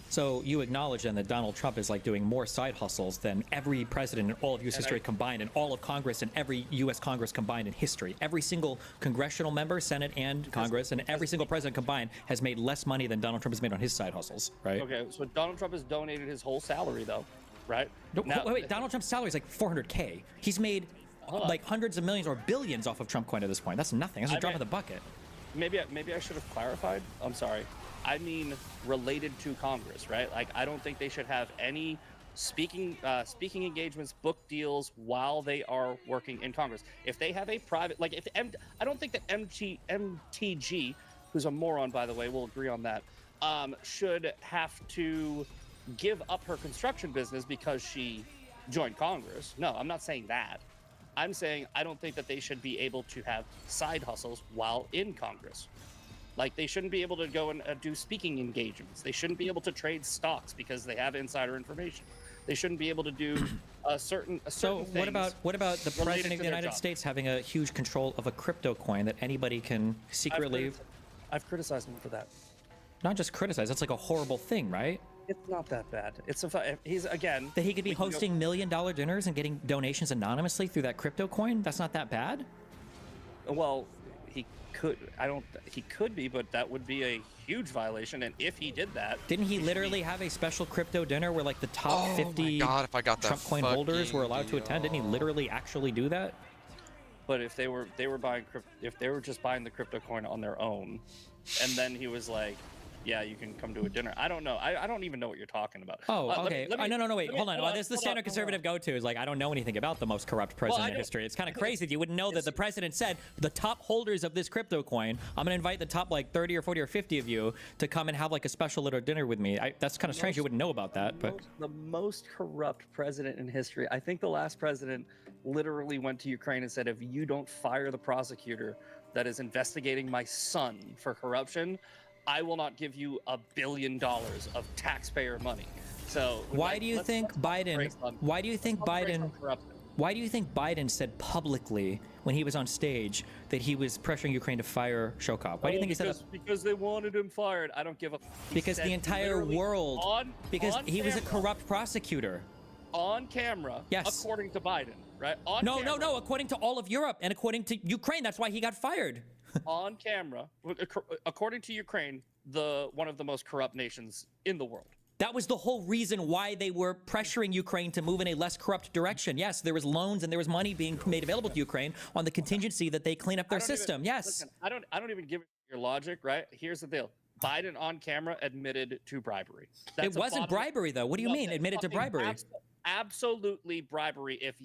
So you acknowledge then that Donald Trump is like doing more side hustles than every president in all of U.S. history combined, and all of Congress and every U.S. Congress combined in history. Every single congressional member, Senate and Congress, and every single president combined has made less money than Donald Trump has made on his side hustles, right? Okay, so Donald Trump has donated his whole salary, though, right? No, wait, Donald Trump's salary is like $400K. He's made like hundreds of millions or billions off of Trump coin at this point. That's nothing. That's a drop in the bucket. Maybe I should have clarified. I'm sorry. I mean related to Congress, right? Like, I don't think they should have any speaking engagements, book deals while they are working in Congress. If they have a private, like I don't think that MTG, who's a moron, by the way, we'll agree on that, should have to give up her construction business because she joined Congress. No, I'm not saying that. I'm saying I don't think that they should be able to have side hustles while in Congress. Like, they shouldn't be able to go and do speaking engagements. They shouldn't be able to trade stocks because they have insider information. They shouldn't be able to do certain So what about the president of the United States having a huge control of a crypto coin that anybody can secretly? I've criticized him for that. Not just criticize. That's like a horrible thing, right? It's not that bad. He's again that he could be hosting $1 million dinners and getting donations anonymously through that crypto coin. That's not that bad. Well, he could be, but that would be a huge violation. And if he did that, didn't he literally have a special crypto dinner where like the top 50 Trump coin holders were allowed to attend? Didn't he literally actually do that? But if they were just buying the crypto coin on their own, and then he was like, yeah, you can come to a dinner. I don't know. I don't even know what you're talking about. Oh, okay. No, wait. Hold on. This is the standard conservative go-to is like, I don't know anything about the most corrupt president in history. It's kind of crazy that you wouldn't know that the president said the top holders of this crypto coin, I'm going to invite the top like 30 or 40 or 50 of you to come and have like a special little dinner with me. That's kind of strange. You wouldn't know about that. But the most corrupt president in history. I think the last president literally went to Ukraine and said, if you don't fire the prosecutor that is investigating my son for corruption, I will not give you $1 billion of taxpayer money. So why do you think Biden said publicly when he was on stage that he was pressuring Ukraine to fire Shokov? Why do you think he said that? Because they wanted him fired. I don't give a. Because the entire world. Because he was a corrupt prosecutor. On camera. Yes. According to Biden, right? No. According to all of Europe and according to Ukraine, that's why he got fired. On camera, according to Ukraine, one of the most corrupt nations in the world. That was the whole reason why they were pressuring Ukraine to move in a less corrupt direction. Yes, there was loans and there was money being made available to Ukraine on the contingency that they clean up their system. Yes. Listen, I don't even give it your logic, right? Here's the deal. Biden on camera admitted to bribery. It wasn't bribery, though. What do you mean, admitted to bribery? Absolutely bribery. If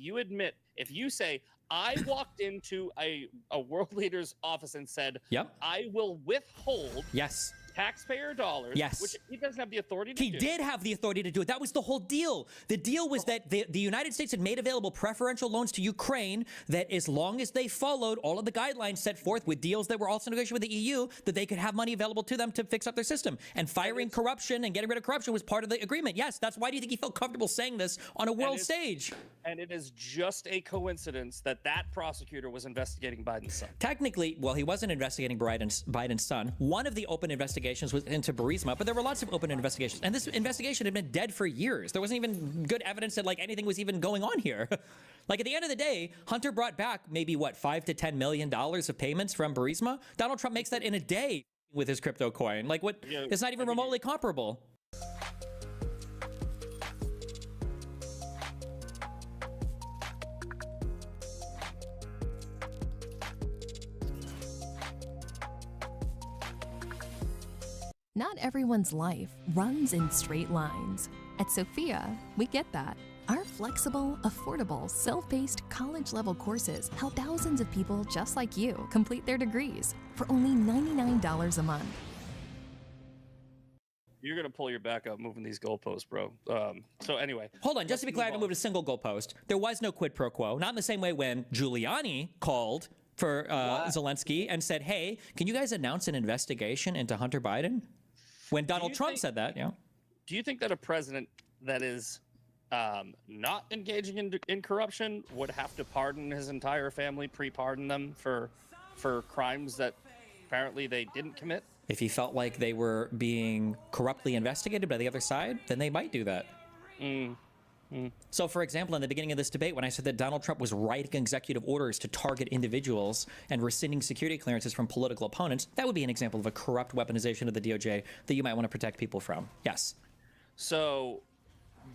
you say, I walked into a world leader's office and said, yep, I will withhold taxpayer dollars, which he doesn't have the authority to do. He did have the authority to do it. That was the whole deal. The deal was that the United States had made available preferential loans to Ukraine that as long as they followed all of the guidelines set forth with deals that were also negotiated with the EU, that they could have money available to them to fix up their system. And firing corruption and getting rid of corruption was part of the agreement. Yes, that's why do you think he felt comfortable saying this on a world stage? And it is just a coincidence that prosecutor was investigating Biden's son. Technically, well, he wasn't investigating Biden's son. One of the open investigations investigations was into Burisma, but there were lots of open investigations. And this investigation had been dead for years. There wasn't even good evidence that like anything was even going on here. Like at the end of the day, Hunter brought back maybe what, $5 to $10 million of payments from Burisma. Donald Trump makes that in a day with his crypto coin. Like what? Yeah, it's not even remotely comparable. Not everyone's life runs in straight lines. At Sophia, we get that. Our flexible, affordable, self-paced college-level courses help thousands of people just like you complete their degrees for only $99 a month. You're going to pull your back up moving these goalposts, bro. So anyway. Hold on, just to be clear, I haven't moved a single goalpost. There was no quid pro quo. Not in the same way when Giuliani called for Zelensky and said, hey, can you guys announce an investigation into Hunter Biden? When Donald Trump said that, yeah. Do you think that a president that is not engaging in corruption would have to pardon his entire family, pre-pardon them for crimes that apparently they didn't commit? If he felt like they were being corruptly investigated by the other side, then they might do that. So, for example, in the beginning of this debate, when I said that Donald Trump was writing executive orders to target individuals and rescinding security clearances from political opponents, that would be an example of a corrupt weaponization of the DOJ that you might want to protect people from. Yes. So,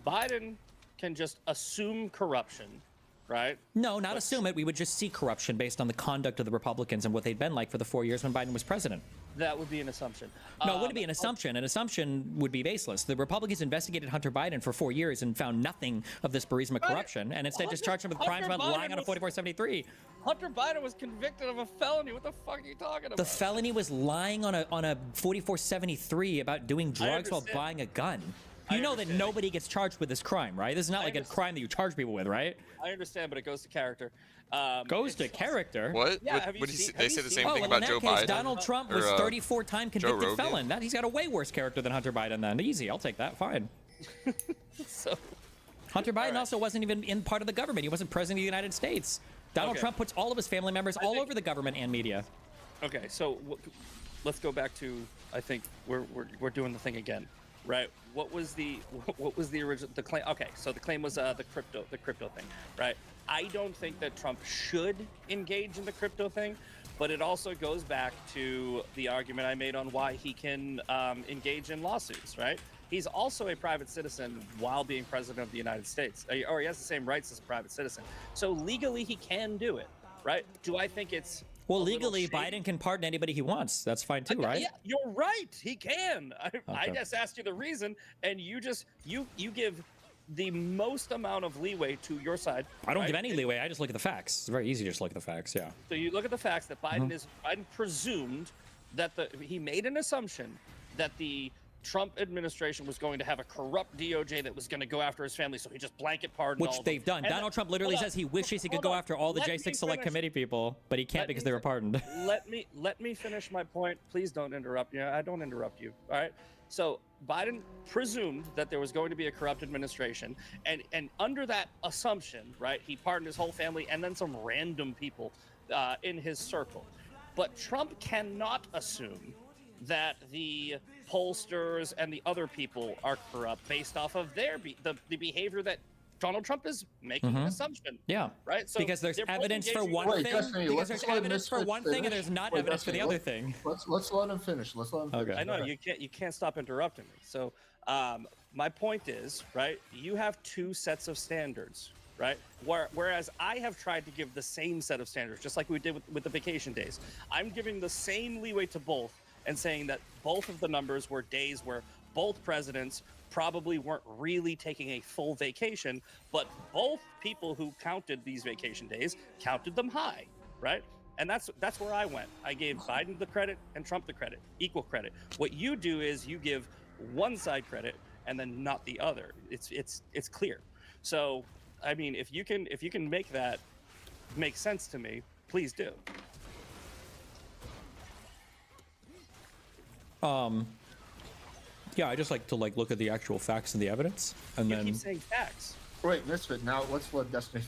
Biden can just assume corruption, right? No, not assume it. We would just see corruption based on the conduct of the Republicans and what they'd been like for the 4 years when Biden was president. That would be an assumption. No, it wouldn't be an assumption. An assumption would be baseless. The Republicans investigated Hunter Biden for 4 years and found nothing of this Burisma corruption, and instead just charged him with crimes about lying on a 4473. Hunter Biden was convicted of a felony. What the fuck are you talking about? The felony was lying on a 4473 about doing drugs while buying a gun. You know that nobody gets charged with this crime, right? This is not like a crime that you charge people with, right? I understand, but it goes to character. Goes to character? What? Yeah, They say the same thing about Joe Biden. Donald Trump was 34-time convicted felon. He's got a way worse character than Hunter Biden then. Easy, I'll take that, fine. So, Hunter Biden also wasn't even in part of the government. He wasn't president of the United States. Donald Trump puts all of his family members all over the government and media. Okay, so let's go back to, I think we're doing the thing again. Right. What was the original claim? Okay, so the claim was the crypto thing, right? I don't think that Trump should engage in the crypto thing, but it also goes back to the argument I made on why he can engage in lawsuits, right? He's also a private citizen while being president of the United States, or he has the same rights as a private citizen. So legally, he can do it, right? Do I think it's well, legally, Biden can pardon anybody he wants. That's fine too, right? Yeah, you're right. He can. I just asked you the reason, and you give the most amount of leeway to your side. I don't give any leeway. I just look at the facts. It's very easy to just look at the facts. Yeah. So you look at the facts that Biden presumed that he made an assumption that the Trump administration was going to have a corrupt DOJ that was going to go after his family, so he just blanket pardoned all of them. Which they've done. Donald Trump literally says he wishes he could go after all the J6 Select Committee people, but he can't because they were pardoned. Let me finish my point. Please don't interrupt. I don't interrupt you. All right. So Biden presumed that there was going to be a corrupt administration, and under that assumption, right, he pardoned his whole family and then some random people in his circle. But Trump cannot assume that the pollsters and the other people are corrupt based off of the behavior that Donald Trump is making an assumption. Yeah. Right. So because there's evidence for one thing. Because there's evidence for one thing and there's not evidence for the other thing. Let's let him finish. Okay. I know you can't stop interrupting me. So my point is, right, you have two sets of standards, right? Whereas I have tried to give the same set of standards, just like we did with the vacation days. I'm giving the same leeway to both and saying that both of the numbers were days where both presidents probably weren't really taking a full vacation, but both people who counted these vacation days counted them high, right? And that's where I went. I gave Biden the credit and Trump the credit, equal credit. What you do is you give one side credit and then not the other. It's clear. So, I mean, if you can make that make sense to me, please do. Yeah, I just like to look at the actual facts and the evidence, and keep saying facts. Wait, Misfit. Now let's let Destiny.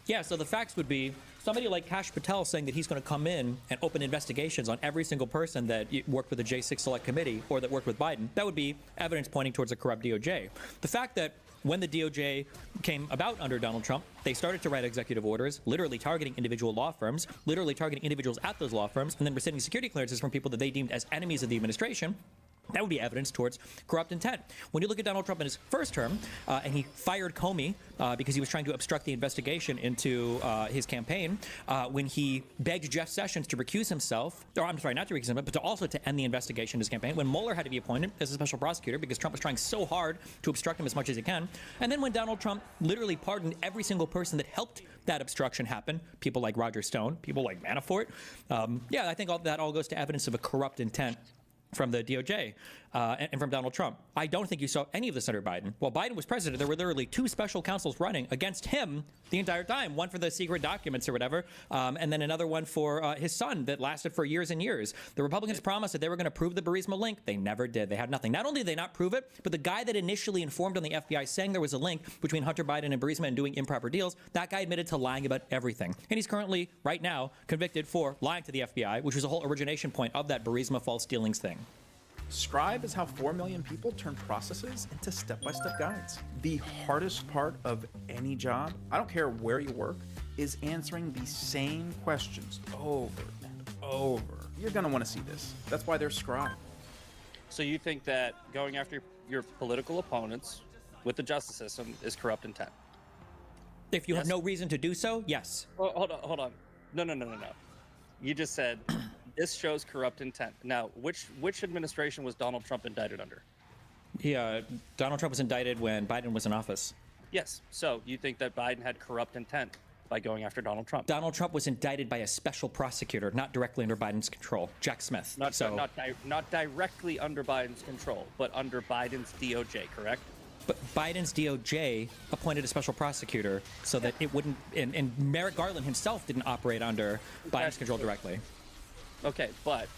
Yeah, so the facts would be somebody like Kash Patel saying that he's going to come in and open investigations on every single person that worked with the J6 Select Committee or that worked with Biden, that would be evidence pointing towards a corrupt DOJ. The fact that when the DOJ came about under Donald Trump, they started to write executive orders, literally targeting individual law firms, literally targeting individuals at those law firms, and then rescinding security clearances from people that they deemed as enemies of the administration. That would be evidence towards corrupt intent. When you look at Donald Trump in his first term, and he fired Comey because he was trying to obstruct the investigation into his campaign, when he begged Jeff Sessions to recuse himself, or I'm sorry, not to recuse himself, but to also to end the investigation in his campaign, when Mueller had to be appointed as a special prosecutor because Trump was trying so hard to obstruct him as much as he can, and then when Donald Trump literally pardoned every single person that helped that obstruction happen, people like Roger Stone, people like Manafort, I think that all goes to evidence of a corrupt intent from the DOJ and from Donald Trump. I don't think you saw any of this under Biden. While Biden was president, there were literally 2 special counsels running against him the entire time. One for the secret documents or whatever, and then another one for his son that lasted for years and years. The Republicans promised that they were going to prove the Burisma link. They never did. They had nothing. Not only did they not prove it, but the guy that initially informed on the FBI saying there was a link between Hunter Biden and Burisma and doing improper deals, that guy admitted to lying about everything. And he's currently, right now, convicted for lying to the FBI, which was the whole origination point of that Burisma false dealings thing. Scribe is how 4 million people turn processes into step-by-step guides. The hardest part of any job, I don't care where you work, is answering the same questions over and over. You're gonna want to see this. That's why there's Scribe. So you think that going after your political opponents with the justice system is corrupt intent? If you have no reason to do so, yes. Well, hold on. No. You just said this shows corrupt intent. Now, which administration was Donald Trump indicted under? Yeah, Donald Trump was indicted when Biden was in office. Yes. So you think that Biden had corrupt intent by going after Donald Trump? Donald Trump was indicted by a special prosecutor, not directly under Biden's control, Jack Smith. Not directly under Biden's control, but under Biden's DOJ, correct? But Biden's DOJ appointed a special prosecutor so that it wouldn't, and Merrick Garland himself didn't operate under Biden's control directly. Okay, but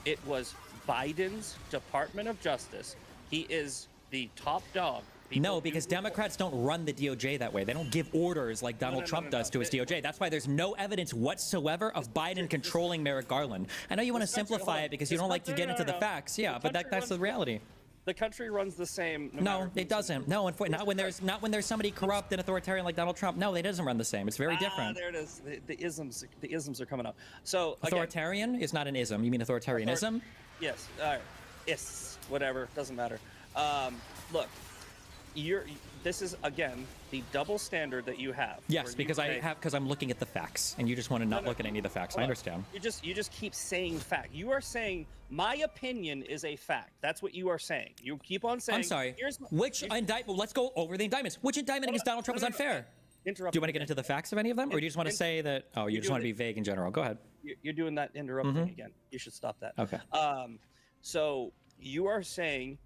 it was Biden's Department of Justice. He is the top dog. No, because Democrats don't run the DOJ that way. They don't give orders like Donald Trump does to his DOJ. That's why there's no evidence whatsoever of Biden controlling Merrick Garland. I know you want to simplify it because you don't like to get into the facts. Yeah, but that's the reality. The country runs the same. No, it doesn't. No, not when there's somebody corrupt and authoritarian like Donald Trump. No, it doesn't run the same. It's very different. There it is. The isms are coming up. So authoritarian is not an ism. You mean authoritarianism? Yes. All right. Yes. Whatever. Doesn't matter. Look, this is again the double standard that you have. Yes, because I'm looking at the facts, and you just want to not look at any of the facts. I understand. You just keep saying fact. You are saying my opinion is a fact. That's what you are saying. You keep on saying. I'm sorry. Which indictment? Let's go over the indictments. Which indictment against Donald Trump was unfair? Do you want to get into the facts of any of them, or do you just want to say that? Oh, you just want to be vague in general. Go ahead. You're doing that interrupting again. You should stop that. Okay. So you are saying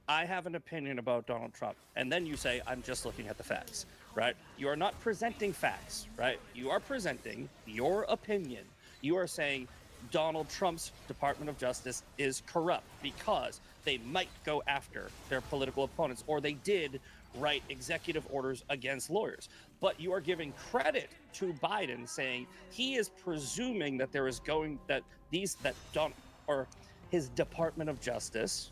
I have an opinion about Donald Trump, and then you say I'm just looking at the facts, right? You are not presenting facts, right? You are presenting your opinion. You are saying Donald Trump's Department of Justice is corrupt because they might go after their political opponents, or they did write executive orders against lawyers. But you are giving credit to Biden, saying he is presuming that there is his Department of Justice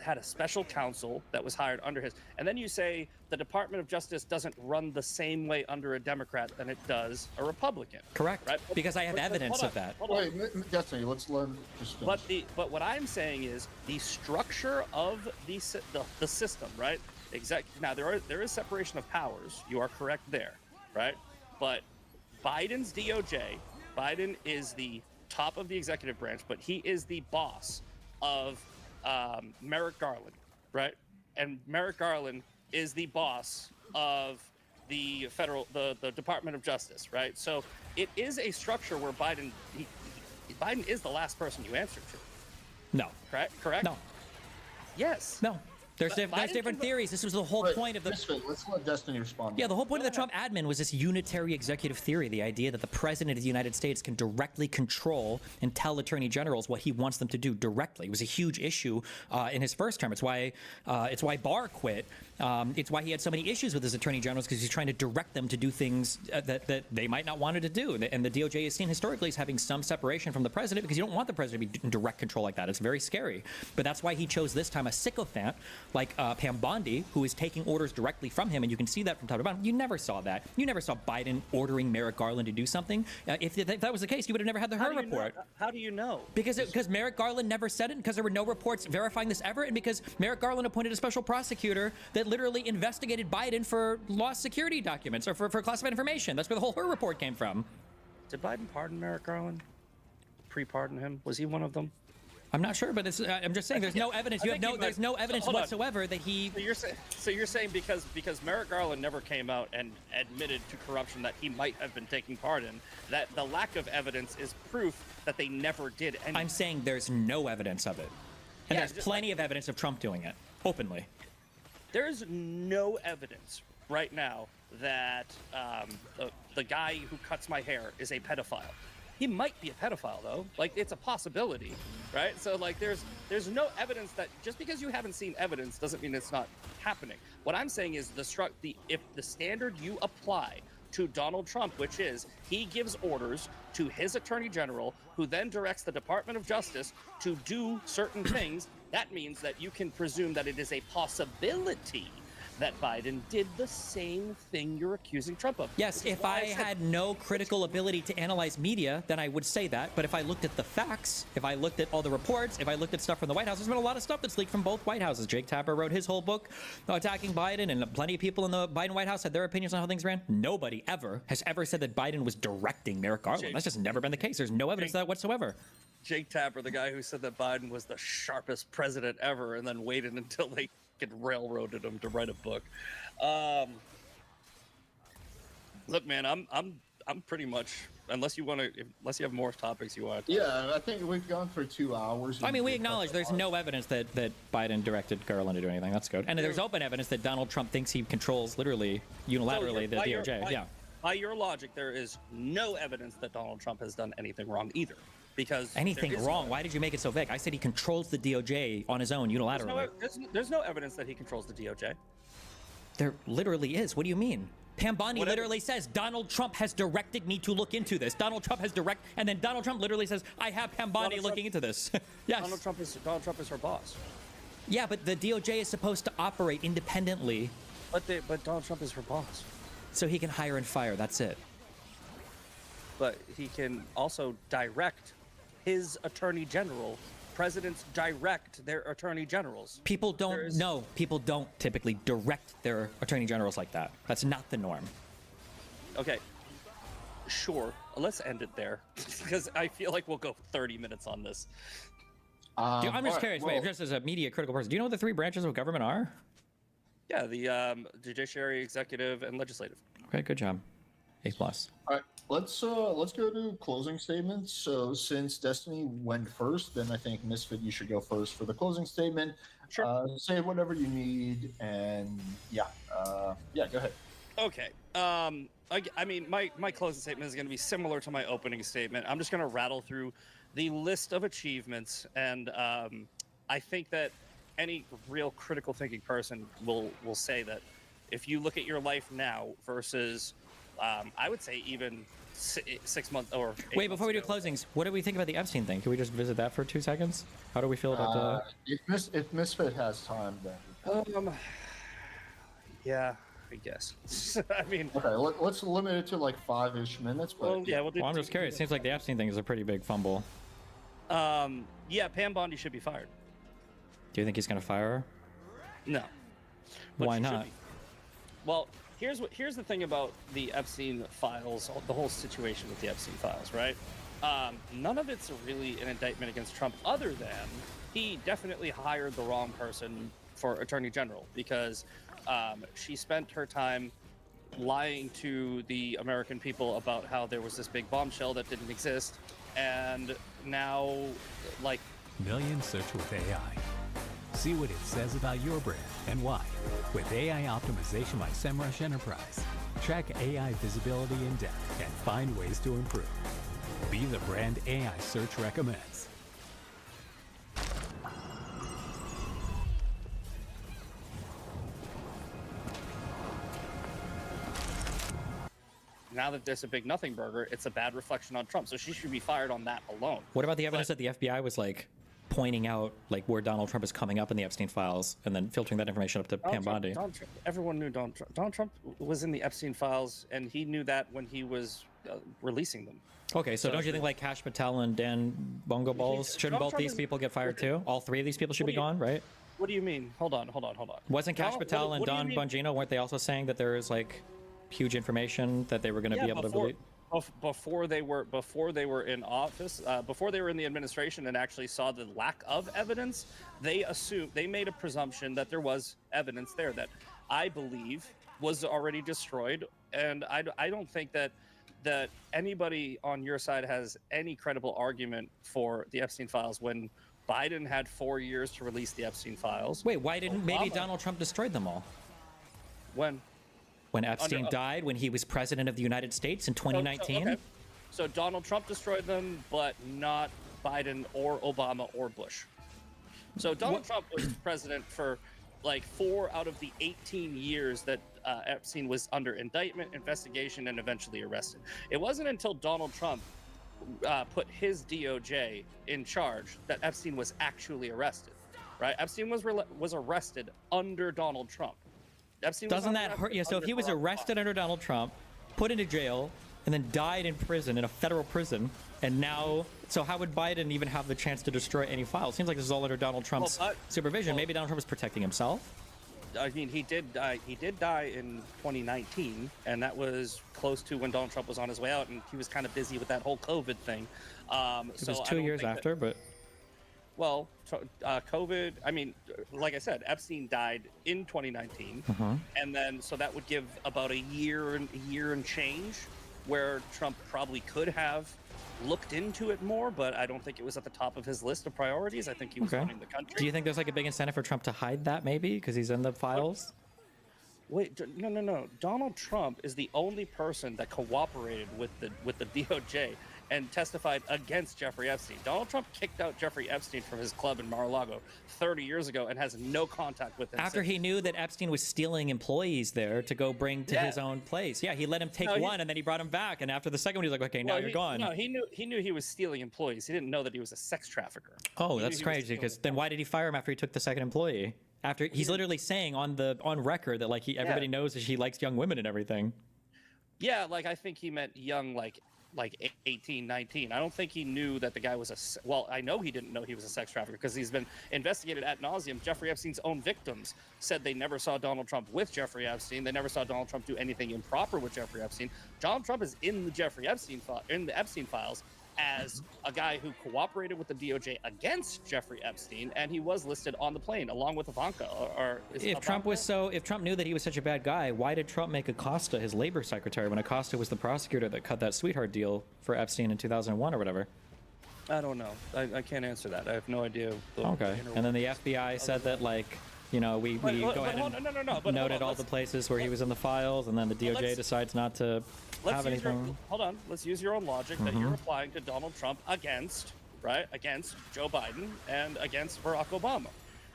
had a special counsel that was hired under his, and then you say the Department of Justice doesn't run the same way under a Democrat than it does a Republican. Correct. Right? Because I have evidence of that. Wait, Destiny, let's learn. But what I'm saying is the structure of the system, right? Now there is separation of powers. You are correct there, right? But Biden's DOJ, Biden is the top of the executive branch, but he is the boss of Merrick Garland, right? And Merrick Garland is the boss of the Department of Justice, right? So it is a structure where Biden is the last person you answer to. No. Correct? No. Yes. No. There's different theories. This was the whole point of the... Let's let Destiny respond. Yeah, the whole point of the Trump admin was this unitary executive theory, the idea that the president of the United States can directly control and tell attorney generals what he wants them to do directly. It was a huge issue in his first term. It's why Barr quit. It's why he had so many issues with his attorney generals, because he's trying to direct them to do things that they might not wanted to do. And the DOJ is seen historically as having some separation from the president, because you don't want the president to be in direct control like that. It's very scary. But that's why he chose this time a sycophant like Pam Bondi, who is taking orders directly from him, and you can see that from top to bottom. You never saw that. You never saw Biden ordering Merrick Garland to do something. If that was the case, you would have never had the Her report. How do you know? Because Merrick Garland never said it, because there were no reports verifying this ever, and because Merrick Garland appointed a special prosecutor that literally investigated Biden for lost security documents or for classified information. That's where the whole Her report came from. Did Biden pardon Merrick Garland? Pre-pardon him? Was he one of them? I'm not sure, but I'm just saying there's no evidence. There's no evidence whatsoever that he. So you're saying because Merrick Garland never came out and admitted to corruption that he might have been taking part in, that the lack of evidence is proof that they never did anything. I'm saying there's no evidence of it, and there's plenty of evidence of Trump doing it openly. There is no evidence right now that the guy who cuts my hair is a pedophile. He might be a pedophile, though. Like, it's a possibility, right? So, like, there's no evidence that just because you haven't seen evidence doesn't mean it's not happening. What I'm saying is if the standard you apply to Donald Trump, which is he gives orders to his attorney general, who then directs the Department of Justice to do certain things, that means that you can presume that it is a possibility that Biden did the same thing you're accusing Trump of. Yes, if I had no critical ability to analyze media, then I would say that. But if I looked at the facts, if I looked at all the reports, if I looked at stuff from the White House, there's been a lot of stuff that's leaked from both White Houses. Jake Tapper wrote his whole book attacking Biden, and plenty of people in the Biden White House had their opinions on how things ran. Nobody has ever said that Biden was directing Merrick Garland. That's just never been the case. There's no evidence of that whatsoever. Jake Tapper, the guy who said that Biden was the sharpest president ever, and then waited until they railroaded him to write a book. Look, man, I'm pretty much, unless you have more topics you want to talk about. Yeah, I think we've gone for 2 hours. I mean, we acknowledge there's no evidence that Biden directed Garland to do anything. That's good. And there's open evidence that Donald Trump thinks he controls literally unilaterally the DOJ. By your logic, there is no evidence that Donald Trump has done anything wrong either. Because anything wrong? Why did you make it so vague? I said he controls the DOJ on his own unilaterally. There's no evidence that he controls the DOJ. There literally is. What do you mean? Pam Bondi literally says, Donald Trump has directed me to look into this. Donald Trump has and then Donald Trump literally says, I have Pam Bondi looking into this. Yes. Donald Trump is her boss. Yeah, but the DOJ is supposed to operate independently. But Donald Trump is her boss. So he can hire and fire. That's it. But he can also direct his attorney general. Presidents direct their attorney generals. People don't typically direct their attorney generals like that. That's not the norm. Okay, sure. Let's end it there because I feel like we'll go 30 minutes on this. I'm just curious. Wait, just as a media critical person, do you know what the 3 branches of government are? Yeah, the judiciary, executive, and legislative. Okay, good job. A+. All right, let's go to closing statements. So since Destiny went first, then I think Misfit, you should go first for the closing statement. Sure. Say whatever you need, and go ahead. Okay. I mean, my closing statement is going to be similar to my opening statement. I'm just going to rattle through the list of achievements, and I think that any real critical thinking person will say that if you look at your life now versus I would say even 6 months or 8 Wait, before we do ago. closings, what do we think about the Epstein thing? Can we just visit that for 2 seconds? How do we feel about if Misfit has time, then. Yeah, I guess. I mean. Okay, let's limit it to like 5-ish minutes. But I'm just curious. It seems like the Epstein thing is a pretty big fumble. Yeah, Pam Bondi should be fired. Do you think he's going to fire her? No. But why not? Well, here's the thing about the Epstein files, the whole situation with the Epstein files, right? None of it's really an indictment against Trump, other than he definitely hired the wrong person for Attorney General, because she spent her time lying to the American people about how there was this big bombshell that didn't exist, and now, like... Millions search with AI. See what it says about your brand and why with AI optimization by SEMrush Enterprise. Track AI visibility in depth and find ways to improve. Be the brand AI search recommends. Now that there's a big nothing burger, it's a bad reflection on Trump. So she should be fired on that alone. What about the evidence that the FBI was like pointing out like where Donald Trump is coming up in the Epstein files and then filtering that information up to Pam Bondi? Everyone knew Donald Trump. Donald Trump was in the Epstein files, and he knew that when he was releasing them. Okay, so don't you think like Kash Patel and Dan Bongo Balls, shouldn't both these people get fired too? All three of these people should be gone, right? What do you mean? Hold on. Wasn't Kash Patel and Don Bongino, weren't they also saying that there is like huge information that they were going to be able to release? Before they were in office, before they were in the administration and actually saw the lack of evidence, they made a presumption that there was evidence there that I believe was already destroyed. And I don't think that anybody on your side has any credible argument for the Epstein files when Biden had 4 years to release the Epstein files. Wait, why didn't maybe Donald Trump destroyed them all? When Epstein died, when he was president of the United States in 2019? So Donald Trump destroyed them, but not Biden or Obama or Bush. So Donald Trump was president for like 4 out of the 18 years that Epstein was under indictment, investigation, and eventually arrested. It wasn't until Donald Trump put his DOJ in charge that Epstein was actually arrested, right? Epstein was arrested under Donald Trump. Doesn't that hurt? Yeah, so if he was arrested under Donald Trump, put into jail, and then died in prison, in a federal prison, and now, so how would Biden even have the chance to destroy any files? Seems like this is all under Donald Trump's supervision. Maybe Donald Trump was protecting himself? I mean, he did die in 2019, and that was close to when Donald Trump was on his way out, and he was kind of busy with that whole COVID thing. It was 2 years after, but... Well, COVID, I mean, like I said, Epstein died in 2019. And then, so that would give about a year and change where Trump probably could have looked into it more, but I don't think it was at the top of his list of priorities. I think he was running the country. Do you think there's like a big incentive for Trump to hide that maybe because he's in the files? Wait, no. Donald Trump is the only person that cooperated with the DOJ and testified against Jeffrey Epstein. Donald Trump kicked out Jeffrey Epstein from his club in Mar-a-Lago 30 years ago and has no contact with him after since. He knew that Epstein was stealing employees there to go bring to his own place. Yeah, he let him take one and then he brought him back. And after the second one, he was like, okay, now you're gone. No, he knew he was stealing employees. He didn't know that he was a sex trafficker. Oh, that's crazy, because then why did he fire him after he took the second employee? After he's literally saying on record that like everybody knows that he likes young women and everything. Yeah, like I think he meant young, like 18, 19. I don't think he knew that the guy was well, I know he didn't know he was a sex trafficker because he's been investigated ad nauseum. Jeffrey Epstein's own victims said they never saw Donald Trump with Jeffrey Epstein. They never saw Donald Trump do anything improper with Jeffrey Epstein. Donald Trump is in the in the Epstein files as a guy who cooperated with the DOJ against Jeffrey Epstein, and he was listed on the plane along with Ivanka. If Trump knew that he was such a bad guy, why did Trump make Acosta his labor secretary when Acosta was the prosecutor that cut that sweetheart deal for Epstein in 2001 or whatever? I don't know. I can't answer that. I have no idea. Okay. And then the FBI said that, like, we go ahead and noted all the places where he was in the files, and then the DOJ decides not to have anything. Hold on. Let's use your own logic that you're applying to Donald Trump against Joe Biden and against Barack Obama.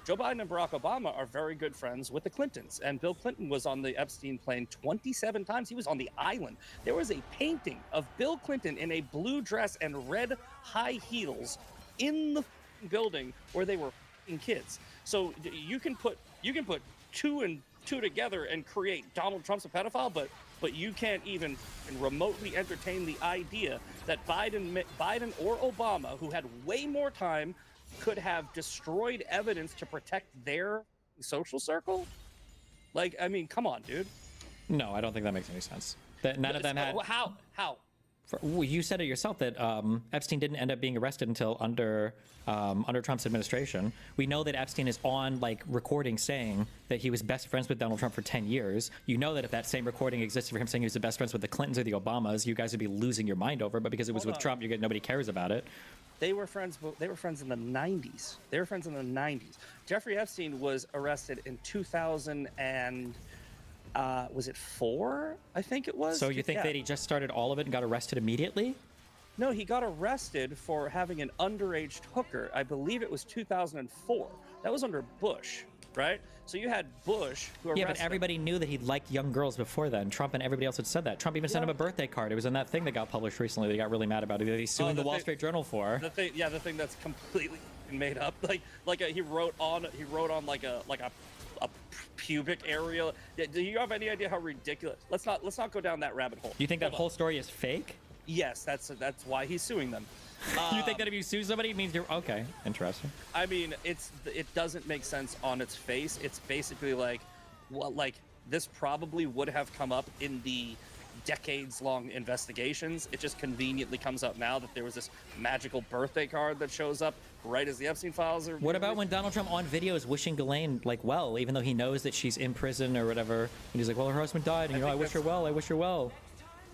Joe Biden and Barack Obama are very good friends with the Clintons, and Bill Clinton was on the Epstein plane 27 times. He was on the island. There was a painting of Bill Clinton in a blue dress and red high heels in the building where they were kids. So you can put two and two together and create Donald Trump's a pedophile, but you can't even remotely entertain the idea that Biden or Obama, who had way more time, could have destroyed evidence to protect their social circle. Like, I mean, come on, dude. No, I don't think that makes any sense. That none of them had. How? You said it yourself that Epstein didn't end up being arrested until under Trump's administration. We know that Epstein is on recording saying that he was best friends with Donald Trump for 10 years. You know that if that same recording existed for him saying he was the best friends with the Clintons or the Obamas, you guys would be losing your mind over. But because it was with Trump, nobody cares about it. They were friends in the 90s. They were friends in the 90s. Jeffrey Epstein was arrested in 2000 and was it 4? I think it was. So you think that he just started all of it and got arrested immediately? No, he got arrested for having an underage hooker. I believe it was 2004. That was under Bush, right? So you had Bush who arrested. Yeah, but everybody knew that he liked young girls before then. Trump and everybody else had said that. Trump even sent him a birthday card. It was in that thing that got published recently. They got really mad about it. That he's suing the Wall Street Journal for. The thing that's completely made up. He wrote on like a pubic area. Do you have any idea how ridiculous? Let's not go down that rabbit hole. You think that whole story is fake? Yes, that's why he's suing them. You think that if you sue somebody, it means you're okay? Interesting. I mean, it doesn't make sense on its face. It's basically like this probably would have come up in the decades-long investigations. It just conveniently comes up now that there was this magical birthday card that shows up right as the Epstein files are. What about when Donald Trump on video is wishing Ghislaine well, even though he knows that she's in prison or whatever, and he's like, well, her husband died, and I wish her well. I wish her well.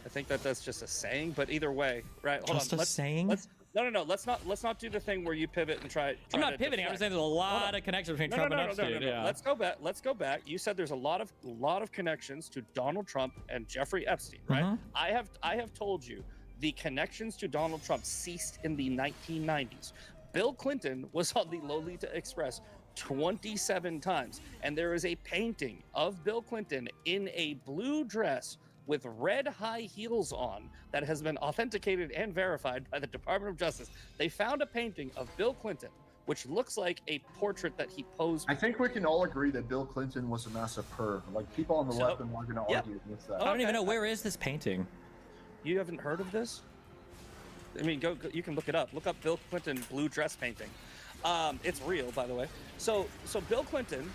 I think that's just a saying, but either way, right? Just a saying? No. Let's not do the thing where you pivot and try. I'm not pivoting. I'm saying there's a lot of connections between Trump and Epstein. Yeah. Let's go back. You said there's a lot of connections to Donald Trump and Jeffrey Epstein, right? Mm-hmm. I have told you the connections to Donald Trump ceased in the 1990s. Bill Clinton was on the Lolita Express 27 times, and there is a painting of Bill Clinton in a blue dress with red high heels on that has been authenticated and verified by the Department of Justice. They found a painting of Bill Clinton, which looks like a portrait that he posed. I think we can all agree that Bill Clinton was a massive perv. Like, people on the left are not going to argue with that. I don't even know, where is this painting? You haven't heard of this? I mean, go you can look it up. Look up Bill Clinton blue dress painting. It's real, by the way. So Bill Clinton,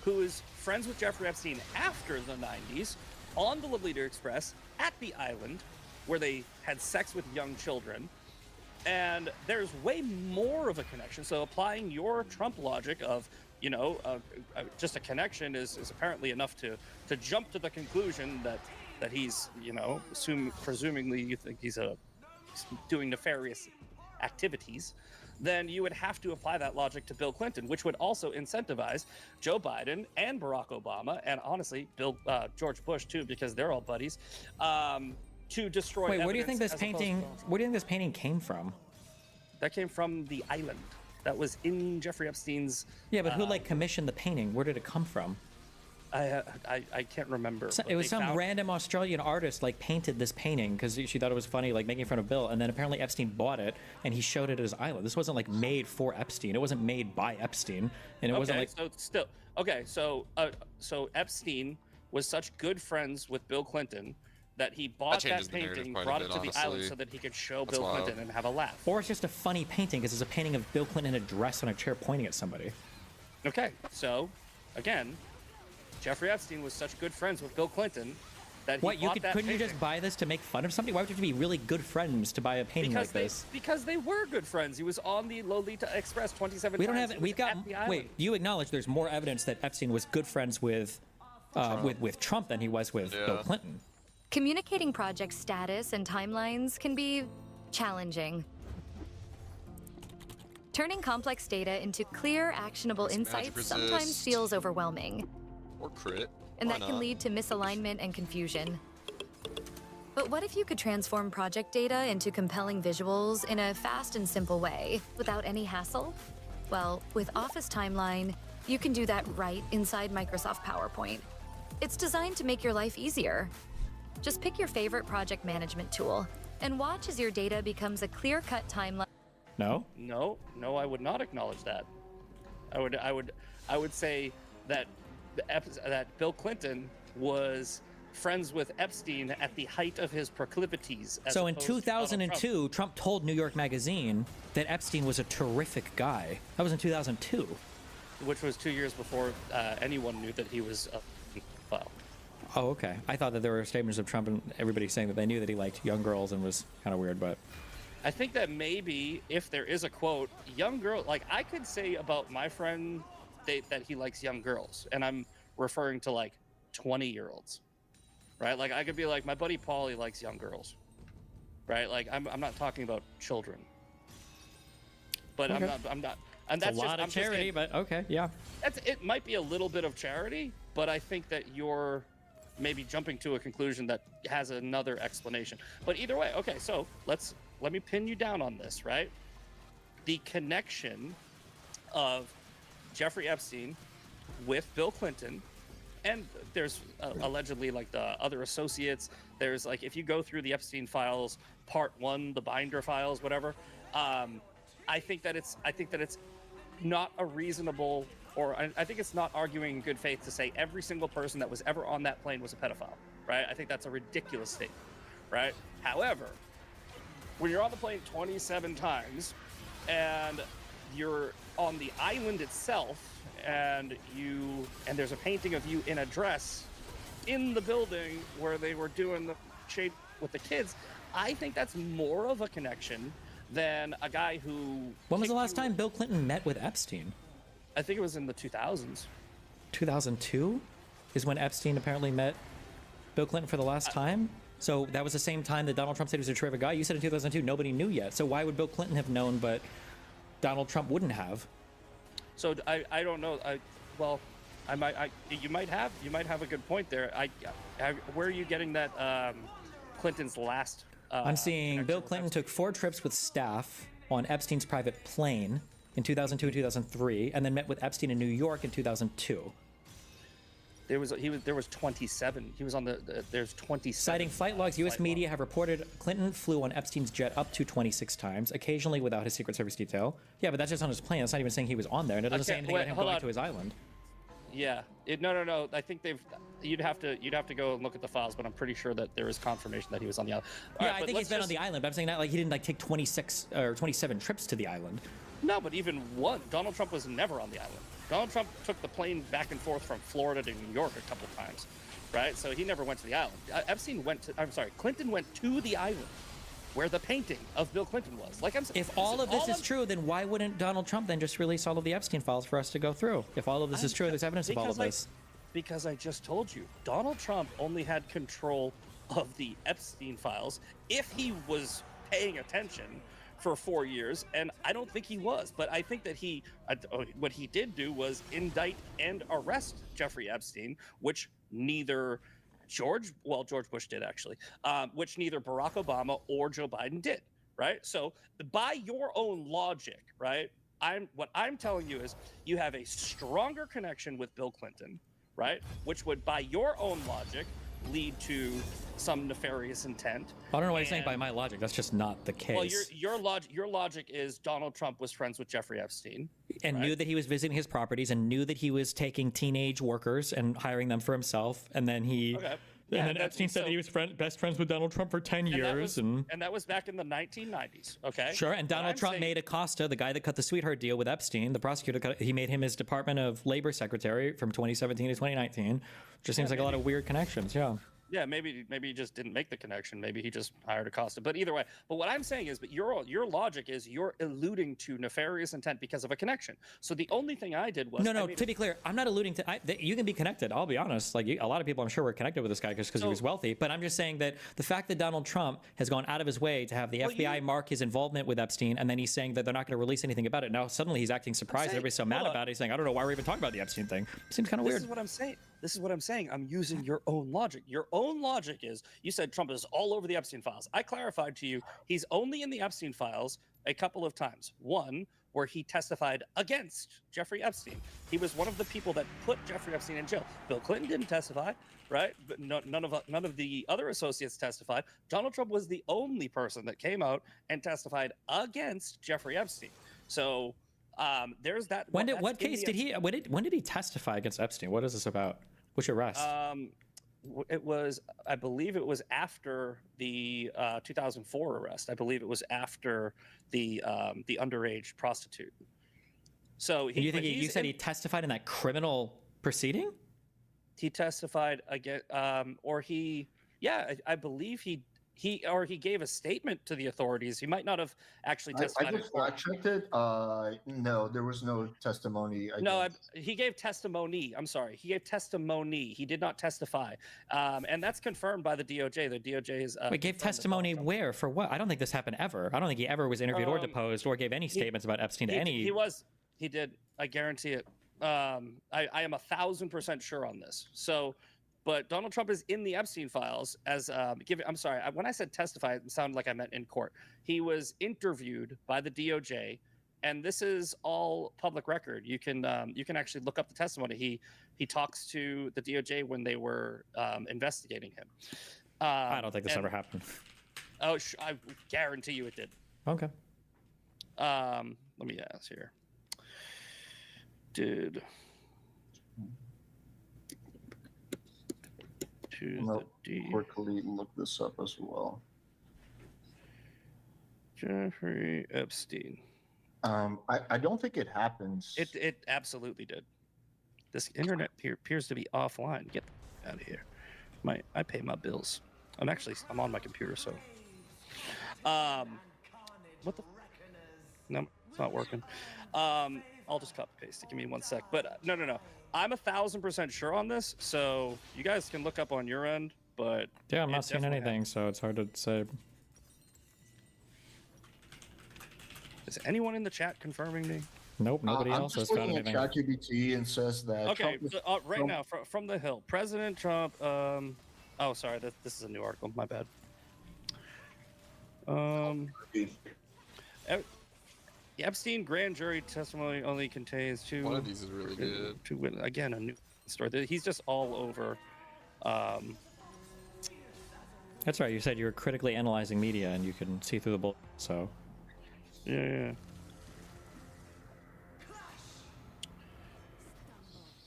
who is friends with Jeffrey Epstein after the 90s, on the Lolita Express at the island where they had sex with young children. And there's way more of a connection. So applying your Trump logic of, just a connection is apparently enough to jump to the conclusion that he's, presumably you think he's doing nefarious activities. Then you would have to apply that logic to Bill Clinton, which would also incentivize Joe Biden and Barack Obama, and honestly, George Bush too, because they're all buddies, to destroy. Wait, where do you think this painting? Where do you think this painting came from? That came from the island. That was in Jeffrey Epstein's. Yeah, but who commissioned the painting? Where did it come from? I can't remember. It was some random Australian artist painted this painting because she thought it was funny, making fun of Bill, and then apparently Epstein bought it and he showed it at his island. This wasn't made for Epstein. It wasn't made by Epstein, and it wasn't So Epstein was such good friends with Bill Clinton that he bought that painting, brought it to the island so that he could show Bill Clinton and have a laugh. Or it's just a funny painting because it's a painting of Bill Clinton in a dress on a chair pointing at somebody. Okay, so again, Jeffrey Epstein was such good friends with Bill Clinton that he bought that couldn't painting. You just buy this to make fun of somebody? Why would you have to be really good friends to buy a painting like this? Because they were good friends. He was on the Lolita Express 27 we times. Don't have. We've got. Wait, you acknowledge there's more evidence that Epstein was good friends with Trump than he was with Bill Clinton. Communicating project status and timelines can be challenging. Turning complex data into clear, actionable insights sometimes feels overwhelming. Or crit. And that can lead to misalignment and confusion. But what if you could transform project data into compelling visuals in a fast and simple way, without any hassle? Well, with Office Timeline, you can do that right inside Microsoft PowerPoint. It's designed to make your life easier. Just pick your favorite project management tool and watch as your data becomes a clear-cut timeline. No, I would not acknowledge that. I would say that that Bill Clinton was friends with Epstein at the height of his proclivities. So in 2002, Trump told New York Magazine that Epstein was a terrific guy. That was in 2002. Which was 2 years before anyone knew that he was a pedophile. Oh, okay. I thought that there were statements of Trump and everybody saying that they knew that he liked young girls and was kind of weird, but... I think that maybe if there is a quote, young girl, I could say about my friend that he likes young girls, and I'm referring to 20-year-olds, right? I could be my buddy Paulie likes young girls, right? I'm not talking about children. but Okay. I'm not. And It's that's a lot of charity, but okay, yeah. It might be a little bit of charity, but I think that you're maybe jumping to a conclusion that has another explanation. But either way, okay, so let me pin you down on this, right? The connection of Jeffrey Epstein with Bill Clinton, and there's allegedly like the other associates. There's like, if you go through the Epstein files, part 1, the binder files, whatever. I think that it's not a reasonable, or I think it's not arguing in good faith to say every single person that was ever on that plane was a pedophile, right? I think that's a ridiculous statement, right? However, when you're on the plane 27 times and you're on the island itself and there's a painting of you in a dress in the building where they were doing the shape with the kids, I think that's more of a connection than a guy who... When was the last time Bill Clinton met with Epstein? I think it was in the 2000s. 2002 is when Epstein apparently met Bill Clinton for the last time? So that was the same time that Donald Trump said he was a terrific guy? You said in 2002 nobody knew yet. So why would Bill Clinton have known but Donald Trump wouldn't have? So I don't know. You might have a good point there. Where are you getting that Clinton's last... I'm seeing Bill Clinton took 4 trips with staff on Epstein's private plane in 2002 and 2003, and then met with Epstein in New York in 2002. There was 27. He was on there's 27. Citing flight logs, U.S. media have reported Clinton flew on Epstein's jet up to 26 times, occasionally without his Secret Service detail. Yeah, but that's just on his plane. That's not even saying he was on there, and it doesn't say anything about him going to his island. Yeah. No. I think you'd have to go and look at the files, but I'm pretty sure that there is confirmation that he was on the island. Yeah, I think he's been on the island, but I'm saying that like he didn't like take 26 or 27 trips to the island. No, but even one. Donald Trump was never on the island. Donald Trump took the plane back and forth from Florida to New York a couple times, right? So he never went to the island. Clinton went to the island where the painting of Bill Clinton was. Like if all of this is true, then why wouldn't Donald Trump then just release all of the Epstein files for us to go through? If all of this is true, there's evidence of all of this. Because I just told you, Donald Trump only had control of the Epstein files if he was paying attention for 4 years, and I don't think he was. But I think that what he did do was indict and arrest Jeffrey Epstein, which neither George Bush did actually, which neither Barack Obama or Joe Biden did, right? So by your own logic, right, what I'm telling you is you have a stronger connection with Bill Clinton, right, which would, by your own logic, lead to some nefarious intent. I don't know what you're saying by my logic. That's just not the case. Well, your logic is Donald Trump was friends with Jeffrey Epstein. And knew that he was visiting his properties and knew that he was taking teenage workers and hiring them for himself. And then he... Okay. And then Epstein said that he was best friends with Donald Trump for 10 years. And that was back in the 1990s, okay? Sure, and Donald Trump made Acosta, the guy that cut the sweetheart deal with Epstein, the prosecutor, he made him his Department of Labor secretary from 2017 to 2019. Just seems like a lot of weird connections, yeah. Yeah, maybe he just didn't make the connection. Maybe he just hired Acosta. But either way, but what I'm saying is, but your logic is you're alluding to nefarious intent because of a connection. So the only thing I did was to be clear, I'm not alluding to. You can be connected. I'll be honest. Like a lot of people, I'm sure, were connected with this guy because he was wealthy. But I'm just saying that the fact that Donald Trump has gone out of his way to have the FBI mark his involvement with Epstein, and then he's saying that they're not going to release anything about it. Now suddenly he's acting surprised. Everybody's so mad about it. He's saying, I don't know why we're even talking about the Epstein thing. Seems kind of weird. This is what I'm saying. I'm using your own logic. Your own logic is, you said Trump is all over the Epstein files. I clarified to you, he's only in the Epstein files a couple of times. One, where he testified against Jeffrey Epstein. He was one of the people that put Jeffrey Epstein in jail. Bill Clinton didn't testify, right? But none of the other associates testified. Donald Trump was the only person that came out and testified against Jeffrey Epstein. So there's that. When did he testify against Epstein? What is this about? Which arrest? I believe it was after the 2004 arrest. I believe it was after the underage prostitute. So you said he testified in that criminal proceeding? He testified again, I believe he he gave a statement to the authorities. He might not have actually testified. I just fact-checked it. No, there was no testimony. He gave testimony. I'm sorry. He gave testimony. He did not testify. And that's confirmed by the DOJ. The DOJ is... Wait, gave testimony where? For what? I don't think this happened ever. I don't think he ever was interviewed or deposed or gave any statements about Epstein to any... He did. I guarantee it. I am 1,000% sure on this. So... But Donald Trump is in the Epstein files as I'm sorry, when I said testify, it sounded like I meant in court. He was interviewed by the DOJ, and this is all public record. You can actually look up the testimony. He talks to the DOJ when they were investigating him. I don't think this ever happened. Oh, I guarantee you it did. Okay. Let me ask here. Did... quickly look this up as well. Jeffrey Epstein. I don't think it happens. It absolutely did. This internet appears to be offline. Get out of here. I pay my bills. I'm on my computer, so. What the? No, it's not working. I'll just copy paste it. Give me 1 sec. But no. I'm 1,000% sure on this, so you guys can look up on your end. But yeah, I'm not seeing anything, so it's hard to say. Is anyone in the chat confirming me? Nope, nobody else has found anything. ChatGPT and says that. Okay, Trump now from the Hill, President Trump. Oh, sorry, this is a new article. My bad. Epstein grand jury testimony only contains two. One of these is really good. Again, a new story. He's just all over. That's right. You said you were critically analyzing media, and you can see through the bull. So. Yeah.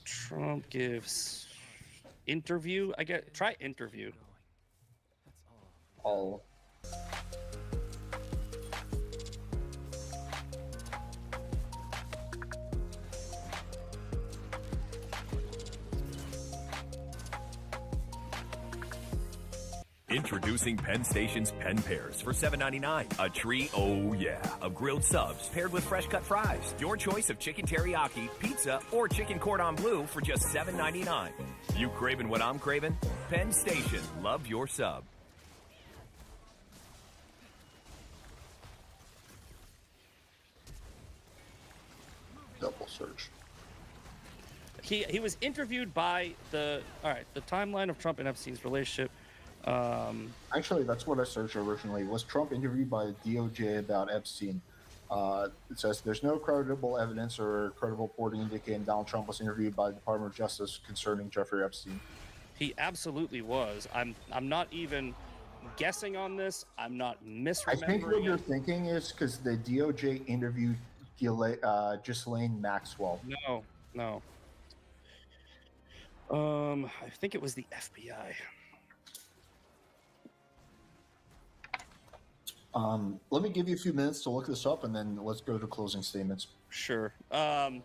Trump gives interview. Try interview. All. Introducing Penn Station's Penn Pairs for $7.99. A tree, oh yeah, of grilled subs paired with fresh cut fries. Your choice of chicken teriyaki, pizza, or chicken cordon bleu for just $7.99. You craving what I'm craving? Penn Station, love your sub. Double search. He was interviewed by the timeline of Trump and Epstein's relationship. Actually, that's what I searched originally. Was Trump interviewed by the DOJ about Epstein? It says there's no credible evidence or credible reporting indicating Donald Trump was interviewed by the Department of Justice concerning Jeffrey Epstein. He absolutely was. I'm not even guessing on this. I'm not misremembering. I think what you're thinking is because the DOJ interviewed Ghislaine Maxwell. No. I think it was the FBI. Let me give you a few minutes to look this up, and then let's go to closing statements. Sure. Well,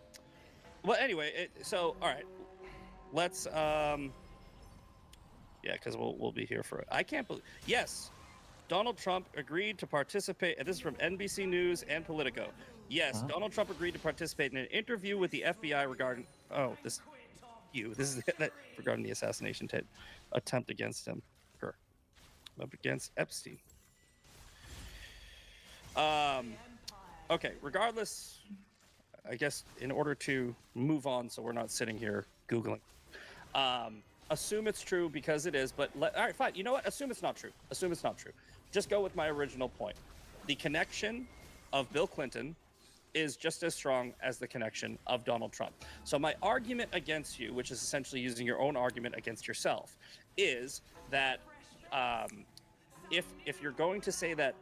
anyway, all right. Let's. Yeah, because we'll be here for it. I can't believe. Yes, Donald Trump agreed to participate. And this is from NBC News and Politico. Yes, Donald Trump agreed to participate in an interview with the FBI regarding. Oh, this is regarding the assassination attempt against him. Against Epstein. Okay, regardless, I guess in order to move on so we're not sitting here Googling, assume it's true because it is, but all right, fine. You know what? Assume it's not true. Just go with my original point. The connection of Bill Clinton is just as strong as the connection of Donald Trump. So my argument against you, which is essentially using your own argument against yourself, is that if you're going to say that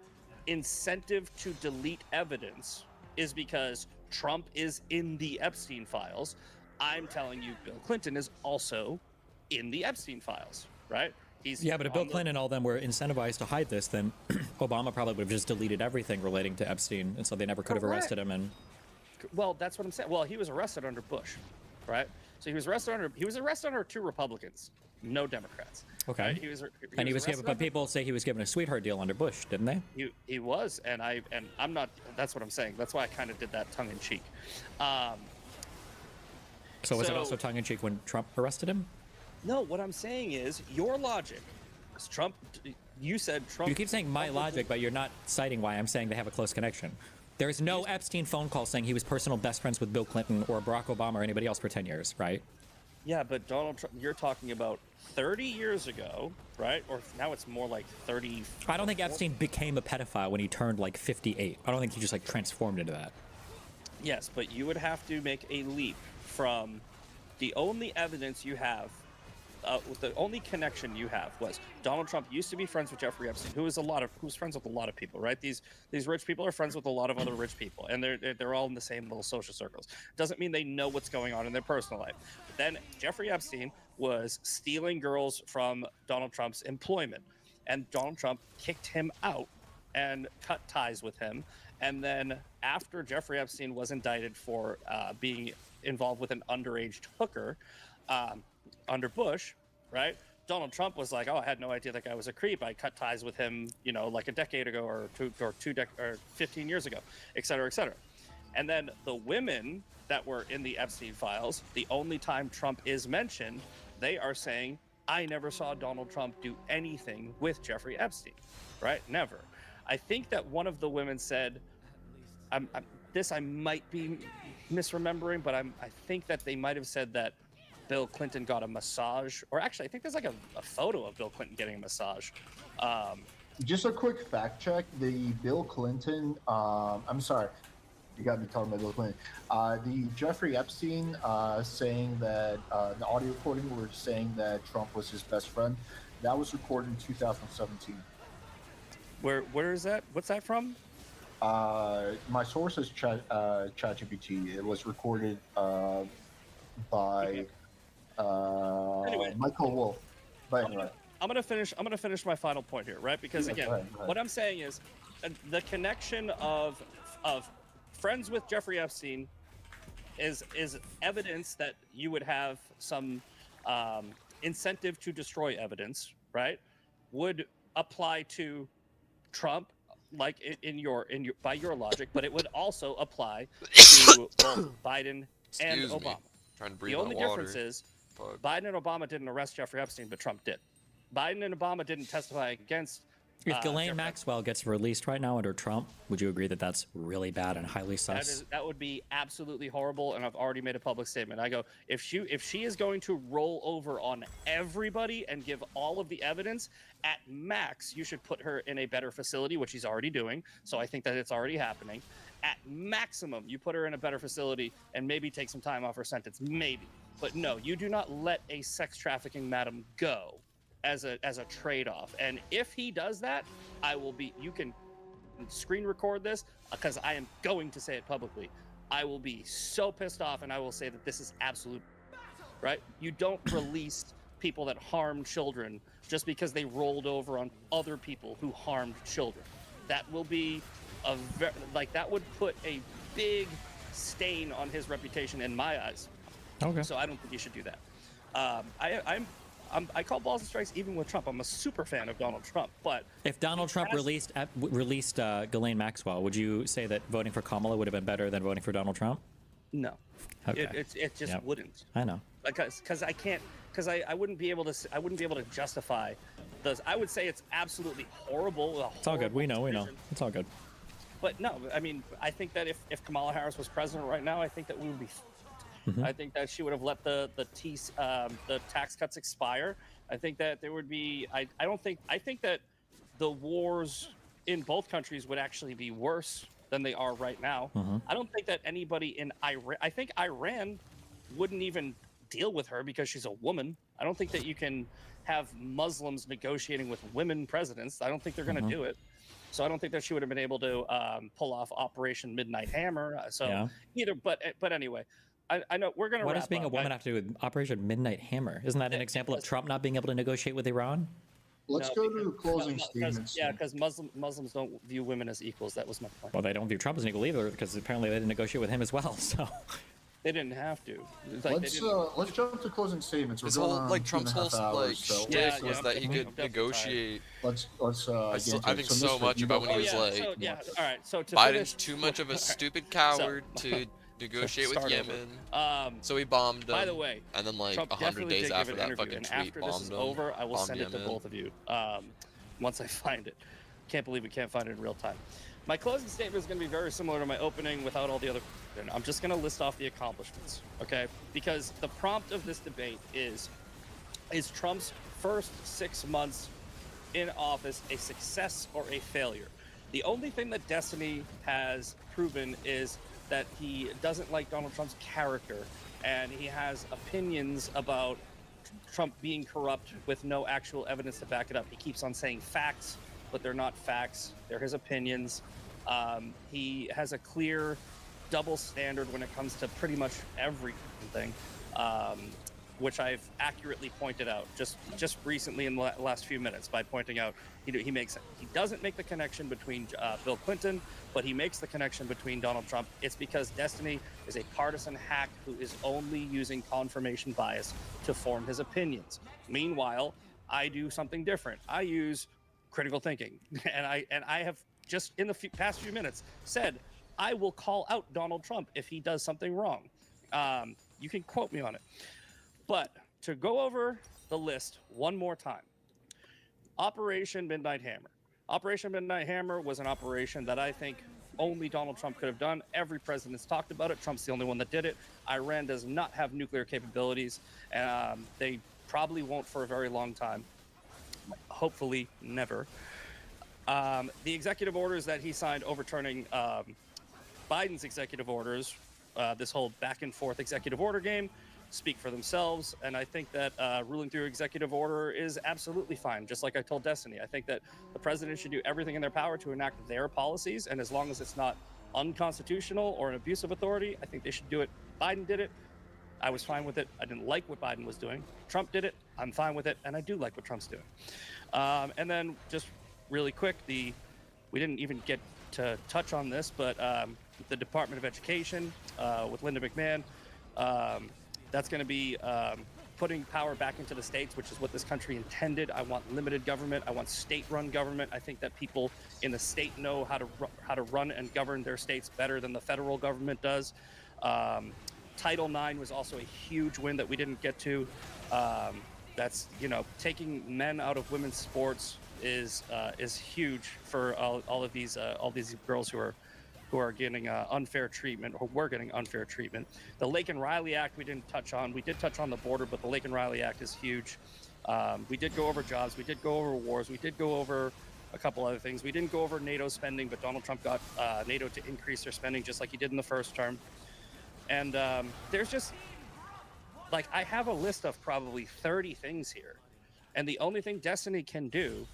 incentive to delete evidence is because Trump is in the Epstein files, I'm telling you Bill Clinton is also in the Epstein files, right? But if Bill Clinton and all them were incentivized to hide this, then Obama probably would have just deleted everything relating to Epstein, and so they never could have arrested him. And well, that's what I'm saying. Well, he was arrested under Bush, right? So he was arrested under two Republicans, no Democrats. Okay. Right? He was given, but people say he was given a sweetheart deal under Bush, didn't they? He was, and I'm not. That's what I'm saying. That's why I kind of did that tongue in cheek. So was it also tongue in cheek when Trump arrested him? No, what I'm saying is your logic. Trump. You said Trump. You keep saying my logic, but you're not citing why I'm saying they have a close connection. There is no Epstein phone call saying he was personal best friends with Bill Clinton or Barack Obama or anybody else for 10 years, right? Yeah, but Donald Trump, you're talking about 30 years ago, right? Or now it's more like 30. I don't think Epstein became a pedophile when he turned like 58. I don't think he just like transformed into that. Yes, but you would have to make a leap from the only evidence you have, the only connection you have was Donald Trump used to be friends with Jeffrey Epstein, who's friends with a lot of people, right? These rich people are friends with a lot of other rich people, and they're all in the same little social circles. Doesn't mean they know what's going on in their personal life. But then Jeffrey Epstein was stealing girls from Donald Trump's employment, and Donald Trump kicked him out and cut ties with him. And then after Jeffrey Epstein was indicted for being involved with an underage hooker under Bush, right? Donald Trump was like, "Oh, I had no idea that guy was a creep. I cut ties with him, like a decade ago or 15 years ago, et cetera, et cetera." And then the women that were in the Epstein files, the only time Trump is mentioned, they are saying, "I never saw Donald Trump do anything with Jeffrey Epstein," right? Never. I think that one of the women said, I might be misremembering, but I think that they might have said that Bill Clinton got a massage, or actually I think there's like a photo of Bill Clinton getting a massage. Just a quick fact check, the Bill Clinton, I'm sorry, you got me talking about Bill Clinton. The Jeffrey Epstein saying that, the audio recording were saying that Trump was his best friend, that was recorded in 2017. Where is that? What's that from? My source is ChatGPT. It was recorded by Michael Wolff. But anyway, I'm gonna finish my final point here, right? Because again, go ahead. What I'm saying is the connection of friends with Jeffrey Epstein is evidence that you would have some incentive to destroy evidence, right? Would apply to Trump, like by your logic, but it would also apply to both Biden and Obama. Trying to breathe the only my water. difference is Biden and Obama didn't arrest Jeffrey Epstein, but Trump did. Biden and Obama didn't testify against. If Ghislaine Maxwell gets released right now under Trump, would you agree that that's really bad and highly sus? That would be absolutely horrible, and I've already made a public statement. I go, if she is going to roll over on everybody and give all of the evidence, at max, you should put her in a better facility, which she's already doing. So I think that it's already happening. At maximum, you put her in a better facility and maybe take some time off her sentence, maybe. But no, you do not let a sex trafficking madam go as a trade-off. And if he does that, you can screen record this because I am going to say it publicly. I will be so pissed off, and I will say that this is absolute, right? You don't release people that harm children just because they rolled over on other people who harmed children. That will be that would put a big stain on his reputation in my eyes. Okay. So I don't think you should do that. I call balls and strikes even with Trump. I'm a super fan of Donald Trump, but if Donald Trump released Ghislaine Maxwell, would you say that voting for Kamala would have been better than voting for Donald Trump? No. Okay. It just wouldn't. I know. Because I wouldn't be able to justify this. I would say it's absolutely horrible. It's all good. We know. It's all good. But no, I mean, I think that if Kamala Harris was president right now, I think that we would be. Mm-hmm. I think that she would have let the tax cuts expire. I think that there would be. I think that the wars in both countries would actually be worse than they are right now. Mm-hmm. I don't think that anybody in Iran. I think Iran wouldn't even deal with her because she's a woman. I don't think that you can have Muslims negotiating with women presidents. I don't think they're going to do it. So I don't think that she would have been able to pull off Operation Midnight Hammer. But anyway. I know we're going to. What does being a woman have to do with Operation Midnight Hammer? Isn't that an example of Trump not being able to negotiate with Iran? Let's go to closing statements. Because Muslims don't view women as equals. That was my point. Well, they don't view Trump as an equal either, because apparently they didn't negotiate with him as well. So. They didn't have to. Let's jump to closing statements. His whole Trump's whole shtick was that he could negotiate. I think so much about when he was like, all right. So Biden's too much of a stupid coward to negotiate with Yemen. So he bombed him. By the way, and then like Trump 100 days after that fucking and tweet, after this is over, I will send it to both of you once I find it. Can't believe we can't find it in real time. My closing statement is going to be very similar to my opening without all the other. I'm just going to list off the accomplishments, okay? Because the prompt of this debate is Trump's first 6 months in office a success or a failure? The only thing that Destiny has proven is that he doesn't like Donald Trump's character, and he has opinions about Trump being corrupt with no actual evidence to back it up. He keeps on saying facts, but they're not facts. They're his opinions. He has a clear double standard when it comes to pretty much everything, which I've accurately pointed out just recently in the last few minutes by pointing out he doesn't make the connection between Bill Clinton, but he makes the connection between Donald Trump. It's because Destiny is a partisan hack who is only using confirmation bias to form his opinions. Meanwhile, I do something different. I use critical thinking, and I have just in the past few minutes said I will call out Donald Trump if he does something wrong. You can quote me on it. But to go over the list one more time, Operation Midnight Hammer. Operation Midnight Hammer was an operation that I think only Donald Trump could have done. Every president's talked about it. Trump's the only one that did it. Iran does not have nuclear capabilities. They probably won't for a very long time. Hopefully never. The executive orders that he signed overturning Biden's executive orders, this whole back and forth executive order game, speak for themselves. And I think that ruling through executive order is absolutely fine. Just like I told Destiny, I think that the president should do everything in their power to enact their policies. And as long as it's not unconstitutional or an abuse of authority, I think they should do it. Biden did it. I was fine with it. I didn't like what Biden was doing. Trump did it. I'm fine with it. And I do like what Trump's doing. And then just really quick, we didn't even get to touch on this, but the Department of Education with Linda McMahon, that's going to be putting power back into the states, which is what this country intended. I want limited government. I want state-run government. I think that people in the state know how to run and govern their states better than the federal government does. Title IX was also a huge win that we didn't get to. That's, taking men out of women's sports is huge for all of these girls who are getting unfair treatment, or were getting unfair treatment. The Lake and Riley Act we didn't touch on. We did touch on the border, but the Lake and Riley Act is huge. We did go over jobs. We did go over wars. We did go over a couple other things. We didn't go over NATO spending, but Donald Trump got NATO to increase their spending just like he did in the first term. And there's just, I have a list of probably 30 things here. And the only thing Destiny can do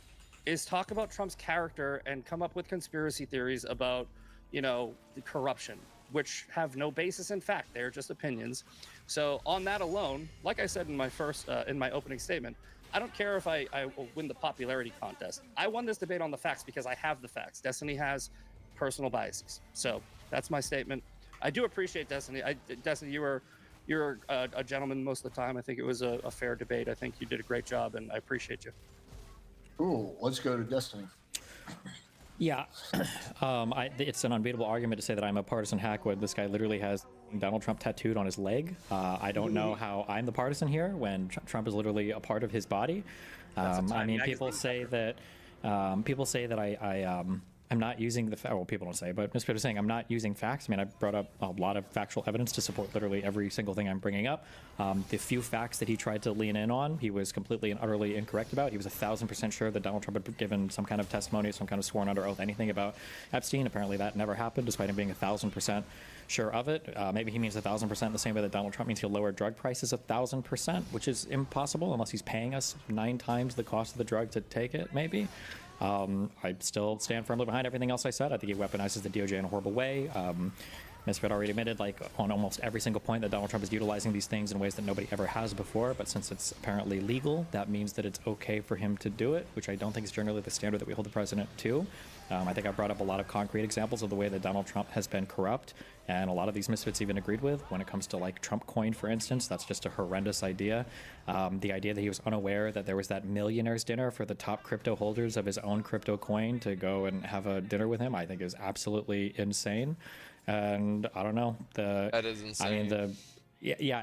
is talk about Trump's character and come up with conspiracy theories about, the corruption, which have no basis in fact. They're just opinions. So on that alone, like I said in my opening statement, I don't care if I will win the popularity contest. I won this debate on the facts because I have the facts. Destiny has personal biases. So that's my statement. I do appreciate Destiny. Destiny, you're a gentleman most of the time. I think it was a fair debate. I think you did a great job, and I appreciate you. Cool. Let's go to Destiny. Yeah, it's an unbeatable argument to say that I'm a partisan hack when this guy literally has Donald Trump tattooed on his leg. I don't know how I'm the partisan here when Trump is literally a part of his body. People say that I'm not using people don't say, but Mr. Peter is saying I'm not using facts. I brought up a lot of factual evidence to support literally every single thing I'm bringing up. The few facts that he tried to lean in on, he was completely and utterly incorrect about. He was 1,000% sure that Donald Trump had given some kind of testimony, some kind of sworn under oath, anything about Epstein. Apparently that never happened, despite him being 1,000% sure of it. Maybe he means 1,000% the same way that Donald Trump means he'll lower drug prices 1,000%, which is impossible unless he's paying us 9 times the cost of the drug to take it, maybe. I still stand firmly behind everything else I said. I think he weaponizes the DOJ in a horrible way. Misfit already admitted, like, on almost every single point that Donald Trump is utilizing these things in ways that nobody ever has before. But since it's apparently legal, that means that it's okay for him to do it, which I don't think is generally the standard that we hold the president to. I think I brought up a lot of concrete examples of the way that Donald Trump has been corrupt, and a lot of these misfits even agreed with. When it comes to, like, Trump coin, for instance, that's just a horrendous idea. The idea that he was unaware that there was that millionaire's dinner for the top crypto holders of his own crypto coin to go and have a dinner with him, I think is absolutely insane. And I don't know. That is insane. I mean,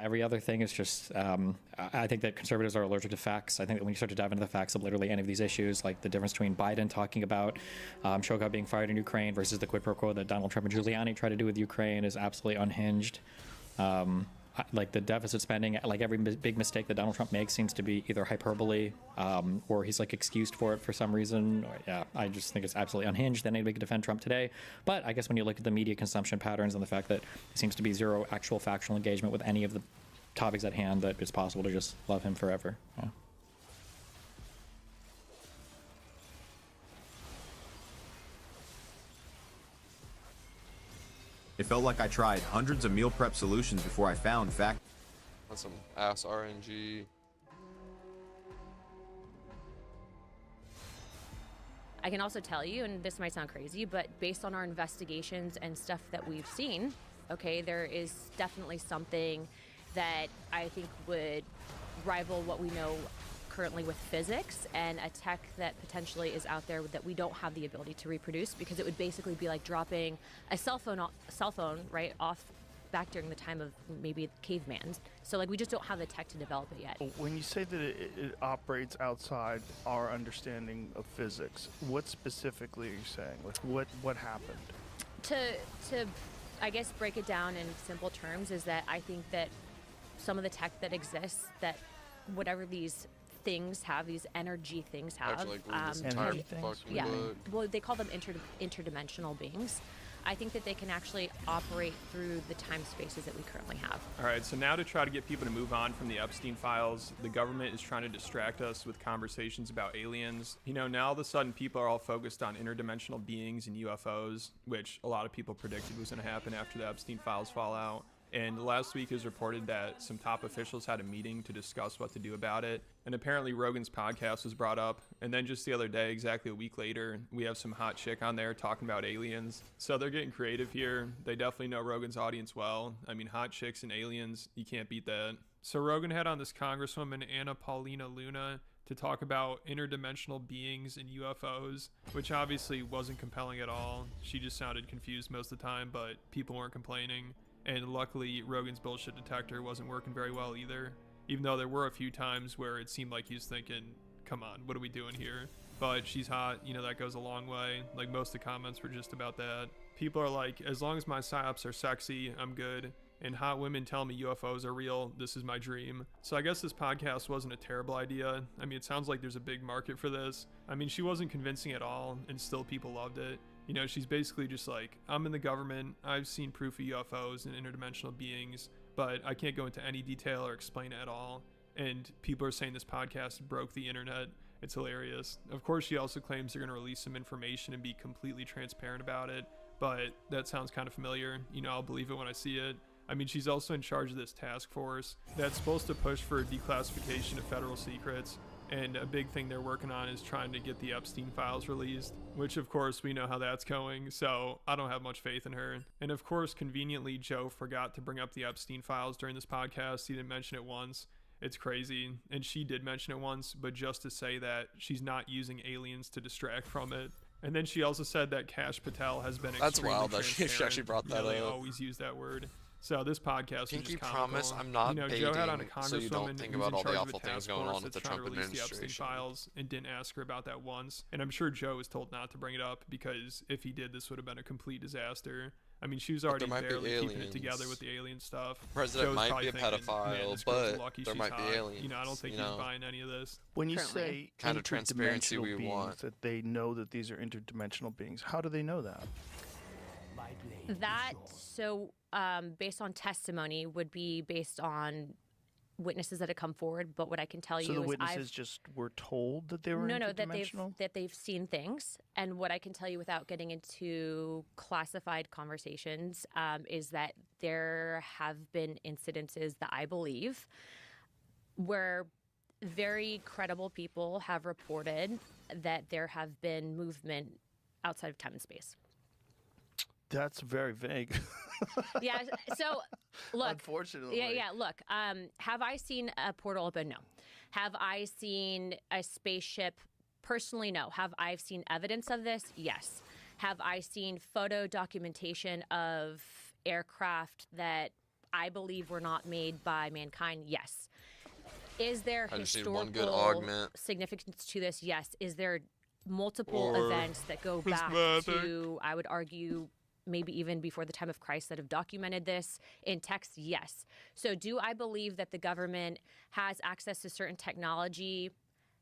every other thing is just, I think that conservatives are allergic to facts. I think that when you start to dive into the facts of literally any of these issues, like the difference between Biden talking about Shogun being fired in Ukraine versus the quid pro quo that Donald Trump and Giuliani try to do with Ukraine is absolutely unhinged. Like the deficit spending, like every big mistake that Donald Trump makes seems to be either hyperbole or he's like excused for it for some reason. I just think it's absolutely unhinged that anybody could defend Trump today. But I guess when you look at the media consumption patterns and the fact that there seems to be zero actual factual engagement with any of the topics at hand, that it's possible to just love him forever. Yeah. It felt like I tried hundreds of meal prep solutions before I found fact. That's some ass RNG. I can also tell you, and this might sound crazy, but based on our investigations and stuff that we've seen, okay, there is definitely something that I think would rival what we know currently with physics, and a tech that potentially is out there that we don't have the ability to reproduce, because it would basically be like dropping a cell phone right off back during the time of maybe caveman. So like we just don't have the tech to develop it yet. When you say that it operates outside our understanding of physics, what specifically are you saying? Like what happened? To I guess break it down in simple terms is that I think that some of the tech that exists, that whatever these things have, these energy things have, energy things? Yeah, well, they call them interdimensional beings. I think that they can actually operate through the time spaces that we currently have. All right, so now to try to get people to move on from the Epstein files, the government is trying to distract us with conversations about aliens. You know, now all of a sudden people are all focused on interdimensional beings and UFOs, which a lot of people predicted was going to happen after the Epstein files fall out. And last week it was reported that some top officials had a meeting to discuss what to do about it. And apparently Rogan's podcast was brought up. And then just the other day, exactly a week later, we have some hot chick on there talking about aliens. So they're getting creative here. They definitely know Rogan's audience well. I mean, hot chicks and aliens, you can't beat that. So Rogan had on this Congresswoman, Anna Paulina Luna, to talk about interdimensional beings and UFOs, which obviously wasn't compelling at all. She just sounded confused most of the time, but people weren't complaining. And luckily, Rogan's bullshit detector wasn't working very well either, even though there were a few times where it seemed like he was thinking, come on, what are we doing here? But she's hot, you know, that goes a long way. Like, most of the comments were just about that. People are like, as long as my psyops are sexy, I'm good. And hot women tell me UFOs are real, this is my dream. So I guess this podcast wasn't a terrible idea. I mean, it sounds like there's a big market for this. I mean, she wasn't convincing at all, and still people loved it. You know, she's basically just like, I'm in the government, I've seen proof of UFOs and interdimensional beings, but I can't go into any detail or explain it at all. And people are saying this podcast broke the internet. It's hilarious. Of course, she also claims they're going to release some information and be completely transparent about it, but that sounds kind of familiar. You know, I'll believe it when I see it. I mean, she's also in charge of this task force that's supposed to push for declassification of federal secrets. And a big thing they're working on is trying to get the Epstein files released, which of course we know how that's going, so I don't have much faith in her. And of course, conveniently, Joe forgot to bring up the Epstein files during this podcast. He didn't mention it once. It's crazy. And she did mention it once, but just to say that she's not using aliens to distract from it. And then she also said that Kash Patel has been That's wild that she actually brought that up. They always use that word. So this podcast Pinky was just promise comical. I'm not Joe had on a baiting, so you don't think about all the awful things going on with the Trump administration. The Epstein files and didn't ask her about that once. And I'm sure Joe was told not to bring it up, because if he did, this would have been a complete disaster. I mean, she was already barely keeping it together with the alien stuff. President Joe's might be a thinking, pedophile, but there might be aliens. You know, I don't think he's buying any of this. When you say kind of transparency we want, that they know that these are interdimensional beings, how do they know that? That, so based on testimony, would be based on witnesses that have come forward, but what I can tell So you the is witnesses just were told that they were interdimensional? that they've seen things, and what I can tell you without getting into classified conversations is that there have been incidences that I believe where very credible people have reported that there have been movement outside of time and space. That's very vague. Yeah. So, look. Unfortunately. Yeah. Look. Have I seen a portal open? No. Have I seen a spaceship? Personally, no. Have I seen evidence of this? Yes. Have I seen photo documentation of aircraft that I believe were not made by mankind? Yes. Is there historical significance to this? Yes. Is there multiple events that go back to, I would argue, maybe even before the time of Christ that have documented this in text? Yes. So do I believe that the government has access to certain technology?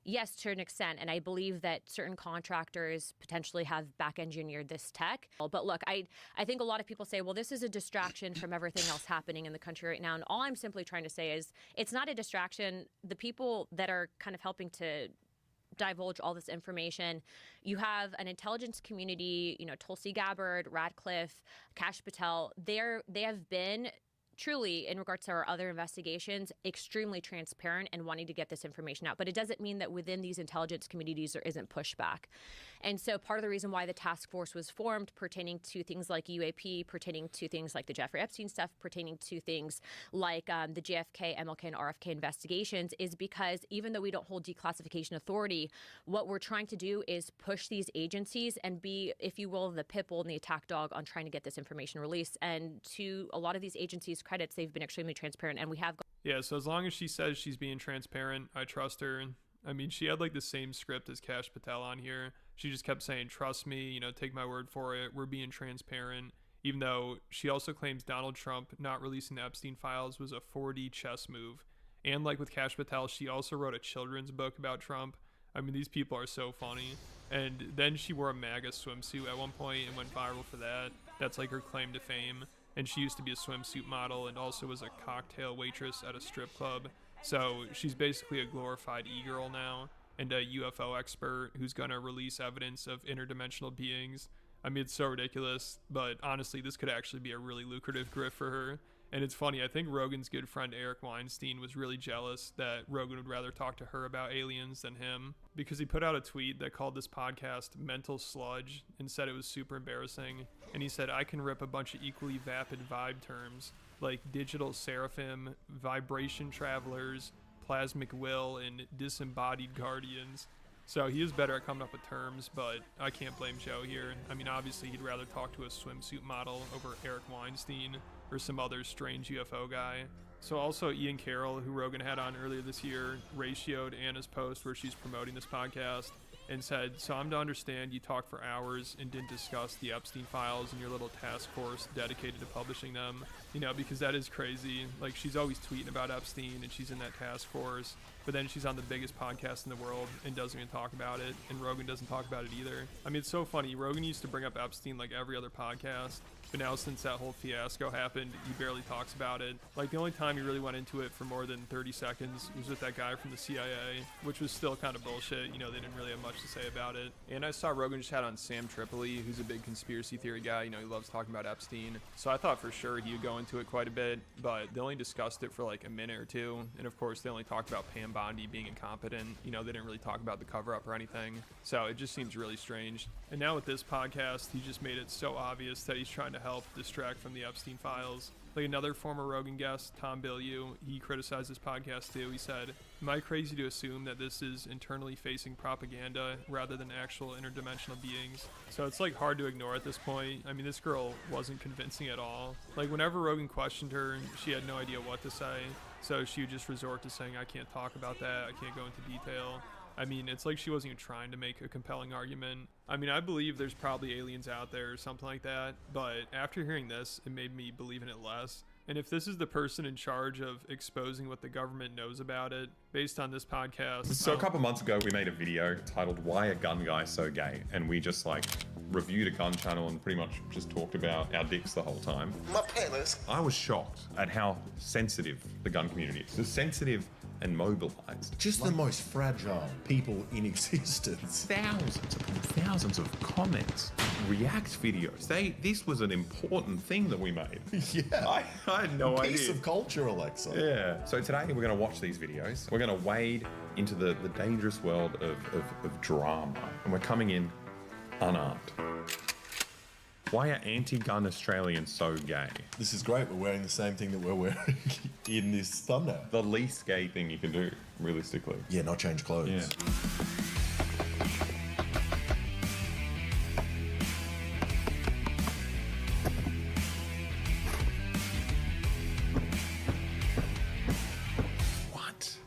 Yes, to an extent. And I believe that certain contractors potentially have back engineered this tech. But look, I think a lot of people say, well, this is a distraction from everything else happening in the country right now. And all I'm simply trying to say is it's not a distraction. The people that are kind of helping to divulge all this information, you have an intelligence community, Tulsi Gabbard, Radcliffe, Kash Patel, they have been truly, in regards to our other investigations, extremely transparent and wanting to get this information out. But it doesn't mean that within these intelligence communities there isn't pushback. And so part of the reason why the task force was formed pertaining to things like UAP, pertaining to things like the Jeffrey Epstein stuff, pertaining to things like the JFK, MLK, and RFK investigations is because even though we don't hold declassification authority, what we're trying to do is push these agencies and be, if you will, the pit bull and the attack dog on trying to get this information released. And to a lot of these agencies' credits, they've been extremely transparent, and we have. Yeah, so as long as she says she's being transparent, I trust her. I mean, she had like the same script as Kash Patel on here. She just kept saying, trust me, take my word for it. We're being transparent. Even though she also claims Donald Trump not releasing the Epstein files was a 4D chess move. And like with Kash Patel, she also wrote a children's book about Trump. I mean, these people are so funny. And then she wore a MAGA swimsuit at one point and went viral for that. That's like her claim to fame. And she used to be a swimsuit model and also was a cocktail waitress at a strip club. So she's basically a glorified e-girl now and a UFO expert who's going to release evidence of interdimensional beings. I mean, it's so ridiculous, but honestly, this could actually be a really lucrative grift for her. And it's funny, I think Rogan's good friend Eric Weinstein was really jealous that Rogan would rather talk to her about aliens than him, because he put out a tweet that called this podcast mental sludge and said it was super embarrassing. And he said, I can rip a bunch of equally vapid vibe terms like digital seraphim, vibration travelers, plasmic will, and disembodied guardians. So he is better at coming up with terms, but I can't blame Joe here. I mean, obviously he'd rather talk to a swimsuit model over Eric Weinstein or some other strange UFO guy. So also Ian Carroll, who Rogan had on earlier this year, ratioed Anna's post where she's promoting this podcast and said, so I'm to understand you talked for hours and didn't discuss the Epstein files in your little task force dedicated to publishing them, because that is crazy. Like, she's always tweeting about Epstein and she's in that task force, but then she's on the biggest podcast in the world and doesn't even talk about it, and Rogan doesn't talk about it either. I mean, it's so funny. Rogan used to bring up Epstein like every other podcast, but now since that whole fiasco happened, he barely talks about it. Like, the only time he really went into it for more than 30 seconds was with that guy from the CIA, which was still kind of bullshit. They didn't really have much to say about it. And I saw Rogan just had on Sam Tripoli, who's a big conspiracy theory guy. He loves talking about Epstein. So I thought for sure he would go into it quite a bit, but they only discussed it for like a minute or two. And of course, they only talked about Pam Bondi being incompetent. They didn't really talk about the cover-up or anything. So it just seems really strange. And now with this podcast, he just made it so obvious that he's trying to help distract from the Epstein files. Like another former Rogan guest, Tom Bilyeu, he criticized this podcast too. He said, am I crazy to assume that this is internally facing propaganda rather than actual interdimensional beings? So it's like hard to ignore at this point. I mean, this girl wasn't convincing at all. Like whenever Rogan questioned her, she had no idea what to say. So she would just resort to saying, I can't talk about that. I can't go into detail. I mean, it's like she wasn't even trying to make a compelling argument. I mean, I believe there's probably aliens out there or something like that, but after hearing this, it made me believe in it less. And if this is the person in charge of exposing what the government knows about it, based on this podcast... So a couple months ago, we made a video titled, Why a Gun Guy So Gay? And we just reviewed a gun channel and pretty much just talked about our dicks the whole time. My penis. I was shocked at how sensitive the gun community is. It's sensitive and mobilized. Just the most fragile people in existence. Thousands of comments, react videos. This was an important thing that we made. Yeah. I had no idea. Piece of culture, Alexa. Yeah. So today we're going to watch these videos. We're going to wade into the dangerous world of drama. And we're coming in unarmed. Why are anti-gun Australians so gay? This is great. We're wearing the same thing that we're wearing in this thumbnail. The least gay thing you can do, realistically. Yeah, not change clothes. Yeah.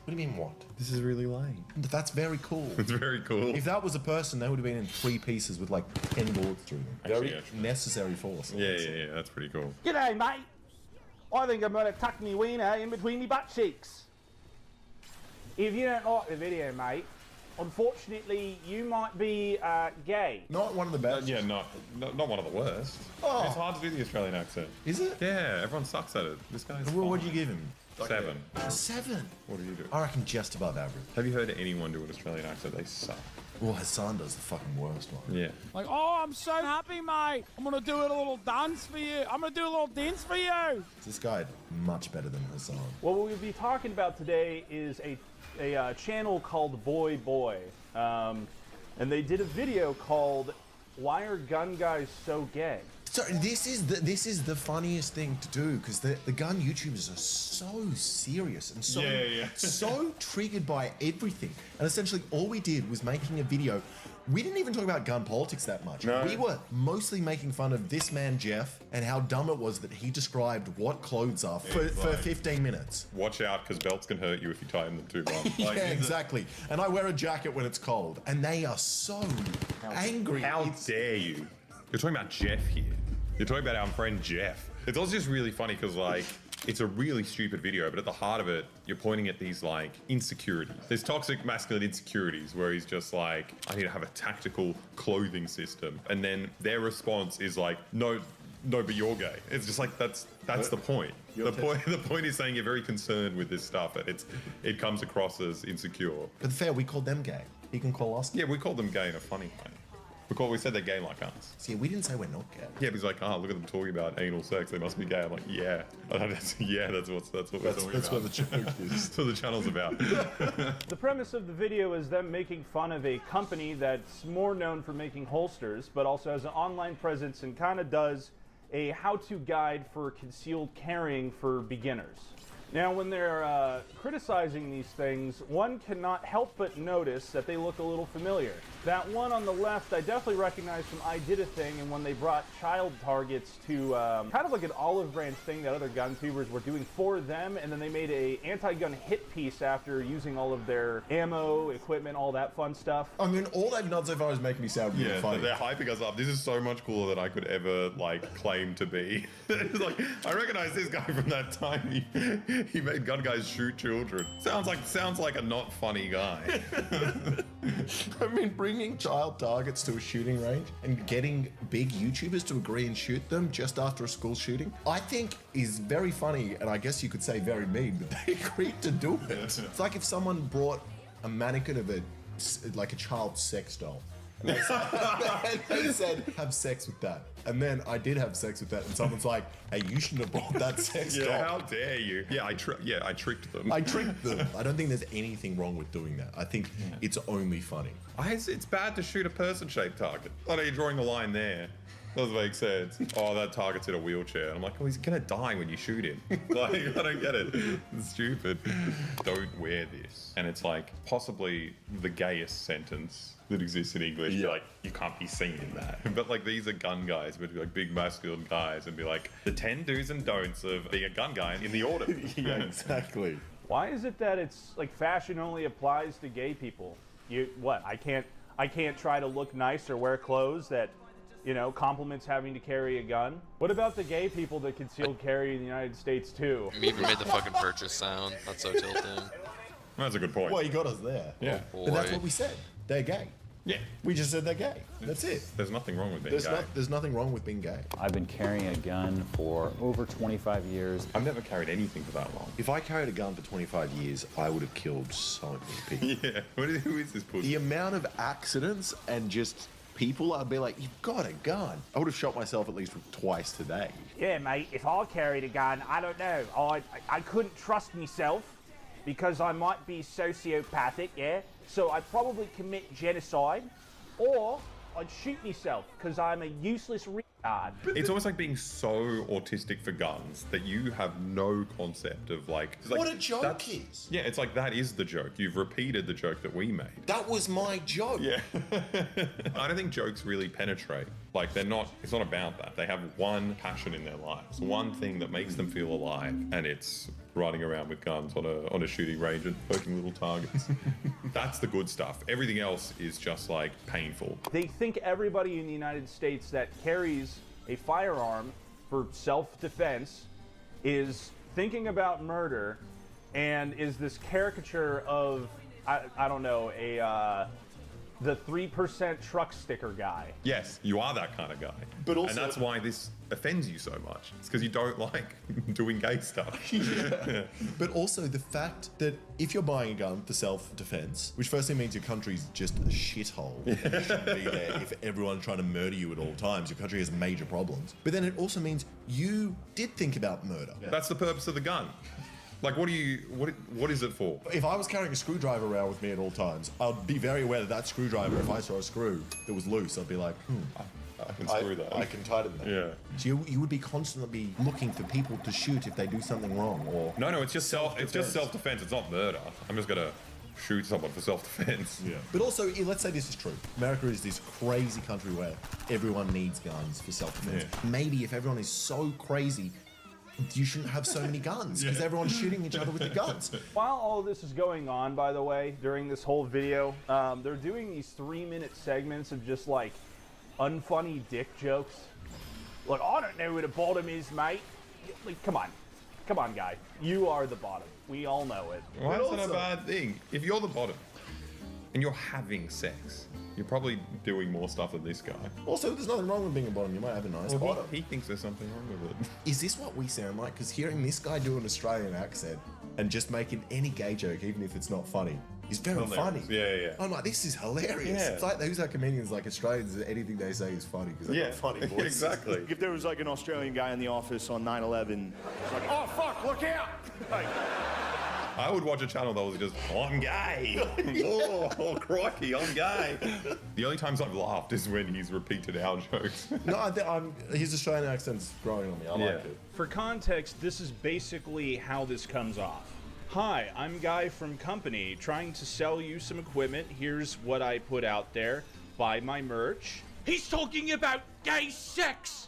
What do you mean what? This is really lame. But that's very cool. It's very cool. If that was a person, they would have been in 3 pieces with like 10 bullets through them. Very necessary force. Yeah, that's pretty cool. G'day, mate. I think I'm gonna tuck me wiener in between me butt cheeks. If you don't like the video, mate, unfortunately, you might be gay. Not one of the best. Yeah, not one of the worst. Oh. It's hard to do the Australian accent. Is it? Yeah, everyone sucks at it. This guy's Well, what'd you give him? 7. A 7? What did you do? I reckon just above average. Have you heard anyone do an Australian accent? They suck. Well, Hassan does the fucking worst one. Yeah. Like, oh, I'm so happy, mate. I'm gonna do a little dance for you. I'm gonna do a little dance for you. This guy much better than Hassan. What we'll be talking about today is a channel called Boy Boy, and they did a video called "Why Are Gun Guys So Gay?" So this is the funniest thing to do because the gun YouTubers are so serious and so so triggered by everything. And essentially, all we did was making a video. We didn't even talk about gun politics that much. No. We were mostly making fun of this man Jeff and how dumb it was that he described what clothes are for 15 minutes. Watch out, because belts can hurt you if you tighten them too much. Yeah, exactly. And I wear a jacket when it's cold, and they are so angry. How dare you? You're talking about Jeff here. You're talking about our friend Jeff. It's also just really funny because, like, it's a really stupid video, but at the heart of it, you're pointing at these, like, insecurities. There's toxic masculine insecurities where he's just like, I need to have a tactical clothing system. And then their response is like, no, but you're gay. It's just like, that's the point. The point is saying you're very concerned with this stuff, and it comes across as insecure. But fair, we called them gay. He can call us gay. Yeah, we called them gay in a funny way. We said they're gay like us. See, we didn't say we're not gay. Yeah, but he's like, look at them talking about anal sex. They must be gay. I'm like, yeah. That's what we're talking about. That's what the joke is. That's what the channel's about. The premise of the video is them making fun of a company that's more known for making holsters, but also has an online presence and kind of does a how-to guide for concealed carrying for beginners. Now, when they're criticizing these things, one cannot help but notice that they look a little familiar. That one on the left, I definitely recognize from I Did a Thing, and when they brought child targets to kind of like an olive branch thing that other gun tubers were doing for them, and then they made a anti-gun hit piece after using all of their ammo, equipment, all that fun stuff. I mean, all they've done so far is making me sound really funny. They're hyping us up. This is so much cooler than I could ever, like, claim to be. It's like, I recognize this guy from that time. He made gun guys shoot children. Sounds like a not funny guy. I mean, bringing child targets to a shooting range and getting big YouTubers to agree and shoot them just after a school shooting, I think is very funny, and I guess you could say very mean, but they agreed to do it. It's like if someone brought a mannequin of like a child sex doll. And they said, have sex with that. And then I did have sex with that, and someone's like, hey, you shouldn't have bought that sex doll. How dare you? Yeah, I tricked them. I tricked them. I don't think there's anything wrong with doing that. I think it's only funny. It's bad to shoot a person-shaped target. I know you're drawing the line there. Doesn't make sense. Oh, that target's in a wheelchair. I'm like, oh, he's gonna die when you shoot him. Like, I don't get it. It's stupid. Don't wear this. And it's like possibly the gayest sentence that exists in English. Yeah. Like, you can't be seen in that. But like, these are gun guys, but like big masculine guys, and be like, the 10 do's and don'ts of being a gun guy in the order. Yeah, exactly. Why is it that it's like fashion only applies to gay people? I can't try to look nice or wear clothes that, you know, compliments having to carry a gun. What about the gay people that concealed carry in the United States too? We even made the fucking purchase sound. That's so tilting. That's a good point. Well, you got us there. Yeah. Oh, but that's what we said. They're gay. Yeah. We just said they're gay. That's it. There's nothing wrong with being gay. There's nothing wrong with being gay. I've been carrying a gun for over 25 years. I've never carried anything for that long. If I carried a gun for 25 years, I would have killed so many people. Yeah. Who is this pussy? The amount of accidents and just people, I'd be like, you've got a gun. I would have shot myself at least twice today. Yeah, mate, if I carried a gun, I don't know. I couldn't trust myself because I might be sociopathic, yeah? So I'd probably commit genocide, or I'd shoot myself because I'm a useless retard. It's almost like being so autistic for guns that you have no concept of like... What a joke is. Yeah, it's like that is the joke. You've repeated the joke that we made. That was my joke. Yeah. I don't think jokes really penetrate. Like it's not about that. They have one passion in their lives, one thing that makes them feel alive, and it's riding around with guns on a shooting range and poking little targets. That's the good stuff. Everything else is just like painful. They think everybody in the United States that carries a firearm for self-defense is thinking about murder and is this caricature of, I don't know, the 3% truck sticker guy. Yes, you are that kind of guy. But also, and that's why this offends you so much. It's because you don't like doing gay stuff. Yeah. But also the fact that if you're buying a gun for self-defense, which firstly means your country's just a shithole. You shouldn't be there if everyone's trying to murder you at all times. Your country has major problems. But then it also means you did think about murder. Yeah. That's the purpose of the gun. Like, what is it for? If I was carrying a screwdriver around with me at all times, I'd be very aware that screwdriver, if I saw a screw that was loose, I'd be like, I can screw that. I can tighten that. Yeah. So you would be constantly looking for people to shoot if they do something wrong, or no, it's just self-defense. It's not murder. I'm just gonna shoot someone for self-defense. Yeah. But also, let's say this is true. America is this crazy country where everyone needs guns for self-defense. Yeah. Maybe if everyone is so crazy, you shouldn't have so many guns because everyone's shooting each other with the guns. While all of this is going on, by the way, during this whole video, they're doing these 3-minute segments of just like unfunny dick jokes. Like, I don't know where the bottom is, mate. Like, come on, guy. You are the bottom. We all know it. Why is that a bad thing? If you're the bottom and you're having sex, you're probably doing more stuff than this guy. Also, there's nothing wrong with being a bottom. You might have a nice bottom. He thinks there's something wrong with it. Is this what we sound like? Because hearing this guy do an Australian accent and just making any gay joke, even if it's not funny, is very funny. Yeah. I'm like, this is hilarious. Yeah. It's like those are comedians, like Australians, anything they say is funny because they've got funny voices. Exactly. If there was like an Australian guy in the office on 9/11, it's like, oh fuck, look out! Like, I would watch a channel that was just, I'm gay. oh, crikey, I'm gay. The only times I've laughed is when he's repeated our jokes. No, his Australian accent's growing on me. I like it. For context, this is basically how this comes off. Hi, I'm Guy from Company, trying to sell you some equipment. Here's what I put out there. Buy my merch. He's talking about gay sex.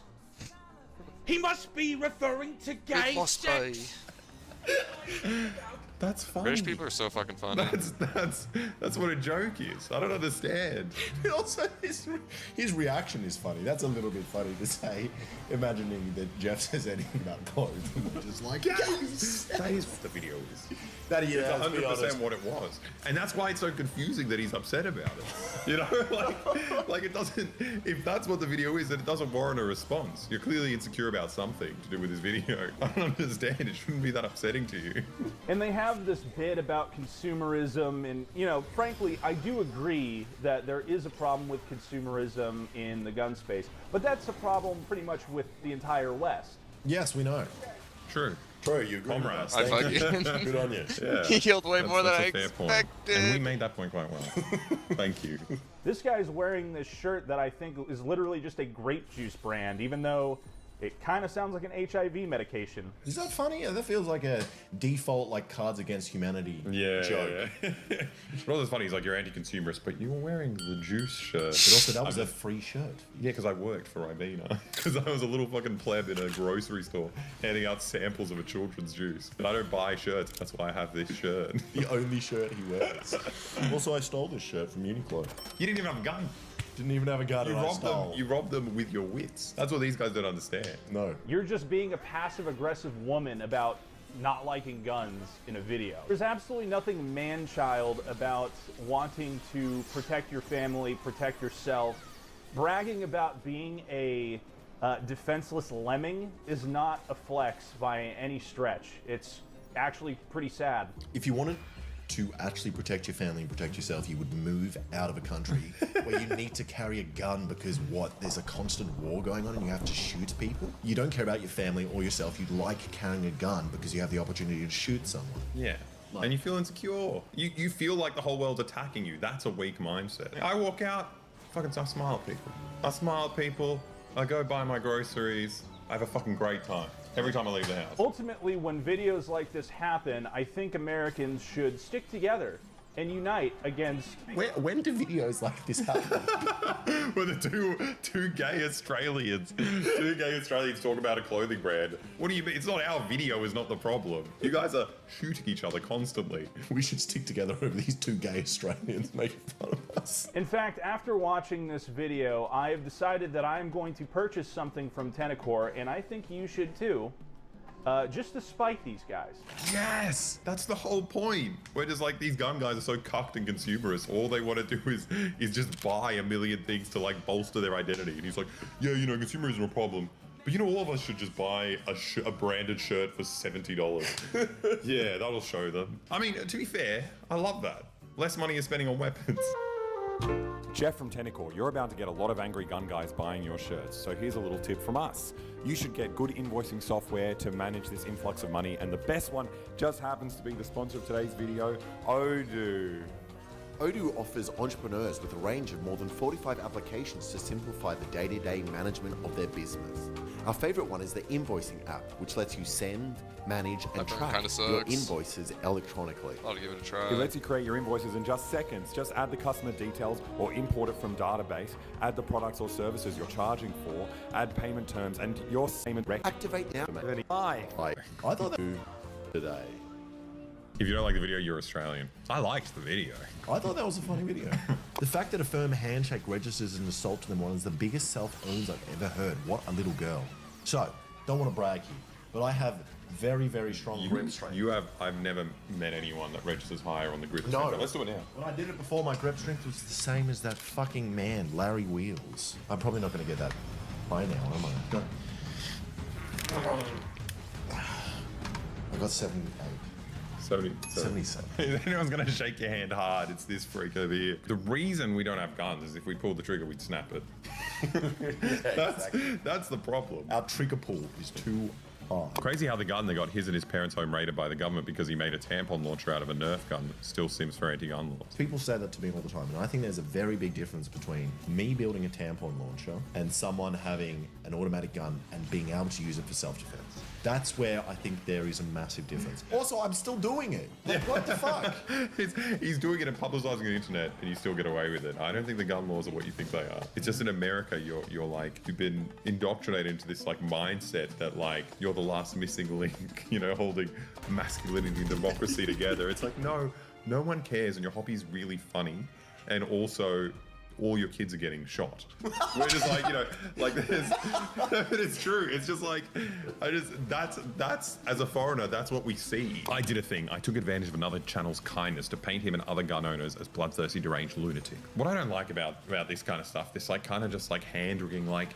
He must be referring to gay sex. That's funny. British people are so fucking funny. That's what a joke is. I don't understand. Also, his reaction is funny. That's a little bit funny to say, imagining that Jeff says anything about clothes and we're just like, yes! That is what the video is. That is 100% what it was. And that's why it's so confusing that he's upset about it. You know, like it doesn't, if that's what the video is, then it doesn't warrant a response. You're clearly insecure about something to do with this video. I don't understand. It shouldn't be that upsetting to you. And they have this bit about consumerism, and, you know, frankly, I do agree that there is a problem with consumerism in the gun space, but that's a problem pretty much with the entire West. Yes, we know. True. True, you agree. Comrades. I fuck you. Good on you. Yeah. He healed way more than I expected. And we made that point quite well. Thank you. This guy's wearing this shirt that I think is literally just a grape juice brand, even though it kind of sounds like an HIV medication. Is that funny? That feels like a default, like, Cards Against Humanity joke. Yeah. What was funny is like you're anti-consumerist, but you were wearing the juice shirt. But also, that was a free shirt. Yeah, because I worked for Ibina. Because I was a little fucking pleb in a grocery store handing out samples of a children's juice. And I don't buy shirts. That's why I have this shirt. The only shirt he wears. Also, I stole this shirt from Uniqlo. You didn't even have a gun. Didn't even have a gun. You robbed them with your wits. That's what these guys don't understand. No. You're just being a passive-aggressive woman about not liking guns in a video. There's absolutely nothing man-child about wanting to protect your family, protect yourself. Bragging about being a defenseless lemming is not a flex by any stretch. It's actually pretty sad. If you wanted to actually protect your family and protect yourself, you would move out of a country where you need to carry a gun because there's a constant war going on and you have to shoot people. You don't care about your family or yourself. You like carrying a gun because you have the opportunity to shoot someone. Yeah. And you feel insecure. You feel like the whole world's attacking you. That's a weak mindset. I walk out, I smile at people. I smile at people. I go buy my groceries. I have a fucking great time every time I leave the house. Ultimately, when videos like this happen, I think Americans should stick together and unite against... When do videos like this happen? When the two gay Australians talk about a clothing brand. What do you mean? It's not our video is not the problem. You guys are shooting each other constantly. We should stick together over these two gay Australians making fun of us. In fact, after watching this video, I have decided that I am going to purchase something from Tenacore, and I think you should too. Just to spite these guys. Yes! That's the whole point. We're just like, these gun guys are so cucked and consumerist. All they want to do is just buy a million things to like bolster their identity. And he's like, yeah, you know, consumerism is a problem. But you know, all of us should just buy a branded shirt for $70. Yeah, that'll show them. I mean, to be fair, I love that. Less money you're spending on weapons. Jeff from Tenacore, you're about to get a lot of angry gun guys buying your shirts, so here's a little tip from us. You should get good invoicing software to manage this influx of money, and the best one just happens to be the sponsor of today's video, Odoo. Odoo offers entrepreneurs with a range of more than 45 applications to simplify the day-to-day management of their business. Our favorite one is the invoicing app, which lets you send, manage, and track your invoices electronically. I'll give it a try. It lets you create your invoices in just seconds. Just add the customer details or import it from database, add the products or services you're charging for, add payment terms, and your payment record. Activate now. Bye. I thought that today. If you don't like the video, you're Australian. I liked the video. I thought that was a funny video. The fact that a firm handshake registers an assault to them one is the biggest self-owns I've ever heard. What a little girl. So, don't want to brag here, but I have very, very strong grip strength. I've never met anyone that registers higher on the grip No. strength. Let's do it now. When I did it before, my grip strength was the same as that fucking man, Larry Wheels. I'm probably not going to get that high now, am I? No. I got 78. 77. If anyone's gonna shake your hand hard, it's this freak over here. The reason we don't have guns is if we pulled the trigger, we'd snap it. That's the problem. Our trigger pull is too hard. Crazy how the gun they got his and his parents' home raided by the government because he made a tampon launcher out of a Nerf gun that still seems for anti-gun laws. People say that to me all the time, and I think there's a very big difference between me building a tampon launcher and someone having an automatic gun and being able to use it for self-defense. That's where I think there is a massive difference. Also, I'm still doing it. Like, what the fuck? He's doing it and publicizing the internet, and you still get away with it. I don't think the gun laws are what you think they are. It's just in America, you're like, you've been indoctrinated into this like mindset that like you're the last missing link, you know, holding masculinity and democracy together. It's like, no one cares, and your hobby's really funny, and also all your kids are getting shot. We're just like, you know, like there's, but it's true. It's just like, that's as a foreigner, that's what we see. I did a thing. I took advantage of another channel's kindness to paint him and other gun owners as bloodthirsty, deranged lunatic. What I don't like about this kind of stuff, this like kind of just like hand-wringing, like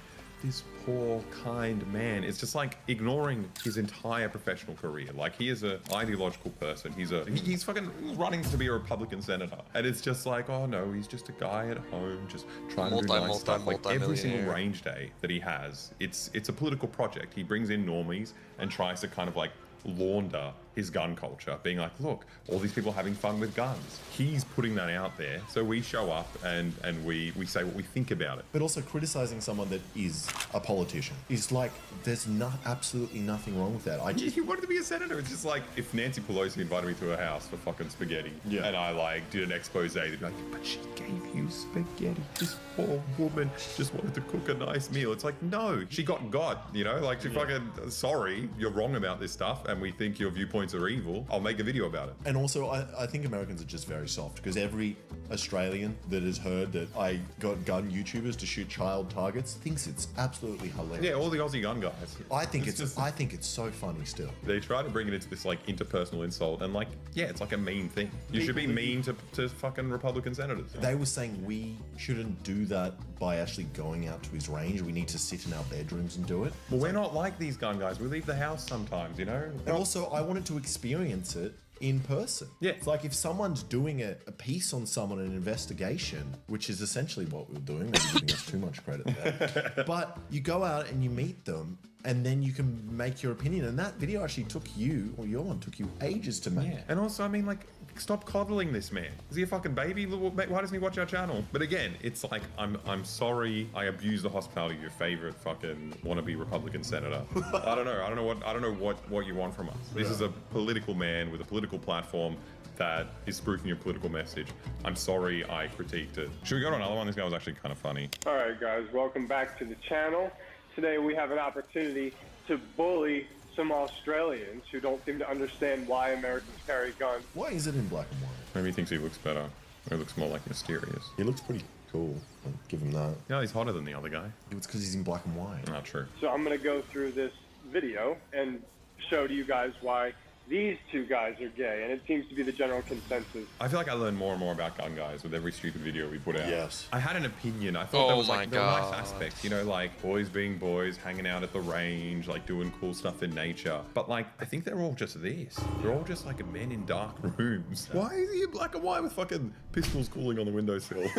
this poor, kind man, it's just like ignoring his entire professional career. Like he is an ideological person. He's fucking running to be a Republican senator. And it's just like, oh no, he's just a guy at home just trying to do nice stuff. Like every single range day that he has, it's a political project. He brings in normies and tries to kind of like launder his gun culture, being like, look, all these people are having fun with guns. He's putting that out there, so we show up and we say what we think about it. But also criticizing someone that is a politician is like, there's absolutely nothing wrong with that. He wanted to be a senator. It's just like if Nancy Pelosi invited me to her house for fucking spaghetti, and I like did an expose, they'd be like, but she gave you spaghetti. This poor woman just wanted to cook a nice meal. It's like, no, she got, you know, like she fucking, sorry, you're wrong about this stuff, and we think your viewpoint points are evil, I'll make a video about it. And also, I think Americans are just very soft because every Australian that has heard that I got gun YouTubers to shoot child targets thinks it's absolutely hilarious. Yeah, all the Aussie gun guys. I think it's so funny still. They try to bring it into this like interpersonal insult, and like, yeah, it's like a mean thing. You should be mean to fucking Republican senators. They were saying we shouldn't do that by actually going out to his range. We need to sit in our bedrooms and do it. Well, we're not like these gun guys. We leave the house sometimes, you know? And also, I wanted to experience it in person. Yeah. It's like if someone's doing a piece on someone, an investigation, which is essentially what we're doing, maybe giving us too much credit there. But you go out and you meet them, and then you can make your opinion. And that video actually took you, or your one took you ages to make. Yeah. And also, I mean, like, stop coddling this man. Is he a fucking baby? Why doesn't he watch our channel? But again, it's like, I'm sorry I abused the hospitality of your favorite fucking wannabe Republican senator. I don't know what you want from us. This is a political man with a political platform that is spoofing your political message. I'm sorry I critiqued it. Should we go to another one? This guy was actually kind of funny. All right, guys, welcome back to the channel. Today we have an opportunity to bully some Australians who don't seem to understand why Americans carry guns. Why is it in black and white? Maybe he thinks he looks better. He looks more like mysterious. He looks pretty cool. I'll give him that. Yeah, he's hotter than the other guy. It's because he's in black and white. Not true. So I'm going to go through this video and show to you guys why these two guys are gay, and it seems to be the general consensus. I feel like I learn more and more about gun guys with every stupid video we put out. Yes. I had an opinion. I thought there was like there were nice aspects, you know, like boys being boys, hanging out at the range, like doing cool stuff in nature. But like, I think they're all just this. They're all just like men in dark rooms. Why is he in black and white with fucking pistols cooling on the windowsill?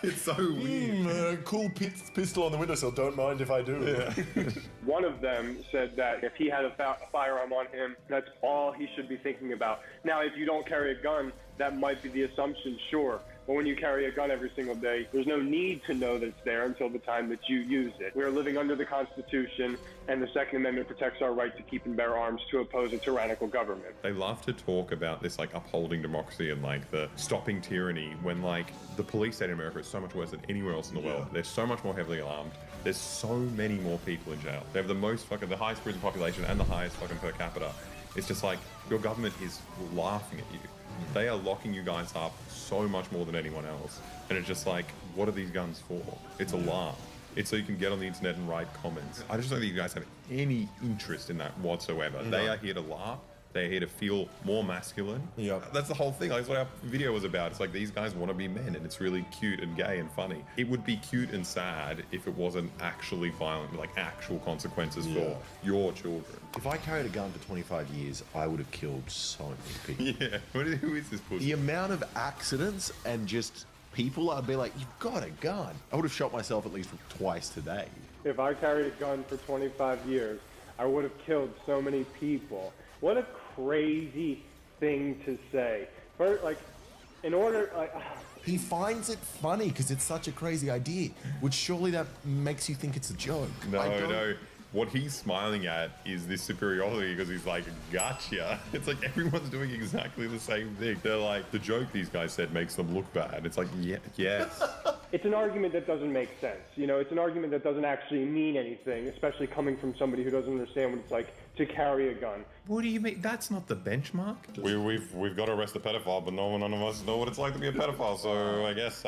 It's so weird. Cool pistol on the windowsill. Don't mind if I do. Yeah. One of them said that if he had a firearm on him, that's all he should be thinking about. Now, if you don't carry a gun, that might be the assumption, sure. But when you carry a gun every single day, there's no need to know that it's there until the time that you use it. We are living under the Constitution, and the Second Amendment protects our right to keep and bear arms to oppose a tyrannical government. They love to talk about this like upholding democracy and like the stopping tyranny when like the police state in America is so much worse than anywhere else in the world. They're so much more heavily armed. There's so many more people in jail. They have the highest prison population and the highest fucking per capita. It's just like your government is laughing at you. They are locking you guys up so much more than anyone else. And it's just like, what are these guns for? It's a laugh. It's so you can get on the internet and write comments. I just don't think you guys have any interest in that whatsoever. They are here to laugh. They're here to feel more masculine. Yeah, that's the whole thing. Like, that's what our video was about. It's like these guys want to be men, and it's really cute and gay and funny. It would be cute and sad if it wasn't actually violent, like actual consequences for your children. If I carried a gun for 25 years, I would have killed so many people. Yeah, who is this pussy? The amount of accidents and just people, I'd be like, you've got a gun. I would have shot myself at least twice today. If I carried a gun for 25 years, I would have killed so many people. What a crazy thing to say. He finds it funny because it's such a crazy idea, which surely that makes you think it's a joke. No. What he's smiling at is this superiority because he's like, gotcha. It's like everyone's doing exactly the same thing. They're like, the joke these guys said makes them look bad. It's like, yes. It's an argument that doesn't make sense. You know, it's an argument that doesn't actually mean anything, especially coming from somebody who doesn't understand what it's like to carry a gun. What do you mean? That's not the benchmark. We've got to arrest the pedophile, but none of us know what it's like to be a pedophile. So I guess,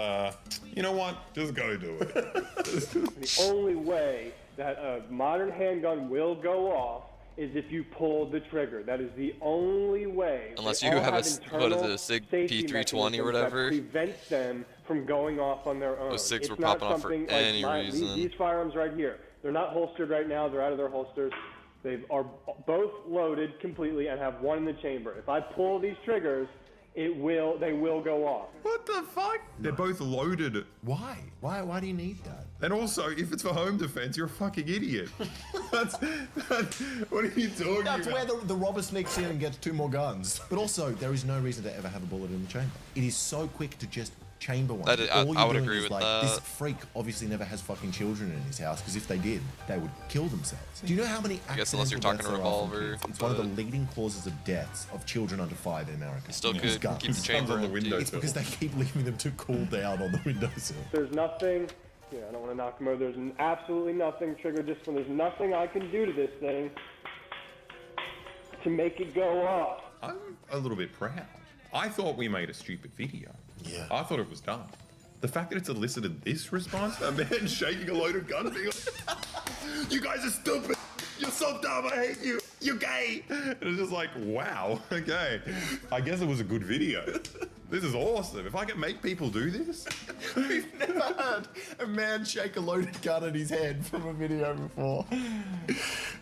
you know what? Just go do it. The only way that a modern handgun will go off is if you pull the trigger. That is the only way. Unless you have a SIG P320 or whatever. That prevents them from going off on their own. Those SIGs were popping off for any reason. These firearms right here, they're not holstered right now. They're out of their holsters. They are both loaded completely and have one in the chamber. If I pull these triggers, they will go off. What the fuck? They're both loaded. Why? Why do you need that? And also, if it's for home defense, you're a fucking idiot. What are you talking about? That's where the robber sneaks in and gets 2 more guns. But also, there is no reason to ever have a bullet in the chamber. It is so quick to just chamber one. I would agree with that. This freak obviously never has fucking children in his house, because if they did, they would kill themselves. Do you know how many accidents? I guess unless you're talking a revolver. It's one of the leading causes of deaths of children under 5 in America. You still could keep the chamber on the window. It's because they keep leaving them to cool down on the windowsill. There's nothing. Yeah, I don't want to knock them over. There's absolutely nothing trigger discipline. There's nothing I can do to this thing to make it go up. I'm a little bit proud. I thought we made a stupid video. Yeah. I thought it was dumb. The fact that it's elicited this response, a man shaking a loaded gun being like, you guys are stupid. You're so dumb. I hate you. You're gay. And it's just like, wow. Okay. I guess it was a good video. This is awesome. If I can make people do this. We've never had a man shake a loaded gun at his head from a video before.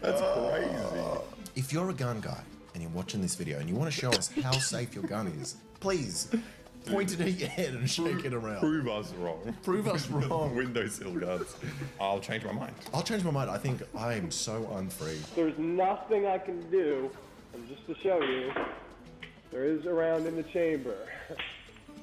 That's crazy. If you're a gun guy and you're watching this video and you want to show us how safe your gun is, please point it at your head and shake it around. Prove us wrong. Prove us wrong. Windowsill guns. I'll change my mind. I'll change my mind. I think I am so unfree. There's nothing I can do, and just to show you, there is a round in the chamber.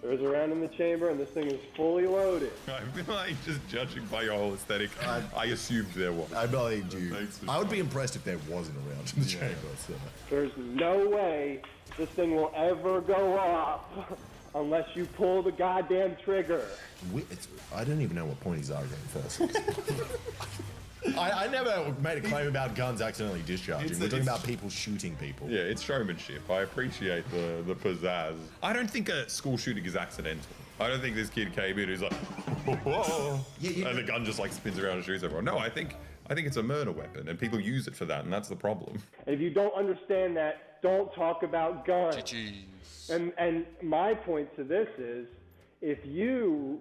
There is a round in the chamber, and this thing is fully loaded. I feel like just judging by your whole aesthetic, I assumed there was. I believed you. I would be impressed if there wasn't a round in the chamber. So. There's no way this thing will ever go up unless you pull the goddamn trigger. I don't even know what point he's arguing first. I never made a claim about guns accidentally discharging. We're talking about people shooting people. Yeah, it's showmanship. I appreciate the pizzazz. I don't think a school shooting is accidental. I don't think this kid came in who's like, whoa, and the gun just like spins around and shoots everyone. No, I think it's a murder weapon, and people use it for that, and that's the problem. And if you don't understand that, don't talk about guns. And my point to this is, if you